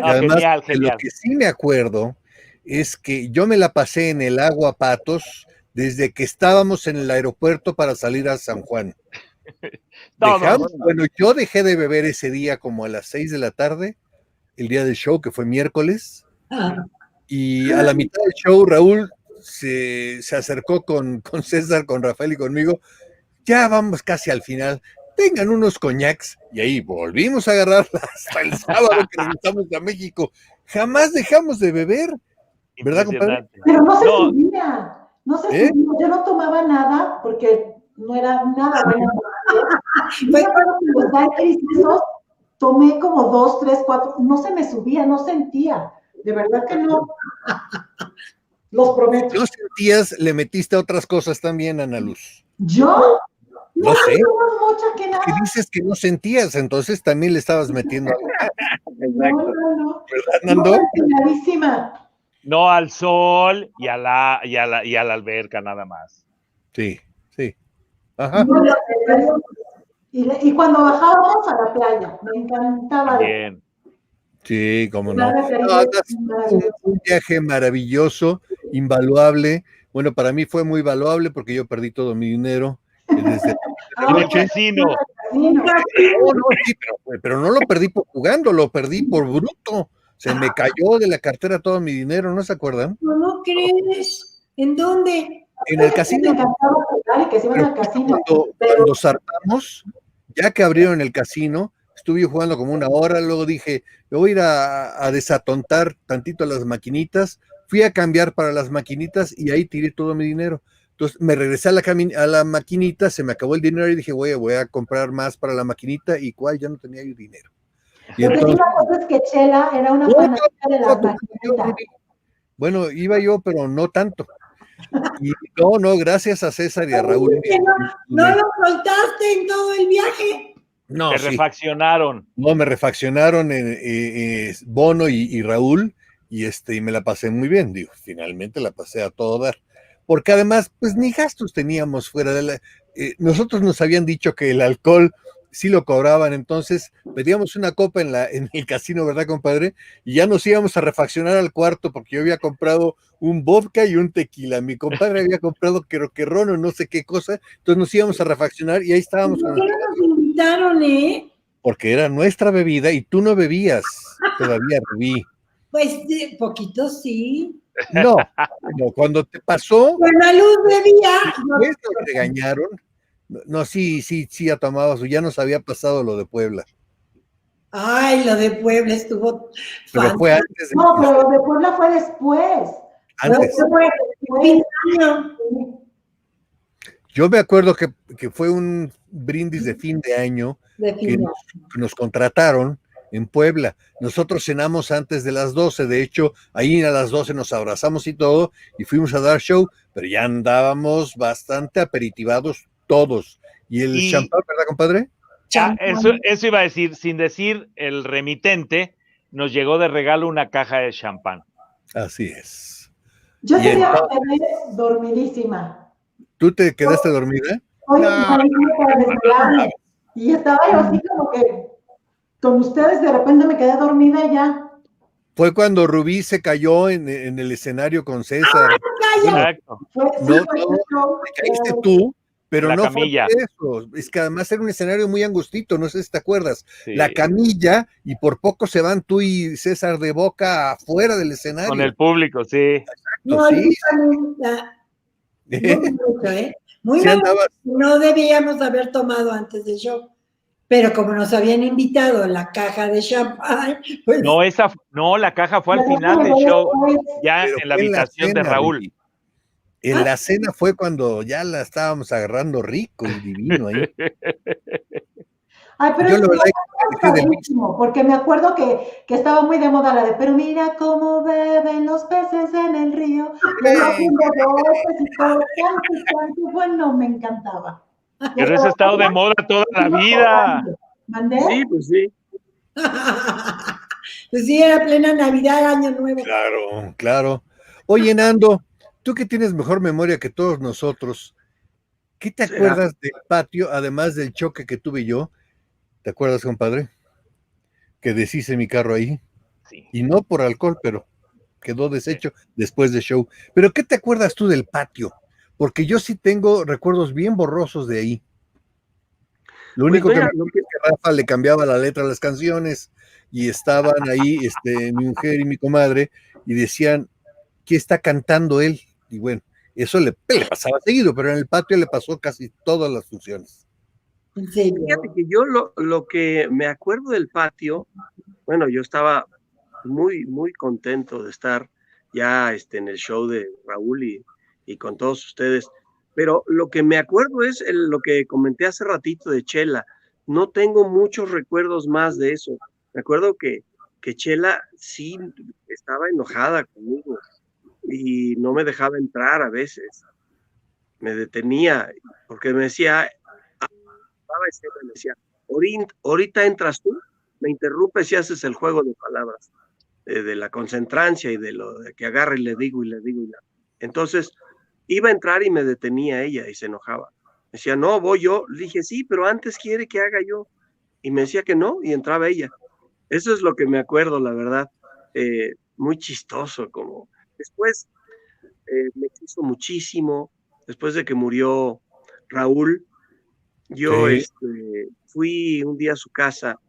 Además, genial, de lo genial. que sí me acuerdo es que yo me la pasé en el Agua Patos desde que estábamos en el aeropuerto para salir a San Juan. Bueno, yo dejé de beber ese día como a las 6 de la tarde, el día del show, que fue miércoles, y a la mitad del show Raúl se acercó con César, con Rafael y conmigo. Ya vamos casi al final, tengan unos coñacs, y ahí volvimos a agarrarla hasta el sábado que regresamos a México. Jamás dejamos de beber, ¿verdad, compadre? Pero no se subía, no se subía. Yo no tomaba nada porque no era nada bueno. Los daiquiris esos, tomé como 2, 3, 4, no se me subía, no sentía, de verdad que no. Los prometo. ¿No sentías, le metiste a otras cosas también, Ana Luz? ¿Yo? No sé. Mucha que nada. Que dices que no sentías, entonces también le estabas metiendo algo. No. ¿Verdad, Nando? No al sol y a la alberca nada más. Sí, sí. Ajá. Y cuando bajábamos a la playa, me encantaba. Bien. Sí, cómo no. Un viaje maravilloso, invaluable. Bueno, para mí fue muy valuable porque yo perdí todo mi dinero. Desde en el casino. Pero no lo perdí por jugando, lo perdí por bruto. Se me cayó de la cartera todo mi dinero, ¿no se acuerdan? ¿Cómo crees? ¿En dónde? En el casino. Cuando zarpamos, ya que abrieron el casino, estuve jugando como una hora, luego dije, me voy a ir a desatontar tantito las maquinitas, fui a cambiar para las maquinitas y ahí tiré todo mi dinero. Entonces me regresé a la maquinita, se me acabó el dinero y dije, voy a comprar más para la maquinita, y cuál, ya no tenía yo dinero. Y entonces, la cosa es que Chela era una fanática de las maquinitas. Bueno, iba yo, pero no tanto. Y no, gracias a César y a Raúl. No lo soltaste en todo el viaje. No, Te refaccionaron. No, me refaccionaron Bono y Raúl, y me la pasé muy bien, digo, finalmente la pasé a todo dar. Porque además, pues ni gastos teníamos fuera de la... nosotros nos habían dicho que el alcohol sí lo cobraban, entonces pedíamos una copa en el casino, ¿verdad, compadre? Y ya nos íbamos a refaccionar al cuarto porque yo había comprado un vodka y un tequila. Mi compadre había comprado creo que ron o no sé qué cosa, entonces nos íbamos a refaccionar y ahí estábamos. ¿Por qué no nos invitaron, Porque era nuestra bebida y tú no bebías todavía, Rubí. Pues poquito sí. No, cuando te pasó. Bueno, la luz bebía. Después nos regañaron. No, sí, ya tomabas, ya nos había pasado lo de Puebla. Ay, lo de Puebla estuvo. Pero fue antes. Pero lo de Puebla fue después. Antes. Yo me acuerdo que fue un brindis de fin de año que nos contrataron en Puebla. Nosotros cenamos antes de las 12, de hecho, ahí a las 12 nos abrazamos y todo, y fuimos a dar show, pero ya andábamos bastante aperitivados todos. Y el champán, ¿verdad, compadre? Eso iba a decir, sin decir el remitente, nos llegó de regalo una caja de champán. Así es. Yo quería quedar dormidísima. ¿Tú te quedaste dormida? Y estaba yo así como que con ustedes, de repente me quedé dormida y ya. Fue cuando Rubí se cayó en el escenario con César. Exacto. Te caíste tú, pero no camilla. fue eso. Es que además era un escenario muy angustito, no sé si te acuerdas. Sí. La camilla, y por poco se van tú y César de boca afuera del escenario. Con el público, sí. Exacto, sí. Muy mucho, ¿eh? Muy Sí mal. andabas. No debíamos haber tomado antes del show. Pero como nos habían invitado a la caja de champán, pues. No, la caja fue al final del show, ya Pero en la fue en la habitación de cena, Raúl. Ricky. En la cena fue cuando ya la estábamos agarrando rico y divino ahí. Ay, pero Yo es la verdad que dejé de padrísimo, porque me acuerdo que estaba muy de moda la de, pero mira cómo beben los peces en el río, y el haciendo golpes y todo, tanto, bueno, me encantaba. Pero eso ha estado de moda toda la vida. ¿Mandé? Sí, pues sí. Pues sí, era plena Navidad, Año Nuevo. Claro, claro. Oye, Nando, tú que tienes mejor memoria que todos nosotros, ¿qué te acuerdas del patio, además del choque que tuve yo? ¿Te acuerdas, compadre? Que deshice mi carro ahí. Sí. Y no por alcohol, pero quedó deshecho después del show. Pero ¿qué te acuerdas tú del patio? Porque yo sí tengo recuerdos bien borrosos de ahí. Lo único que me acuerdo es que Rafa le cambiaba la letra a las canciones y estaban ahí mi mujer y mi comadre y decían, ¿qué está cantando él? Y bueno, eso le pasaba seguido, pero en el patio le pasó casi todas las funciones. ¿En serio? Fíjate que yo lo que me acuerdo del patio, bueno, yo estaba muy, muy contento de estar ya en el show de Raúl y con todos ustedes, pero lo que me acuerdo es lo que comenté hace ratito de Chela. No tengo muchos recuerdos más de eso. Me acuerdo que Chela sí estaba enojada conmigo y no me dejaba entrar a veces. Me detenía porque me decía, me decía, ahorita entras tú, me interrumpes y haces el juego de palabras, de la concentrancia y de lo de que agarre y le digo. Entonces, iba a entrar y me detenía ella y se enojaba. Me decía, no, voy yo. Le dije, sí, pero antes quiere que haga yo. Y me decía que no, y entraba ella. Eso es lo que me acuerdo, la verdad. Muy chistoso, como después me quiso muchísimo. Después de que murió Raúl, yo Sí. fui un día a su casa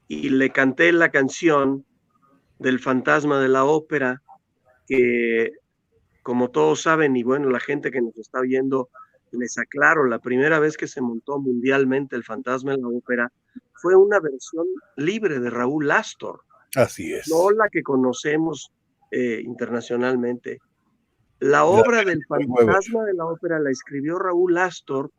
y le canté la canción del Fantasma de la Ópera, que como todos saben, y bueno, la gente que nos está oyendo, les aclaro, la primera vez que se montó mundialmente el Fantasma de la Ópera fue una versión libre de Raúl Astor. Así es. No la que conocemos internacionalmente. La obra del Fantasma de la Ópera la escribió Raúl Astor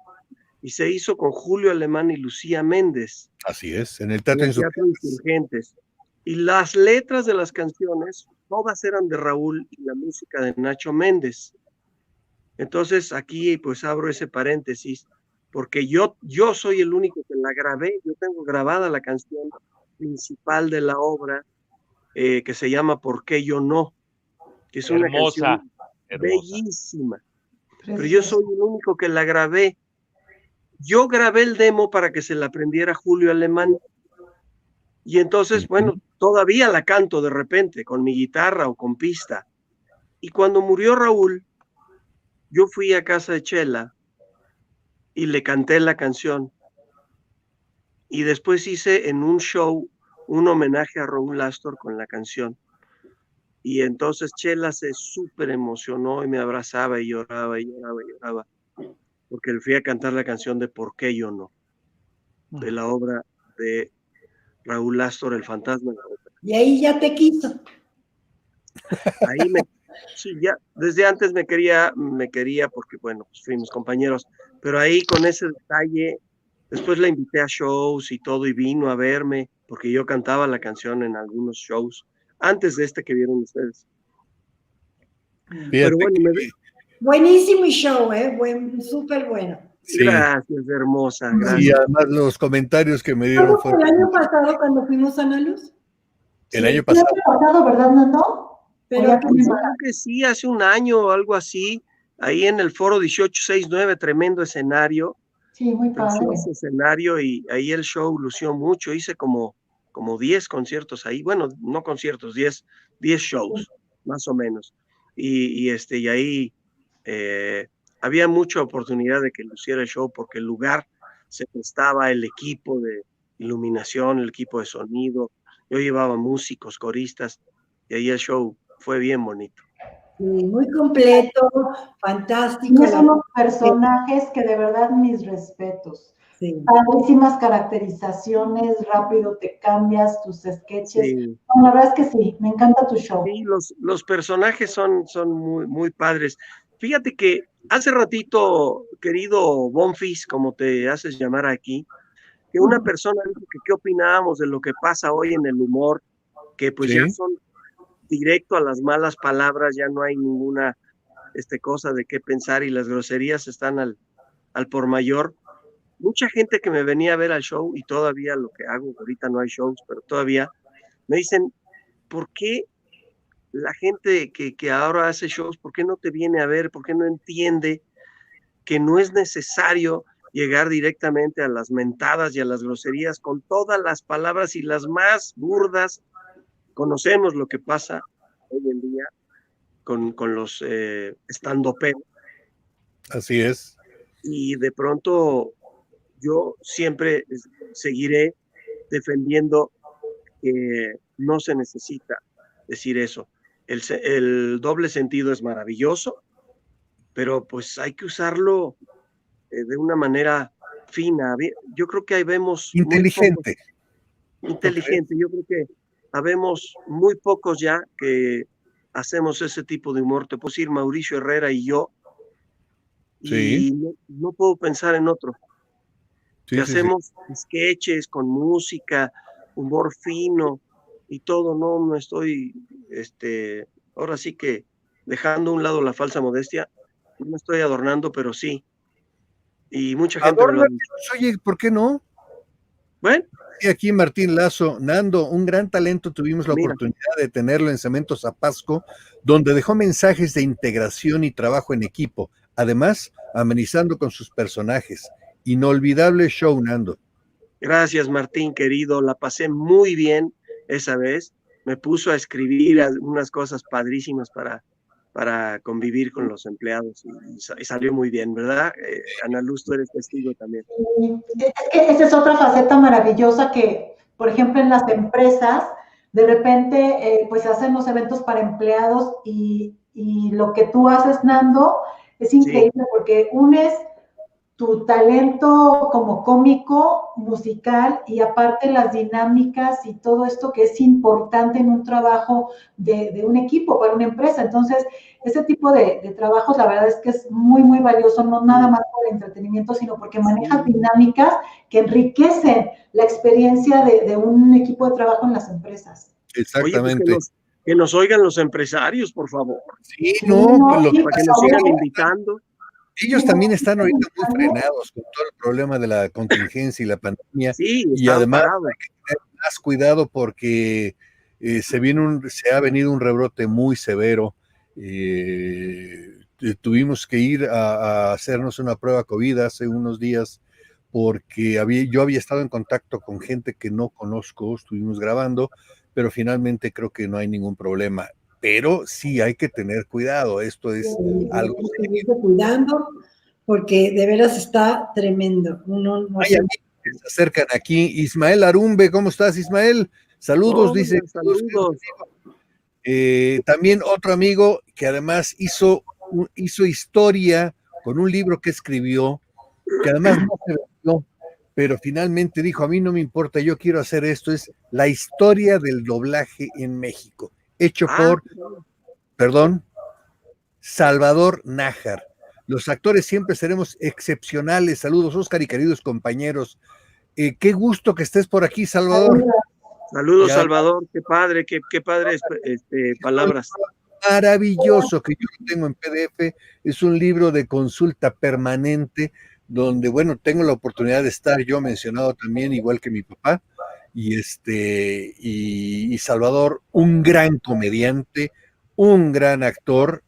y se hizo con Julio Alemán y Lucía Méndez. Así es, en el Teatro Insurgentes. Y las letras de las canciones, todas eran de Raúl y la música de Nacho Méndez. Entonces aquí pues abro ese paréntesis, porque yo soy el único que la grabé, yo tengo grabada la canción principal de la obra, que se llama ¿Por qué yo no? Que es una canción bellísima. Pero yo soy el único que la grabé. Yo grabé el demo para que se la aprendiera Julio Alemán. Y entonces, bueno, todavía la canto de repente con mi guitarra o con pista. Y cuando murió Raúl, yo fui a casa de Chela y le canté la canción. Y después hice en un show un homenaje a Raúl Astor con la canción. Y entonces Chela se súper emocionó y me abrazaba y lloraba y lloraba y lloraba. Porque le fui a cantar la canción de ¿Por qué yo no? De la obra de Raúl Astor, El Fantasma de la Ópera. Y ahí ya te quiso. Ahí sí, ya, desde antes me quería porque, bueno, pues fuimos compañeros, pero ahí con ese detalle, después la invité a shows y todo y vino a verme, porque yo cantaba la canción en algunos shows, antes de que vieron ustedes. Pero bueno, buenísimo show, súper bueno. Sí. Gracias, hermosa. Gracias. Y además los comentarios que me dieron fueron. ¿El año pasado cuando fuimos a Ana Luz? El año pasado. El año pasado, ¿verdad, Nando? Pero creo que sí, hace un año o algo así, ahí en el Foro 1869, tremendo escenario. Sí, muy padre. Ese escenario y ahí el show lució mucho, hice como 10 conciertos ahí, bueno, no conciertos, 10 shows, más o menos. Y ahí había mucha oportunidad de que luciera el show porque el lugar se prestaba, el equipo de iluminación, el equipo de sonido, yo llevaba músicos, coristas, y ahí el show fue bien bonito. muy completo, fantástico. Tienes unos personajes que de verdad mis respetos. Sí. Padrísimas caracterizaciones, rápido te cambias tus sketches. Sí. No, la verdad es que sí, me encanta tu show. Sí, los personajes son muy, muy padres. Fíjate que hace ratito, querido Bonfis, como te haces llamar aquí, que una persona dijo que qué opinábamos de lo que pasa hoy en el humor, que pues ya son directo a las malas palabras, ya no hay ninguna cosa de qué pensar y las groserías están al por mayor. Mucha gente que me venía a ver al show y todavía lo que hago, ahorita no hay shows, pero todavía me dicen, ¿por qué la gente que ahora hace shows, por qué no te viene a ver? ¿Por qué no entiende que no es necesario llegar directamente a las mentadas y a las groserías con todas las palabras y las más burdas? Conocemos lo que pasa hoy en día con los stand-uperos. Así es. Y de pronto yo siempre seguiré defendiendo que no se necesita decir eso. El doble sentido es maravilloso, pero pues hay que usarlo de una manera fina. Yo creo que ahí vemos... Inteligente. Inteligente. Yo creo que habemos muy pocos ya que hacemos ese tipo de humor. Te puedo decir Mauricio Herrera y yo, y no puedo pensar en otro. Que hacemos sketches con música, humor fino y todo. No estoy, ahora sí que dejando a un lado la falsa modestia, no me estoy adornando, pero sí. Y mucha gente me lo ha dicho. Oye, ¿por qué no? Bueno. Y aquí Martín Lazo, Nando, un gran talento, tuvimos la oportunidad de tenerlo en Cemento Zapasco, donde dejó mensajes de integración y trabajo en equipo, además amenizando con sus personajes. Inolvidable show, Nando. Gracias, Martín, querido, la pasé muy bien esa vez, me puso a escribir unas cosas padrísimas para convivir con los empleados y salió muy bien, ¿verdad? Ana Luz, tú eres testigo también. Esa es otra faceta maravillosa que, por ejemplo, en las empresas, de repente, pues hacemos eventos para empleados y lo que tú haces, Nando, es increíble porque unes tu talento como cómico, musical y aparte las dinámicas y todo esto que es importante en un trabajo de un equipo, para una empresa. Entonces, ese tipo de trabajos, la verdad es que es muy, muy valioso, no nada más por el entretenimiento, sino porque manejas dinámicas que enriquecen la experiencia de un equipo de trabajo en las empresas. Exactamente. Oye, pues que nos oigan los empresarios, por favor. Sí, para que nos sigan invitando. Ellos también están ahorita muy frenados con todo el problema de la contingencia y la pandemia. Sí, y además hay que tener más cuidado porque se ha venido un rebrote muy severo. Tuvimos que ir a hacernos una prueba COVID hace unos días porque yo había estado en contacto con gente que no conozco, estuvimos grabando, pero finalmente creo que no hay ningún problema. Pero sí hay que tener cuidado, esto es algo serio. Cuidando, porque de veras está tremendo. Hay amigos que se acercan aquí. Ismael Arumbe, ¿cómo estás, Ismael? Saludos, dice. Saludos. También otro amigo que además hizo historia con un libro que escribió, que además no se vendió, pero finalmente dijo, a mí no me importa, yo quiero hacer esto, es la historia del doblaje en México. Hecho por, Salvador Nájar. Los actores siempre seremos excepcionales. Saludos, Oscar y queridos compañeros. Qué gusto que estés por aquí, Salvador. Saludos, Salvador. Qué padre, qué padre palabras. Maravilloso que yo lo tengo en PDF. Es un libro de consulta permanente donde, bueno, tengo la oportunidad de estar yo mencionado también, igual que mi papá. Y Salvador, un gran comediante, un gran actor,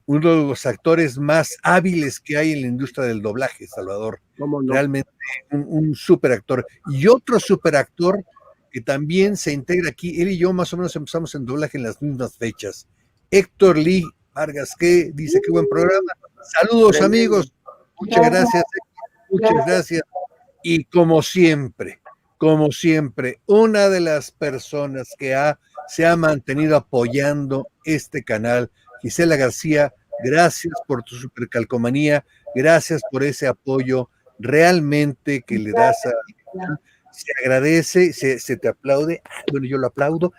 uno de los actores más hábiles que hay en la industria del doblaje, Salvador. ¿Cómo no? Realmente un super actor. Y otro super actor que también se integra aquí, él y yo más o menos empezamos en doblaje en las mismas fechas. Héctor Lee Vargas, que dice qué buen programa. Saludos, amigos. Muchas gracias. Muchas gracias. Y como siempre, una de las personas que se ha mantenido apoyando este canal Gisela García, gracias por tu supercalcomanía, gracias por ese apoyo realmente que le das a... Se agradece, se te aplaude, bueno, yo lo aplaudo.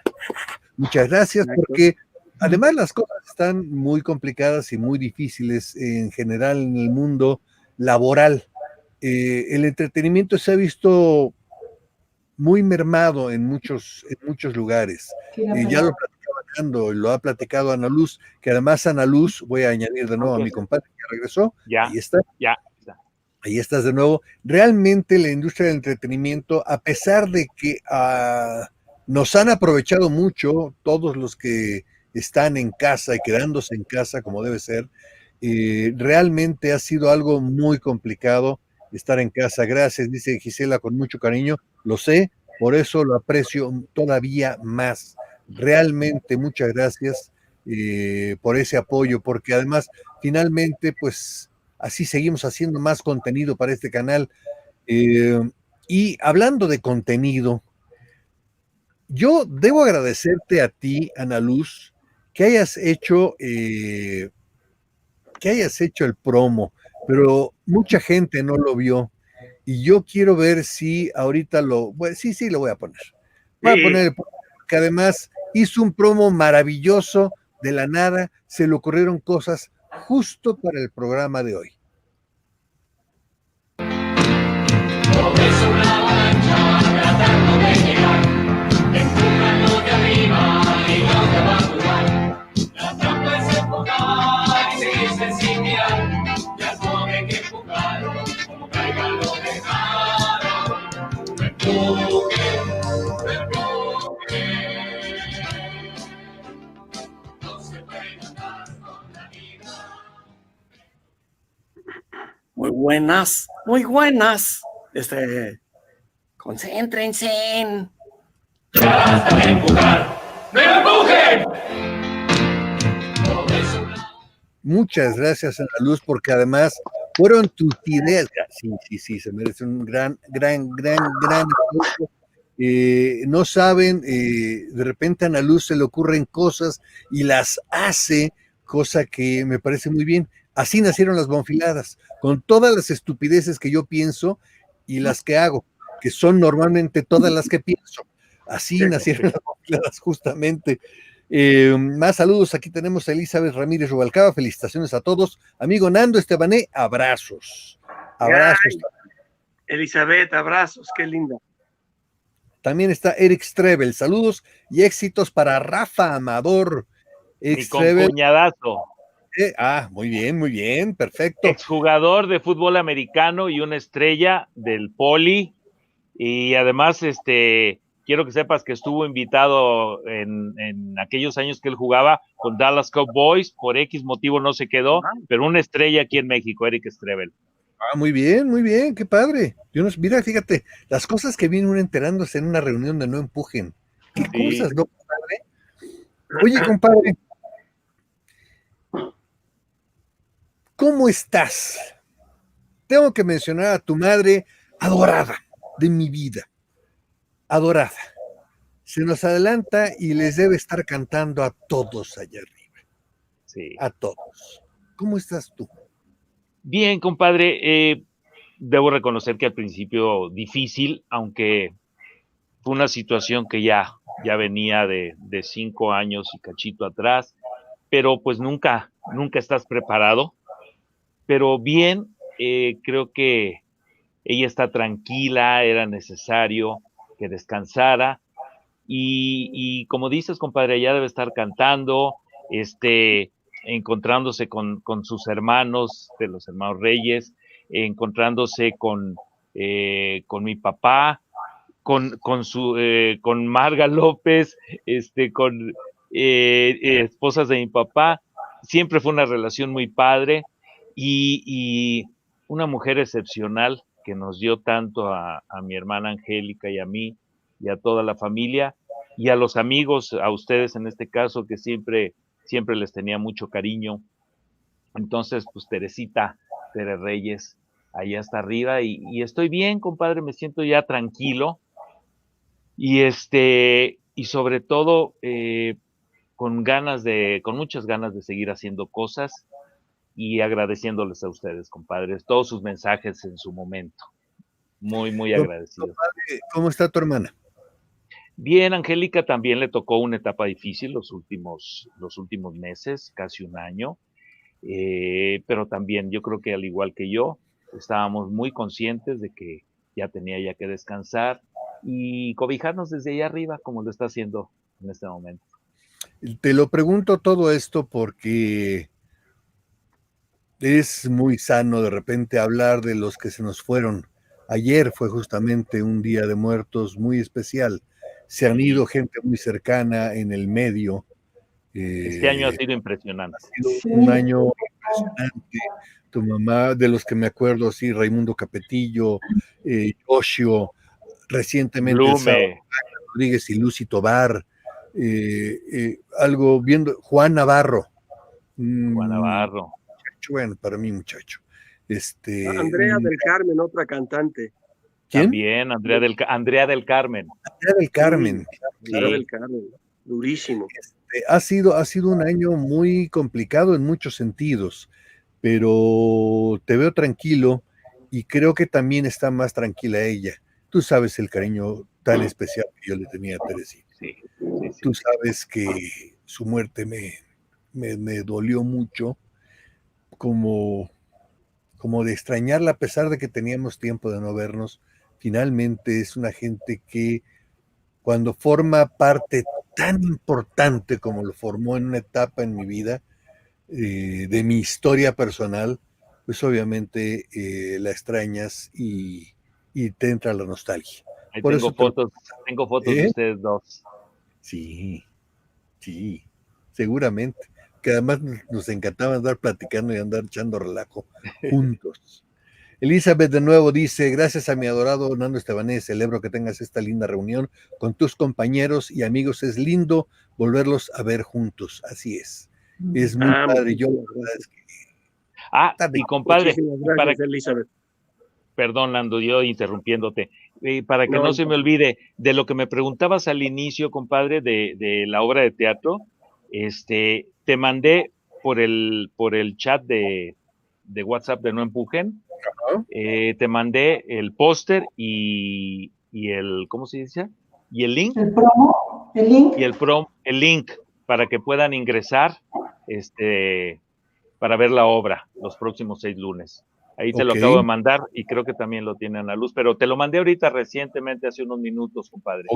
Muchas gracias, porque además las cosas están muy complicadas y muy difíciles en general en el mundo laboral. El entretenimiento se ha visto muy mermado en muchos lugares. Ya lo platicaba Nando, lo ha platicado Ana Luz, que además Ana Luz, voy a añadir de nuevo a mi compadre que regresó, ahí está. Ahí estás de nuevo. Realmente la industria del entretenimiento, a pesar de que nos han aprovechado mucho todos los que están en casa y quedándose en casa como debe ser, realmente ha sido algo muy complicado estar en casa. Gracias, dice Gisela con mucho cariño, lo sé, por eso lo aprecio todavía más. Realmente muchas gracias por ese apoyo, porque además finalmente pues así seguimos haciendo más contenido para este canal. Y hablando de contenido, yo debo agradecerte a ti, Ana Luz, que hayas hecho el promo, pero mucha gente no lo vio. Y yo quiero ver si ahorita bueno, sí, lo voy a poner. Voy a poner el promo, que además hizo un promo maravilloso de la nada, se le ocurrieron cosas justo para el programa de hoy. Es una avalancha tratando de llegar, empujando de arriba y no te va a ayudar. La trampa es enfocar y seguirse sin mirar, ya sabe que empujaron, como caiga lo dejaron. Me empuje, no se puede andar con la vida. Muy buenas. Concéntrense. Ya basta de empujar. ¡No empujen! Muchas gracias, Ana Luz, porque además fueron tus ideas. Sí, se merece un gran aplauso. No saben, de repente a Ana Luz se le ocurren cosas y las hace, cosa que me parece muy bien. Así nacieron las bonfiladas, con todas las estupideces que yo pienso y las que hago, que son normalmente todas las que pienso. Así nacieron las bonfiladas, justamente. Más saludos, aquí tenemos a Elizabeth Ramírez Rubalcaba, felicitaciones a todos. Amigo Nando Estebané, abrazos. Abrazos. Ay, Elizabeth, abrazos, qué linda. También está Eric Strebel, saludos y éxitos para Rafa Amador. Mi concuñadazo. Muy bien, perfecto. Exjugador de fútbol americano y una estrella del Poli, y además quiero que sepas que estuvo invitado en aquellos años que él jugaba con Dallas Cowboys, por X motivo no se quedó, pero una estrella aquí en México, Eric Strebel. Muy bien, qué padre. Mira, fíjate, las cosas que viene uno enterándose en una reunión de No Empujen. ¿Qué cosas, no, compadre? Oye, compadre, ¿cómo estás? Tengo que mencionar a tu madre adorada de mi vida. Adorada. Se nos adelanta y les debe estar cantando a todos allá arriba. Sí. A todos. ¿Cómo estás tú? Bien, compadre. Debo reconocer que al principio difícil, aunque fue una situación que ya venía de 5 años y cachito atrás, pero pues nunca estás preparado. Pero bien, creo que ella está tranquila, era necesario que descansara, y como dices, compadre, ella debe estar cantando, encontrándose con sus hermanos, de los hermanos Reyes, encontrándose con mi papá, con Marga López, con esposas de mi papá. Siempre fue una relación muy padre, y una mujer excepcional que nos dio tanto a mi hermana Angélica y a mí y a toda la familia y a los amigos, a ustedes en este caso, que siempre les tenía mucho cariño. Entonces, pues Teresita, Tere Reyes, allá está arriba, y estoy bien, compadre, me siento ya tranquilo, y sobre todo con muchas ganas de seguir haciendo cosas y agradeciéndoles a ustedes, compadres, todos sus mensajes en su momento. Muy, muy agradecido. Compadre, ¿cómo está tu hermana? Bien, Angélica también le tocó una etapa difícil los últimos meses, casi un año, pero también yo creo que al igual que yo, estábamos muy conscientes de que ya tenía ya que descansar y cobijarnos desde allá arriba, como lo está haciendo en este momento. Te lo pregunto todo esto porque es muy sano de repente hablar de los que se nos fueron. Ayer fue justamente un día de muertos muy especial. Se han ido gente muy cercana en el medio. Este año ha sido impresionante. Ha sido un año impresionante. Tu mamá, de los que me acuerdo, sí, Raimundo Capetillo, Yoshio, recientemente Blume, Rodríguez y Lucy Tobar, algo viendo, Juan Navarro. Juan Navarro. Bueno, para mí, muchacho. Andrea del Carmen, otra cantante. ¿Quién? También, Andrea del Carmen. Andrea del Carmen. Andrea del Carmen, durísimo. Ha sido un año muy complicado en muchos sentidos, pero te veo tranquilo y creo que también está más tranquila ella. Tú sabes el cariño tan especial que yo le tenía a Teresita. Sí. Tú sabes que su muerte me dolió mucho, como de extrañarla, a pesar de que teníamos tiempo de no vernos. Finalmente es una gente que cuando forma parte tan importante como lo formó en una etapa en mi vida, de mi historia personal, pues obviamente la extrañas y te entra la nostalgia. Ahí Por tengo eso fotos de ustedes dos. Sí, seguramente. Que además nos encantaba andar platicando y andar echando relajo juntos. Elizabeth de nuevo dice: gracias a mi adorado Nando Estebanés, celebro que tengas esta linda reunión con tus compañeros y amigos. Es lindo volverlos a ver juntos. Así es. Es muy padre. Yo la verdad es que... y compadre, gracias, Elizabeth. Perdón, Nando, yo interrumpiéndote. Para que no se me olvide, de lo que me preguntabas al inicio, compadre, de la obra de teatro, te mandé por el chat de WhatsApp de No Empujen, te mandé el póster y el, ¿cómo se dice? Y el link. El promo, el link. Y el link para que puedan ingresar para ver la obra los próximos 6 lunes. Ahí te lo acabo de mandar y creo que también lo tiene Ana Luz, pero te lo mandé ahorita recientemente, hace unos minutos, compadre.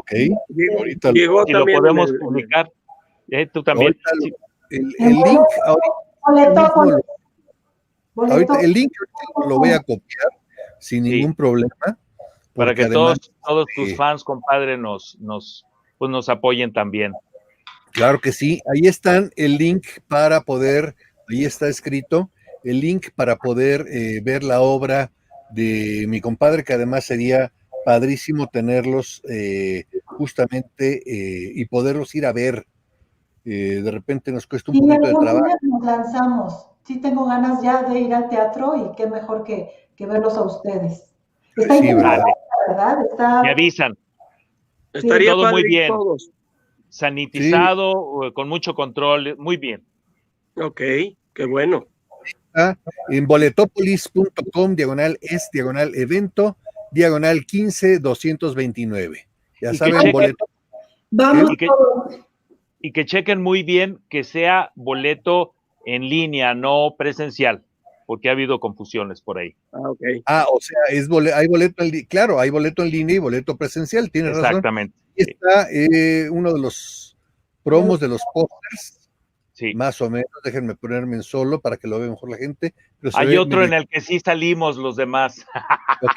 Ahorita llegó y lo podemos publicar. Tú también. Sí. El link ahorita el link lo voy a copiar sin ningún problema. Para que además, todos tus fans, compadre, nos apoyen también. Claro que sí. Ahí están el link para poder, ahí está escrito, el link para poder ver la obra de mi compadre, que además sería padrísimo tenerlos justamente y poderlos ir a ver. De repente nos cuesta un poquito de trabajo. Nos lanzamos. Sí tengo ganas ya de ir al teatro y qué mejor que verlos a ustedes. Está ¿verdad? Me avisan. Estaría todo muy bien. Todos. Sanitizado, con mucho control, muy bien. Ok, qué bueno. En boletopolis.com, /evento, /15-229. Ya saben, boleto. Vamos y que chequen muy bien que sea boleto en línea, no presencial, porque ha habido confusiones por ahí. O sea, hay boleto claro, hay boleto en línea y boleto presencial, tienes razón. Exactamente. Y está uno de los promos de los pósters. Sí. Más o menos, déjenme ponerme en solo para que lo vea mejor la gente. Pero hay otro en el que sí salimos los demás. Ok.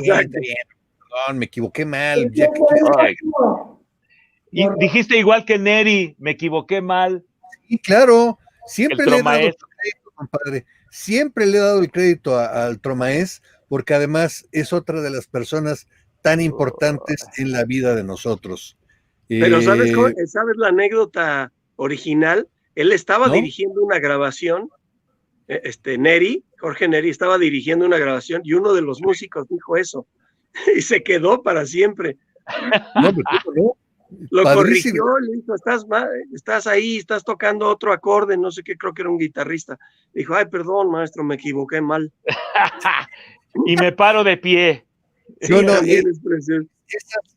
Bien. Perdón, me equivoqué mal. Y dijiste igual que Neri, me equivoqué mal. Sí, claro. Siempre le he dado el crédito, compadre. Siempre le he dado el crédito al Tromaes, porque además es otra de las personas tan importantes en la vida de nosotros. Pero ¿sabes la anécdota original? Él estaba dirigiendo una grabación, Jorge Neri estaba dirigiendo una grabación y uno de los músicos dijo eso y se quedó para siempre. No, pero Lo Padrísimo. corrigió, le dijo, estás ahí, estás tocando otro acorde, no sé qué, creo que era un guitarrista. Dijo, ay, perdón, maestro, me equivoqué mal. Y me paro de pie. Sí, No, también es precioso.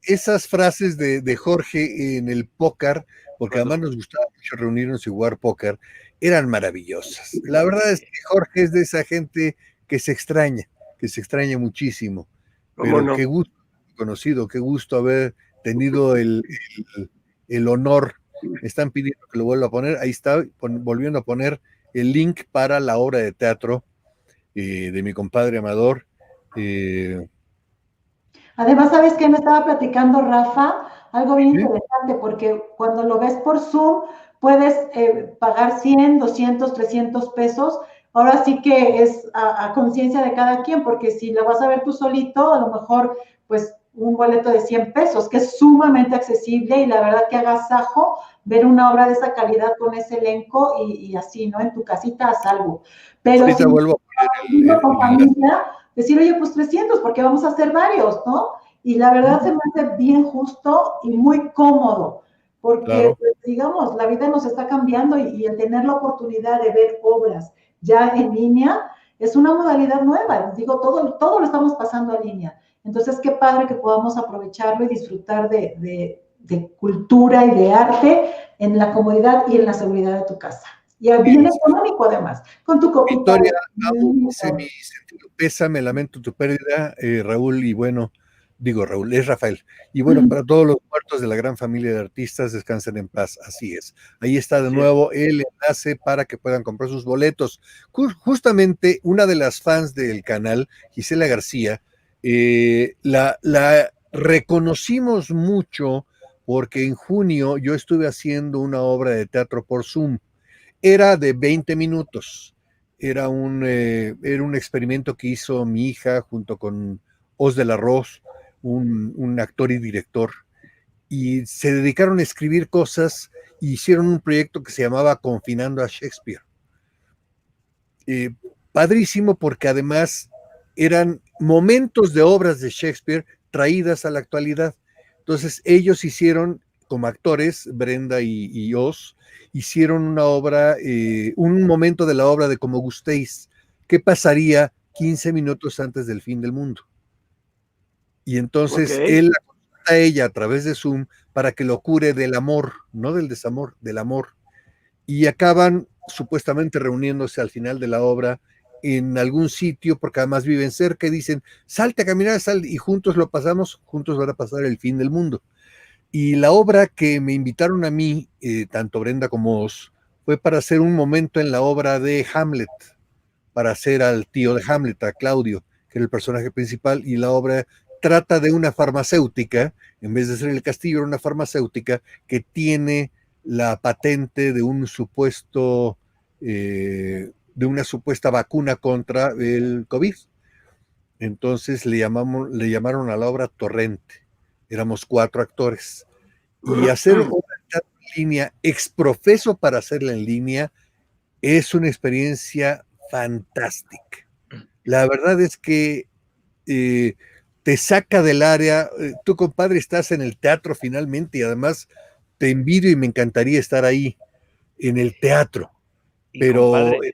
esas frases de Jorge en el póker, porque además nos gustaba mucho reunirnos y jugar póker, eran maravillosas. La verdad es que Jorge es de esa gente que se extraña muchísimo. ¿Cómo Pero no? qué gusto haber conocido, qué gusto haber tenido el honor. Me están pidiendo que lo vuelva a poner. Ahí está, volviendo a poner el link para la obra de teatro de mi compadre Amador. Además, ¿sabes qué me estaba platicando Rafa? Algo bien interesante, porque cuando lo ves por Zoom, puedes pagar 100, 200, 300 pesos. Ahora sí que es a conciencia de cada quien, porque si lo vas a ver tú solito, a lo mejor, pues, un boleto de 100 pesos, que es sumamente accesible y la verdad que agasajo ver una obra de esa calidad con ese elenco y así, ¿no? En tu casita a salvo. Pero ahorita si vuelvo a poner con familia, decir, oye, pues 300, porque vamos a hacer varios, ¿no? Y la verdad se me hace bien justo y muy cómodo, porque, claro. pues, digamos, la vida nos está cambiando y el tener la oportunidad de ver obras ya en línea es una modalidad nueva. Les digo, todo lo estamos pasando en línea. Entonces, qué padre que podamos aprovecharlo y disfrutar de cultura y de arte en la comodidad y en la seguridad de tu casa. Y bien económico además, con tu copita. Victoria, hice mi sentido pésame, lamento tu pérdida, Raúl, y bueno, digo Raúl, es Rafael. Y bueno, para todos los muertos de la gran familia de artistas, descansen en paz, así es. Ahí está de nuevo el enlace para que puedan comprar sus boletos. Justamente una de las fans del canal, Gisela García, la reconocimos mucho porque en junio yo estuve haciendo una obra de teatro por Zoom. Era de 20 minutos. Era un experimento que hizo mi hija junto con Os del Arroz, un actor y director. Y se dedicaron a escribir cosas e hicieron un proyecto que se llamaba Confinando a Shakespeare. Padrísimo porque además eran momentos de obras de Shakespeare traídas a la actualidad. Entonces ellos hicieron, como actores, Brenda y Oz, hicieron una obra, un momento de la obra de Como Gustéis, que pasaría 15 minutos antes del fin del mundo. Y entonces él la consulta a ella a través de Zoom para que lo cure del amor, no del desamor, del amor. Y acaban supuestamente reuniéndose al final de la obra en algún sitio, porque además viven cerca y dicen, salte a caminar, y juntos lo pasamos, juntos van a pasar el fin del mundo. Y la obra que me invitaron a mí, tanto Brenda como Oz, fue para hacer un momento en la obra de Hamlet, para hacer al tío de Hamlet, a Claudio, que era el personaje principal, y la obra trata de una farmacéutica, en vez de ser el castillo, era una farmacéutica que tiene la patente de un supuesto, de una supuesta vacuna contra el COVID. Entonces le llamaron a la obra Torrente. Éramos 4 actores. Y hacer obra de teatro en línea, exprofeso para hacerla en línea, es una experiencia fantástica. La verdad es que te saca del área. Tú, compadre, estás en el teatro finalmente y además te envidio y me encantaría estar ahí en el teatro. Pero compadre,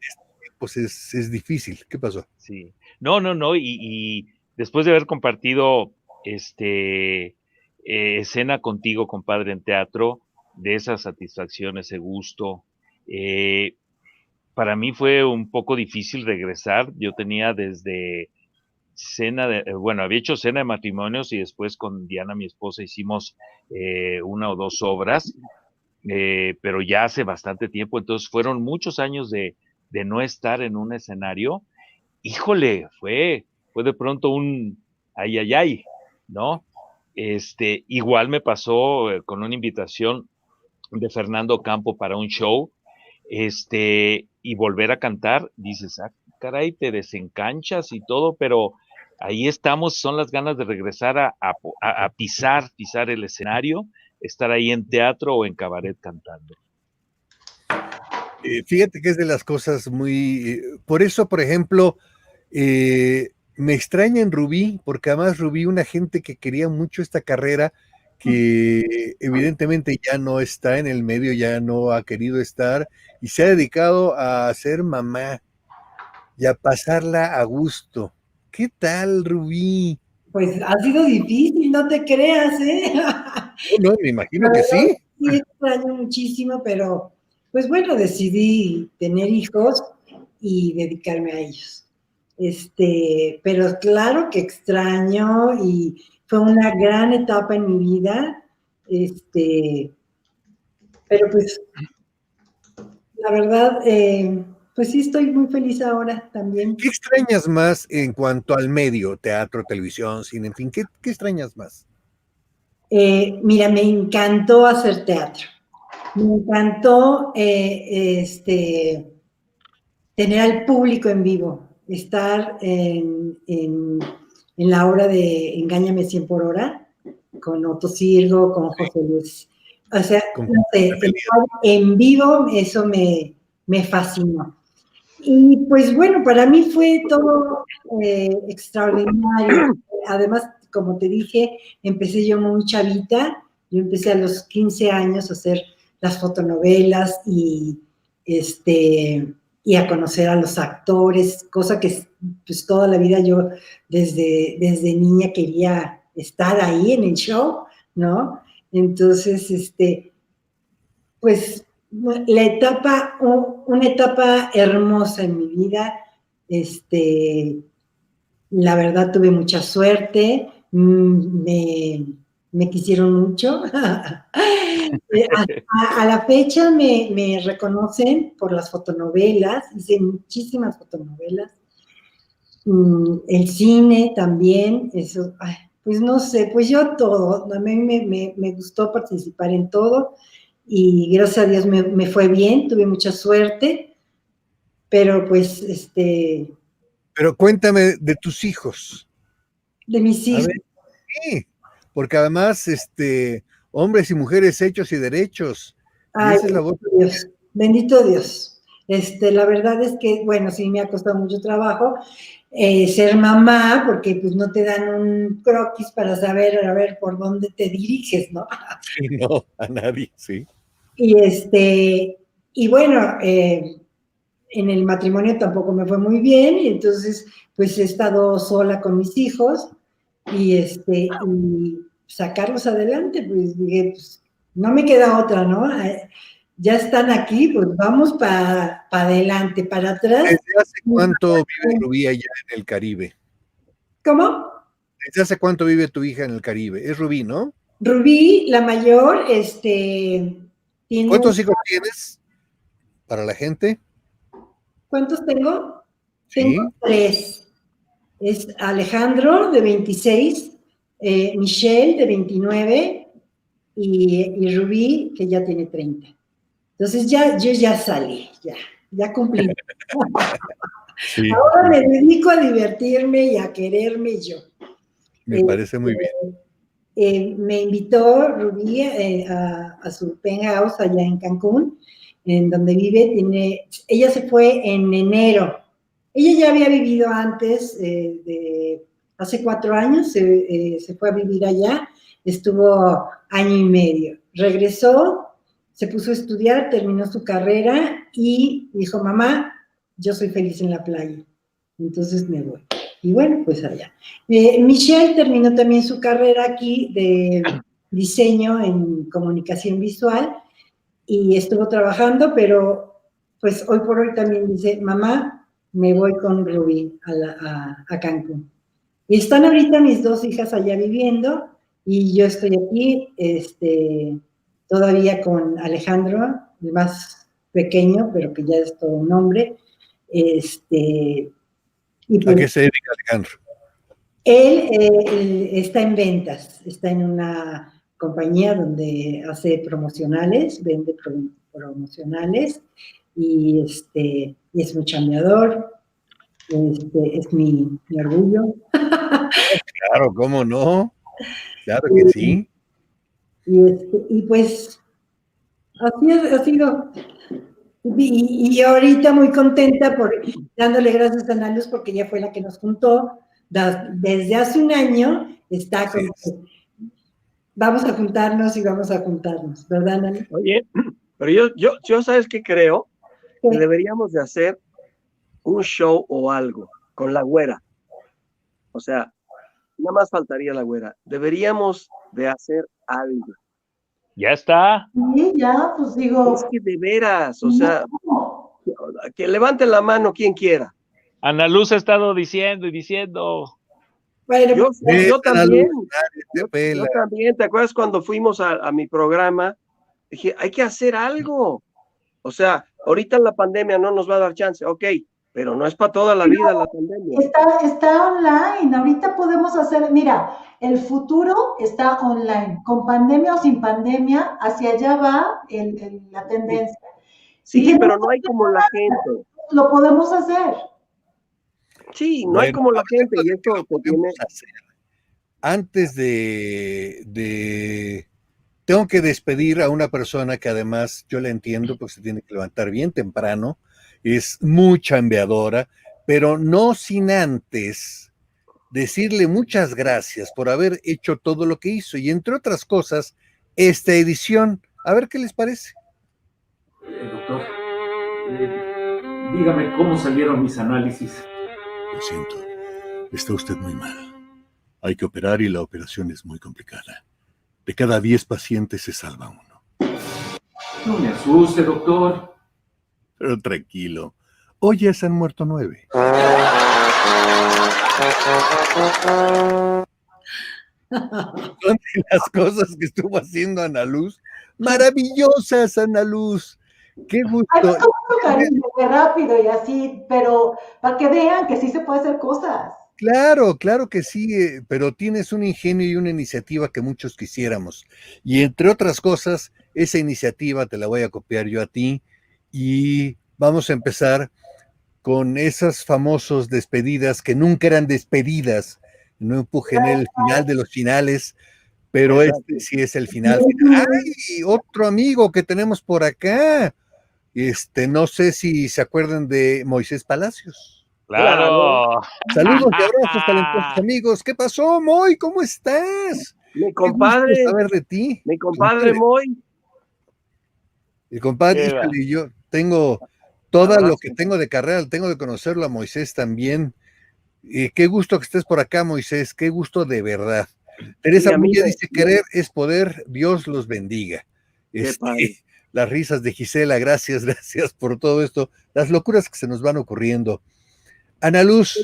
pues es difícil. ¿Qué pasó? Sí. No, y después de haber compartido escena contigo, compadre, en teatro, de esa satisfacción, ese gusto, para mí fue un poco difícil regresar. Yo tenía desde había hecho cena de matrimonios y después con Diana, mi esposa, hicimos 1 o 2 obras, pero ya hace bastante tiempo, entonces fueron muchos años de no estar en un escenario. Híjole, fue de pronto un ay, ¿no? Igual me pasó con una invitación de Fernando Campo para un show, y volver a cantar, dices, caray, te desencanchas y todo, pero ahí estamos, son las ganas de regresar a pisar el escenario, estar ahí en teatro o en cabaret cantando. Fíjate que es de las cosas muy... por eso, por ejemplo, me extraña en Rubí, porque además Rubí, una gente que quería mucho esta carrera, que evidentemente ya no está en el medio, ya no ha querido estar y se ha dedicado a ser mamá y a pasarla a gusto. ¿Qué tal, Rubí? Pues ha sido difícil, no te creas, ¿eh? No, me imagino que sí. Sí, extraño muchísimo, pero pues bueno, decidí tener hijos y dedicarme a ellos. Pero claro que extraño y fue una gran etapa en mi vida, pero pues la verdad, pues sí estoy muy feliz ahora también. ¿Qué extrañas más en cuanto al medio, teatro, televisión, cine, en fin, qué extrañas más? Mira, me encantó hacer teatro. Me encantó tener al público en vivo, estar en la obra de Engáñame 100 por hora, con Otto Sirgo, con José Luis. O sea, no sé, estar en vivo, eso me fascinó. Y pues bueno, para mí fue todo extraordinario. Además, como te dije, empecé yo muy chavita. Yo empecé a los 15 años a hacer las fotonovelas y a conocer a los actores, cosa que pues toda la vida yo desde niña quería estar ahí en el show, ¿no? Entonces, pues una etapa hermosa en mi vida. La verdad tuve mucha suerte, me quisieron mucho. A la fecha me reconocen por las fotonovelas, hice muchísimas fotonovelas. El cine también, eso, pues no sé, pues yo todo, a mí me gustó participar en todo. Y gracias a Dios me fue bien, tuve mucha suerte, pero pues Pero cuéntame de tus hijos. De mis hijos. A ver, sí, porque además, hombres y mujeres hechos y derechos. Ay, y esa es la voz. Dios, bendito Dios. La verdad es que, bueno, sí me ha costado mucho trabajo ser mamá, porque pues no te dan un croquis para saber, a ver, por dónde te diriges, ¿no? Sí, no, a nadie, sí. Y bueno, en el matrimonio tampoco me fue muy bien, y entonces pues he estado sola con mis hijos, y sacarlos adelante, pues dije, pues no me queda otra, ¿no? Ya están aquí, pues vamos para adelante, para atrás. ¿Desde hace cuánto vive Rubí allá en el Caribe? ¿Cómo? ¿Desde hace cuánto vive tu hija en el Caribe? Es Rubí, ¿no? Rubí, la mayor, tiene... ¿Cuántos hijos tienes para la gente? ¿Cuántos tengo? ¿Sí? Tengo 3. Es Alejandro, de 26, Michelle, de 29, y Rubí, que ya tiene 30. Entonces yo ya salí, ya cumplí. Sí. Ahora me dedico a divertirme y a quererme yo. Me parece muy bien. Me invitó Rubí a su penthouse allá en Cancún, en donde vive. Ella se fue en enero. Ella ya había vivido antes, hace 4 años, se fue a vivir allá, estuvo año y medio. Regresó, se puso a estudiar, terminó su carrera y dijo, mamá, yo soy feliz en la playa, entonces me voy. Y bueno, pues allá. Michelle terminó también su carrera aquí de diseño en comunicación visual y estuvo trabajando, pero pues hoy por hoy también dice, mamá, me voy con Rubí a Cancún. Y están ahorita mis 2 hijas allá viviendo y yo estoy aquí todavía con Alejandro, el más pequeño, pero que ya es todo un hombre. Y pues, ¿a qué se dedica Alejandro? Él está en ventas, está en una compañía donde hace promocionales, vende promocionales, y es un chambeador, es mi orgullo. Claro, ¿cómo no? Claro que sí. Y pues así ha sido. Y ahorita muy contenta dándole gracias a Ana Luz porque ella fue la que nos juntó. Desde hace un año está con vamos a juntarnos y vamos a juntarnos, ¿verdad, Nani? Oye, pero yo ¿sabes qué creo? Que deberíamos de hacer un show o algo con la güera. O sea, nada más faltaría la güera. Deberíamos de hacer algo. Ya está. Sí, ya, pues digo. Es que de veras, o sea, que levante la mano quien quiera. Ana Luz ha estado diciendo y diciendo. Bueno, yo también. Yo también. ¿Te acuerdas cuando fuimos a mi programa? Dije, hay que hacer algo. O sea, ahorita la pandemia no nos va a dar chance, ok, pero no es para toda la vida la pandemia. Está online, ahorita podemos hacer, mira, el futuro está online, con pandemia o sin pandemia, hacia allá va la tendencia. Sí, pero no hay como la gente. Lo podemos hacer. Sí, no hay como la gente, y esto tiene... Antes tengo que despedir a una persona que además yo la entiendo porque se tiene que levantar bien temprano, es muy chambeadora, pero no sin antes decirle muchas gracias por haber hecho todo lo que hizo y entre otras cosas, esta edición. A ver qué les parece. Doctor, dígame cómo salieron mis análisis. Lo siento, está usted muy mal. Hay que operar y la operación es muy complicada. De cada 10 pacientes se salva uno. No me asuste, doctor. Pero tranquilo, hoy ya se han muerto 9. Son de las cosas que estuvo haciendo Ana Luz. Maravillosas, Ana Luz. Qué gusto. Ay, cariño, qué rápido y así, pero para que vean que sí se puede hacer cosas. Claro que sí, pero tienes un ingenio y una iniciativa que muchos quisiéramos. Y entre otras cosas, esa iniciativa te la voy a copiar yo a ti y vamos a empezar con esas famosas despedidas que nunca eran despedidas. No empujen el final de los finales, pero este sí es el final. ¡Ay! Otro amigo que tenemos por acá. No sé si se acuerdan de Moisés Palacios. Claro. Saludos y abrazos, talentosos amigos. ¿Qué pasó, Moy? ¿Cómo estás? Mi compadre. Qué gusto saber de ti. Mi compadre Moy. El compadre, híjole, yo tengo todo lo que tengo de carrera, tengo de conocerlo a Moisés también. Qué gusto que estés por acá, Moisés. Qué gusto de verdad. Teresa Muñoz dice: querer es poder, Dios los bendiga. Las risas de Gisela, gracias por todo esto. Las locuras que se nos van ocurriendo. Ana Luz.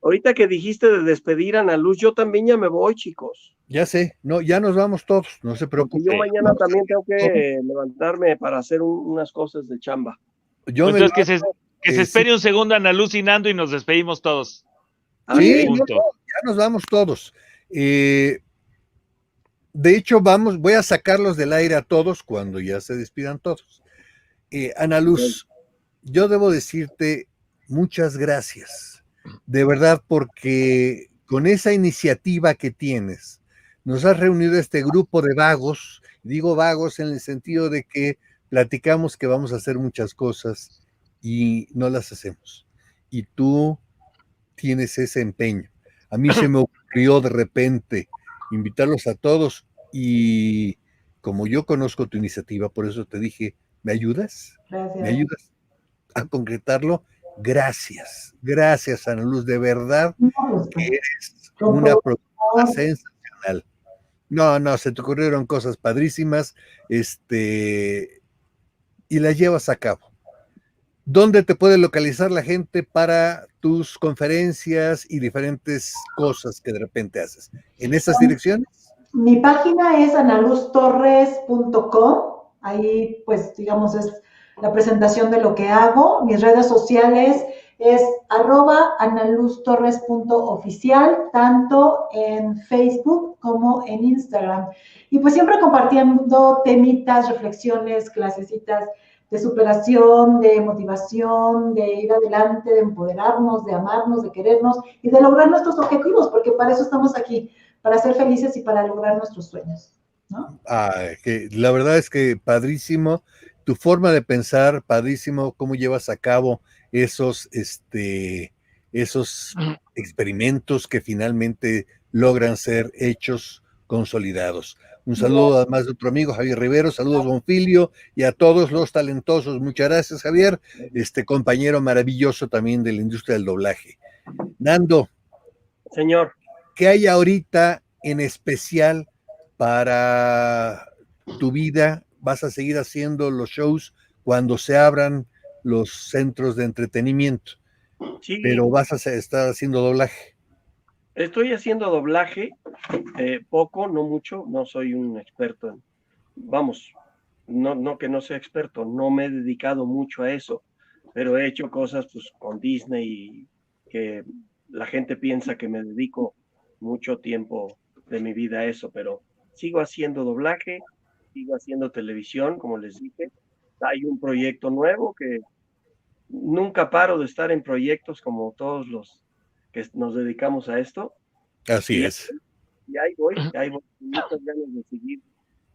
Ahorita que dijiste de despedir a Ana Luz, yo también ya me voy, chicos. Ya sé, no, ya nos vamos todos, no se preocupen. Yo mañana también tengo que levantarme para hacer unas cosas de chamba. Entonces que se espere un segundo Ana Luz y Nando y nos despedimos todos. Sí, ya nos vamos todos. De hecho, voy a sacarlos del aire a todos cuando ya se despidan todos. Ana Luz, yo debo decirte muchas gracias, de verdad, porque con esa iniciativa que tienes, nos has reunido este grupo de vagos, digo vagos en el sentido de que platicamos que vamos a hacer muchas cosas y no las hacemos. Y tú tienes ese empeño. A mí se me ocurrió de repente invitarlos a todos y como yo conozco tu iniciativa, por eso te dije, ¿me ayudas? Gracias. ¿Me ayudas a concretarlo? Gracias, Ana Luz, de verdad que eres una productora sensacional. No, se te ocurrieron cosas padrísimas, y las llevas a cabo. ¿Dónde te puede localizar la gente para tus conferencias y diferentes cosas que de repente haces? ¿En esas direcciones? Mi página es analuztorres.com, ahí pues digamos es la presentación de lo que hago. Mis redes sociales es @analuztorres.oficial, tanto en Facebook como en Instagram. Y pues siempre compartiendo temitas, reflexiones, clasecitas de superación, de motivación, de ir adelante, de empoderarnos, de amarnos, de querernos y de lograr nuestros objetivos, porque para eso estamos aquí, para ser felices y para lograr nuestros sueños, ¿no? Que la verdad es que padrísimo tu forma de pensar, padrísimo cómo llevas a cabo esos experimentos que finalmente logran ser hechos consolidados. Un saludo además de otro amigo, Javier Rivero. Saludos, Bonfilio, y a todos los talentosos. Muchas gracias, Javier, compañero maravilloso también de la industria del doblaje. Nando. Señor. ¿Qué hay ahorita en especial para tu vida? ¿Vas a seguir haciendo los shows cuando se abran los centros de entretenimiento? Sí. Pero vas a estar haciendo doblaje. Estoy haciendo doblaje, poco, no mucho, no soy un experto en, vamos, no que no sea experto, no me he dedicado mucho a eso, pero he hecho cosas pues con Disney que la gente piensa que me dedico mucho tiempo de mi vida a eso, pero sigo haciendo doblaje, sigo haciendo televisión, como les dije. Hay un proyecto nuevo que nunca paro de estar en proyectos como todos los que nos dedicamos a esto. Así es. Y ahí voy, con muchas ganas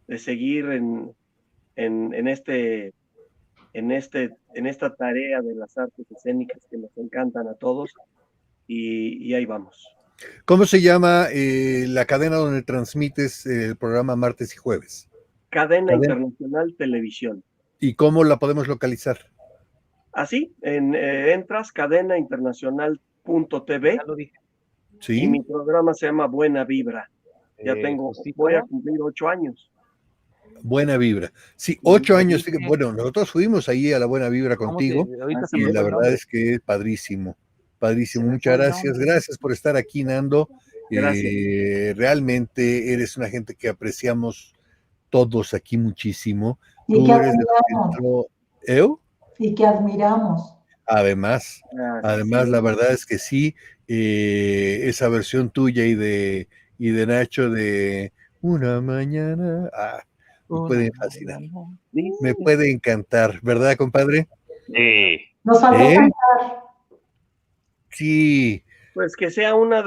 de seguir en esta tarea de las artes escénicas que nos encantan a todos, y ahí vamos. ¿Cómo se llama la cadena donde transmites el programa martes y jueves? Cadena Internacional Televisión. ¿Y cómo la podemos localizar? Así, entras cadenainternacional.tv. ¿Sí? Y mi programa se llama Buena Vibra. Ya voy a cumplir 8 años. Buena Vibra. Sí, 8 años. Bueno, nosotros fuimos ahí a la Buena Vibra contigo y la verdad es que es padrísimo. Padrísimo. Muchas gracias. Gracias por estar aquí, Nando. Realmente eres una gente que apreciamos todos aquí muchísimo. Y tú eres del centro. Y que admiramos. Además, la verdad es que sí, esa versión tuya y de Nacho de Una Mañana, me puede fascinar, me puede encantar, ¿verdad, compadre? Sí. Nos faltó cantar. Sí. Pues que sea una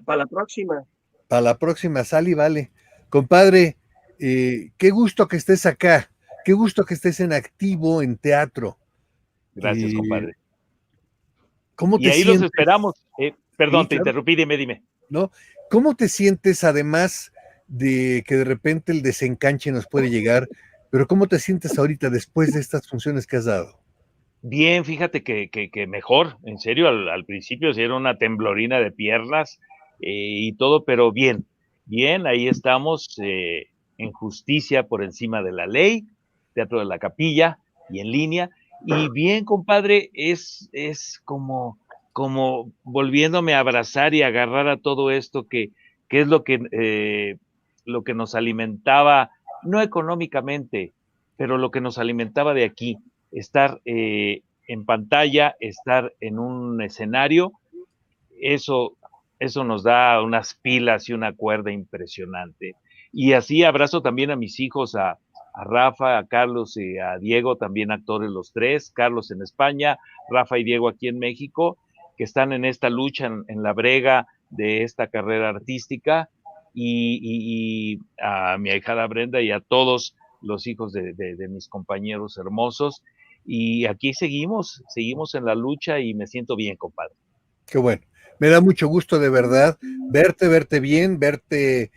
para la próxima. Para la próxima, sale y vale. Compadre, qué gusto que estés acá, qué gusto que estés en activo en teatro. Gracias, compadre. ¿Cómo te ahí sientes? los esperamos. Perdón, Sí, te interrumpí, dime. ¿No? ¿Cómo te sientes, además de que de repente el desencanche nos puede llegar, pero cómo te sientes ahorita después de estas funciones que has dado? Bien, fíjate que mejor, en serio, al principio sí era una temblorina de piernas y todo, pero bien, ahí estamos en justicia por encima de la ley, Teatro de la Capilla y en línea. Y bien, compadre, es como volviéndome a abrazar y agarrar a todo esto que es lo que nos alimentaba, no económicamente, pero lo que nos alimentaba de aquí, estar en pantalla, estar en un escenario, eso nos da unas pilas y una cuerda impresionante. Y así abrazo también a mis hijos, a Rafa, a Carlos y a Diego, también actores los tres, Carlos en España, Rafa y Diego aquí en México, que están en esta lucha, en la brega de esta carrera artística, y a mi ahijada Brenda y a todos los hijos de mis compañeros hermosos, y aquí seguimos en la lucha y me siento bien, compadre. Qué bueno, me da mucho gusto de verdad verte bien, verte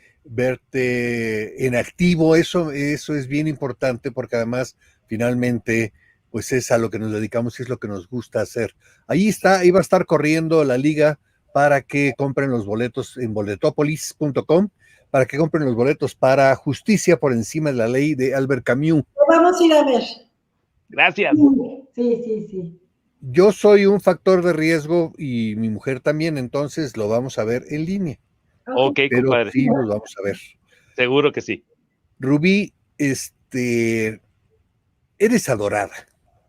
en activo, eso es bien importante porque además finalmente pues es a lo que nos dedicamos y es lo que nos gusta hacer. Ahí va a estar corriendo la liga para que compren los boletos en boletopolis.com, para que compren los boletos para Justicia por encima de la ley de Albert Camus. Lo vamos a ir a ver. Gracias. Sí. Yo soy un factor de riesgo y mi mujer también, entonces lo vamos a ver en línea. Ok, pero compadre. Sí, los vamos a ver. Seguro que sí. Rubí, eres adorada.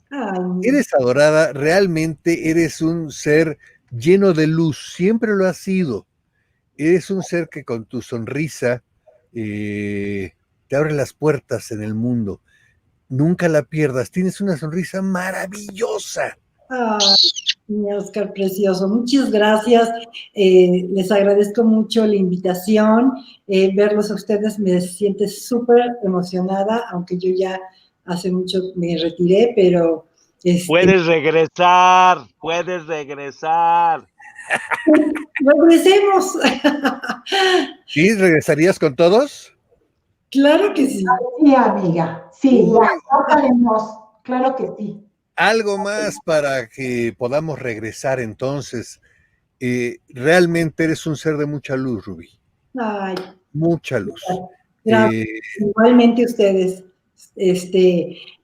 Ay. Eres adorada, realmente eres un ser lleno de luz, siempre lo has sido. Eres un ser que con tu sonrisa te abre las puertas en el mundo. Nunca la pierdas, tienes una sonrisa maravillosa. Ay, mi Oscar precioso, muchas gracias. Les agradezco mucho la invitación. Verlos a ustedes me siente súper emocionada, aunque yo ya hace mucho me retiré, pero... Puedes regresar. Regresemos. ¿Sí? ¿Regresarías con todos? Claro que sí. Sí, amiga. Sí, ya, cortaremos. Claro que sí. Algo más para que podamos regresar entonces. Realmente eres un ser de mucha luz, Rubí. Ay, Mucha luz. igualmente ustedes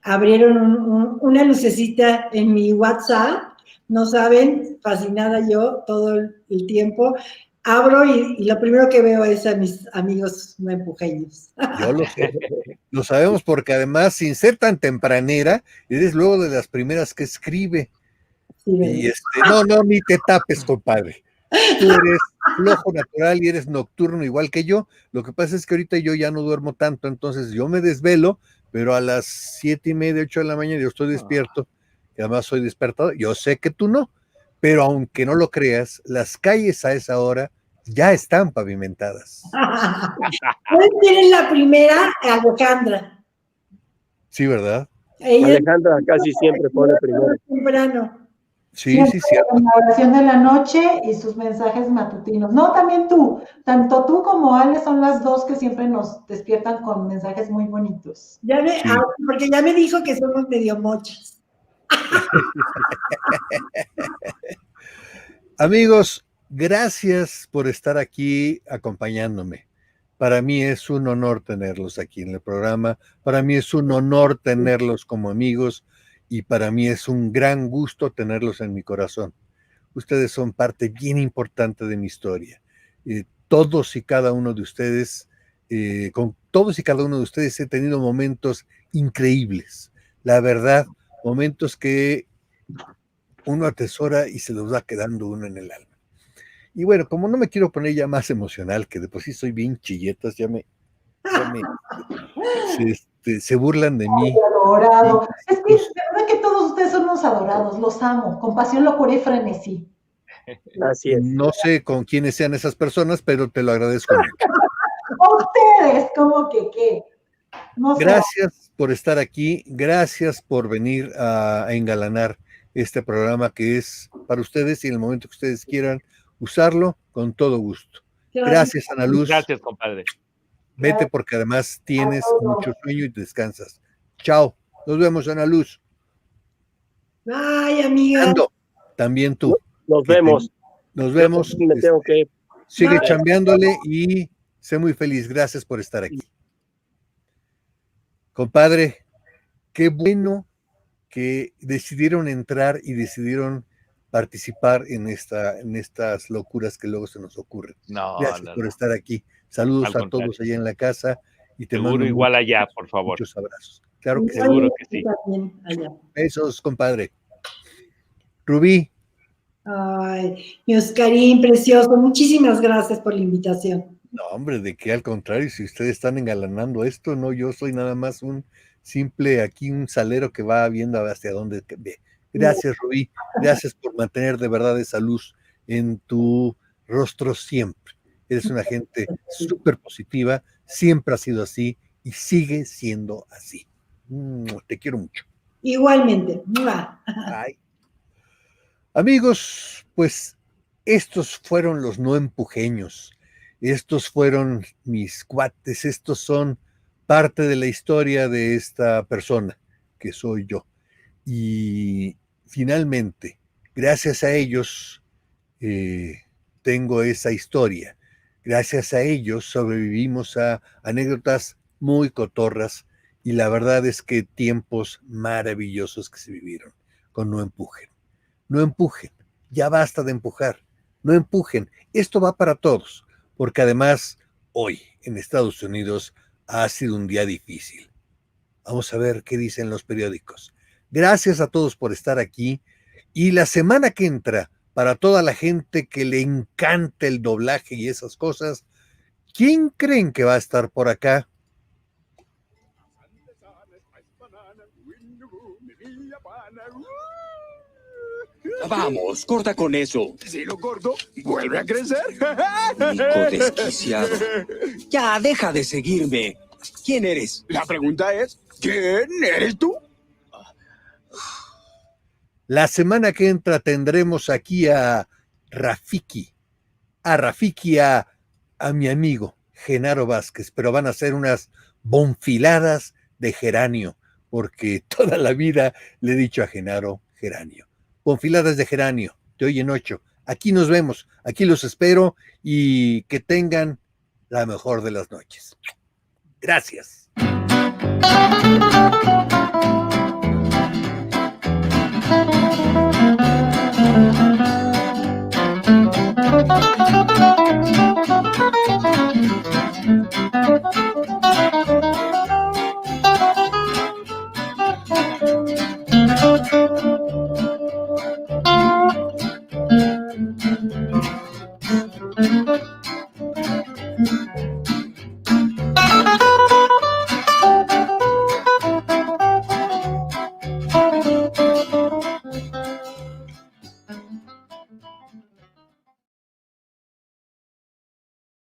abrieron una lucecita en mi WhatsApp, no saben, fascinada yo todo el tiempo. Abro y lo primero que veo es a mis amigos no empujeños. Yo lo sé, lo sabemos porque además, sin ser tan tempranera, eres luego de las primeras que escribe. Sí, y no, ni te tapes, compadre. Tú eres flojo natural y eres nocturno igual que yo. Lo que pasa es que ahorita yo ya no duermo tanto, entonces yo me desvelo, pero a las 7:30, 8 de la mañana yo estoy despierto, y además soy despertado. Yo sé que tú no, pero aunque no lo creas, las calles a esa hora ya están pavimentadas. Hoy tienen la primera, Alejandra. Sí, ¿verdad? Alejandra casi siempre pone primero. Temprano. Sí, cierto. La oración de la noche y sus mensajes matutinos. No, también tú. Tanto tú como Ale son las dos que siempre nos despiertan con mensajes muy bonitos. Porque ya me dijo que somos medio mochas. Amigos, gracias por estar aquí acompañándome. Para mí es un honor tenerlos aquí en el programa. Para mí es un honor tenerlos como amigos. Y para mí es un gran gusto tenerlos en mi corazón. Ustedes son parte bien importante de mi historia. Todos y cada uno de ustedes, con todos y cada uno de ustedes he tenido momentos increíbles. La verdad, momentos que uno atesora y se los va quedando uno en el alma. Y bueno, como no me quiero poner ya más emocional, que de por sí soy bien chilletas, se burlan de mí. Adorado. Es que de verdad que todos ustedes son unos adorados, los amo, con pasión, locura y frenesí. Así es. No sé con quiénes sean esas personas, pero te lo agradezco mucho. Ustedes, ¿cómo que qué? No sé. Gracias por estar aquí, gracias por venir a engalanar este programa que es para ustedes y en el momento que ustedes quieran usarlo, con todo gusto. Gracias, Ana Luz. Gracias, compadre. Vete porque además tienes mucho sueño y descansas. Chao. Nos vemos, Ana Luz. Ay, amiga. Ando, también tú. Nos vemos. Nos vemos. Me tengo que ir. Sigue chambeándole y sé muy feliz. Gracias por estar aquí. Compadre, qué bueno que decidieron entrar y decidieron participar en estas locuras que luego se nos ocurren. Gracias por estar aquí. Saludos a todos allá en la casa y te mando igual allá, por favor. Muchos abrazos. Claro que seguro que sí. Besos, compadre. Rubí. Ay, mi Oscarín, precioso. Muchísimas gracias por la invitación. No, hombre, de qué, al contrario, si ustedes están engalanando esto, no, yo soy nada más un simple aquí, un salero que va viendo hacia dónde ve. Gracias, Rubí. Gracias por mantener de verdad esa luz en tu rostro siempre. Eres una gente súper positiva, siempre ha sido así y sigue siendo así. Te quiero mucho. Igualmente. Ay. Amigos, pues estos fueron los no empujeños. Estos fueron mis cuates. Estos son parte de la historia de esta persona que soy yo. Y finalmente, gracias a ellos, tengo esa historia. Gracias a ellos sobrevivimos a anécdotas muy cotorras y la verdad es que tiempos maravillosos que se vivieron con No Empujen. No empujen, ya basta de empujar, no empujen, esto va para todos, porque además hoy en Estados Unidos ha sido un día difícil. Vamos a ver qué dicen los periódicos. Gracias a todos por estar aquí y la semana que entra, para toda la gente que le encanta el doblaje y esas cosas, ¿quién creen que va a estar por acá? Vamos, corta con eso. Si lo corto, vuelve a crecer. Nico desquiciado. Ya, deja de seguirme. ¿Quién eres? La pregunta es, ¿quién eres tú? La semana que entra tendremos aquí a Rafiki, a mi amigo Genaro Vázquez, pero van a ser unas Bonfiladas de geranio, porque toda la vida le he dicho a Genaro geranio. Bonfiladas de geranio, de hoy en 8. Aquí nos vemos, aquí los espero y que tengan la mejor de las noches. Gracias. Thank you.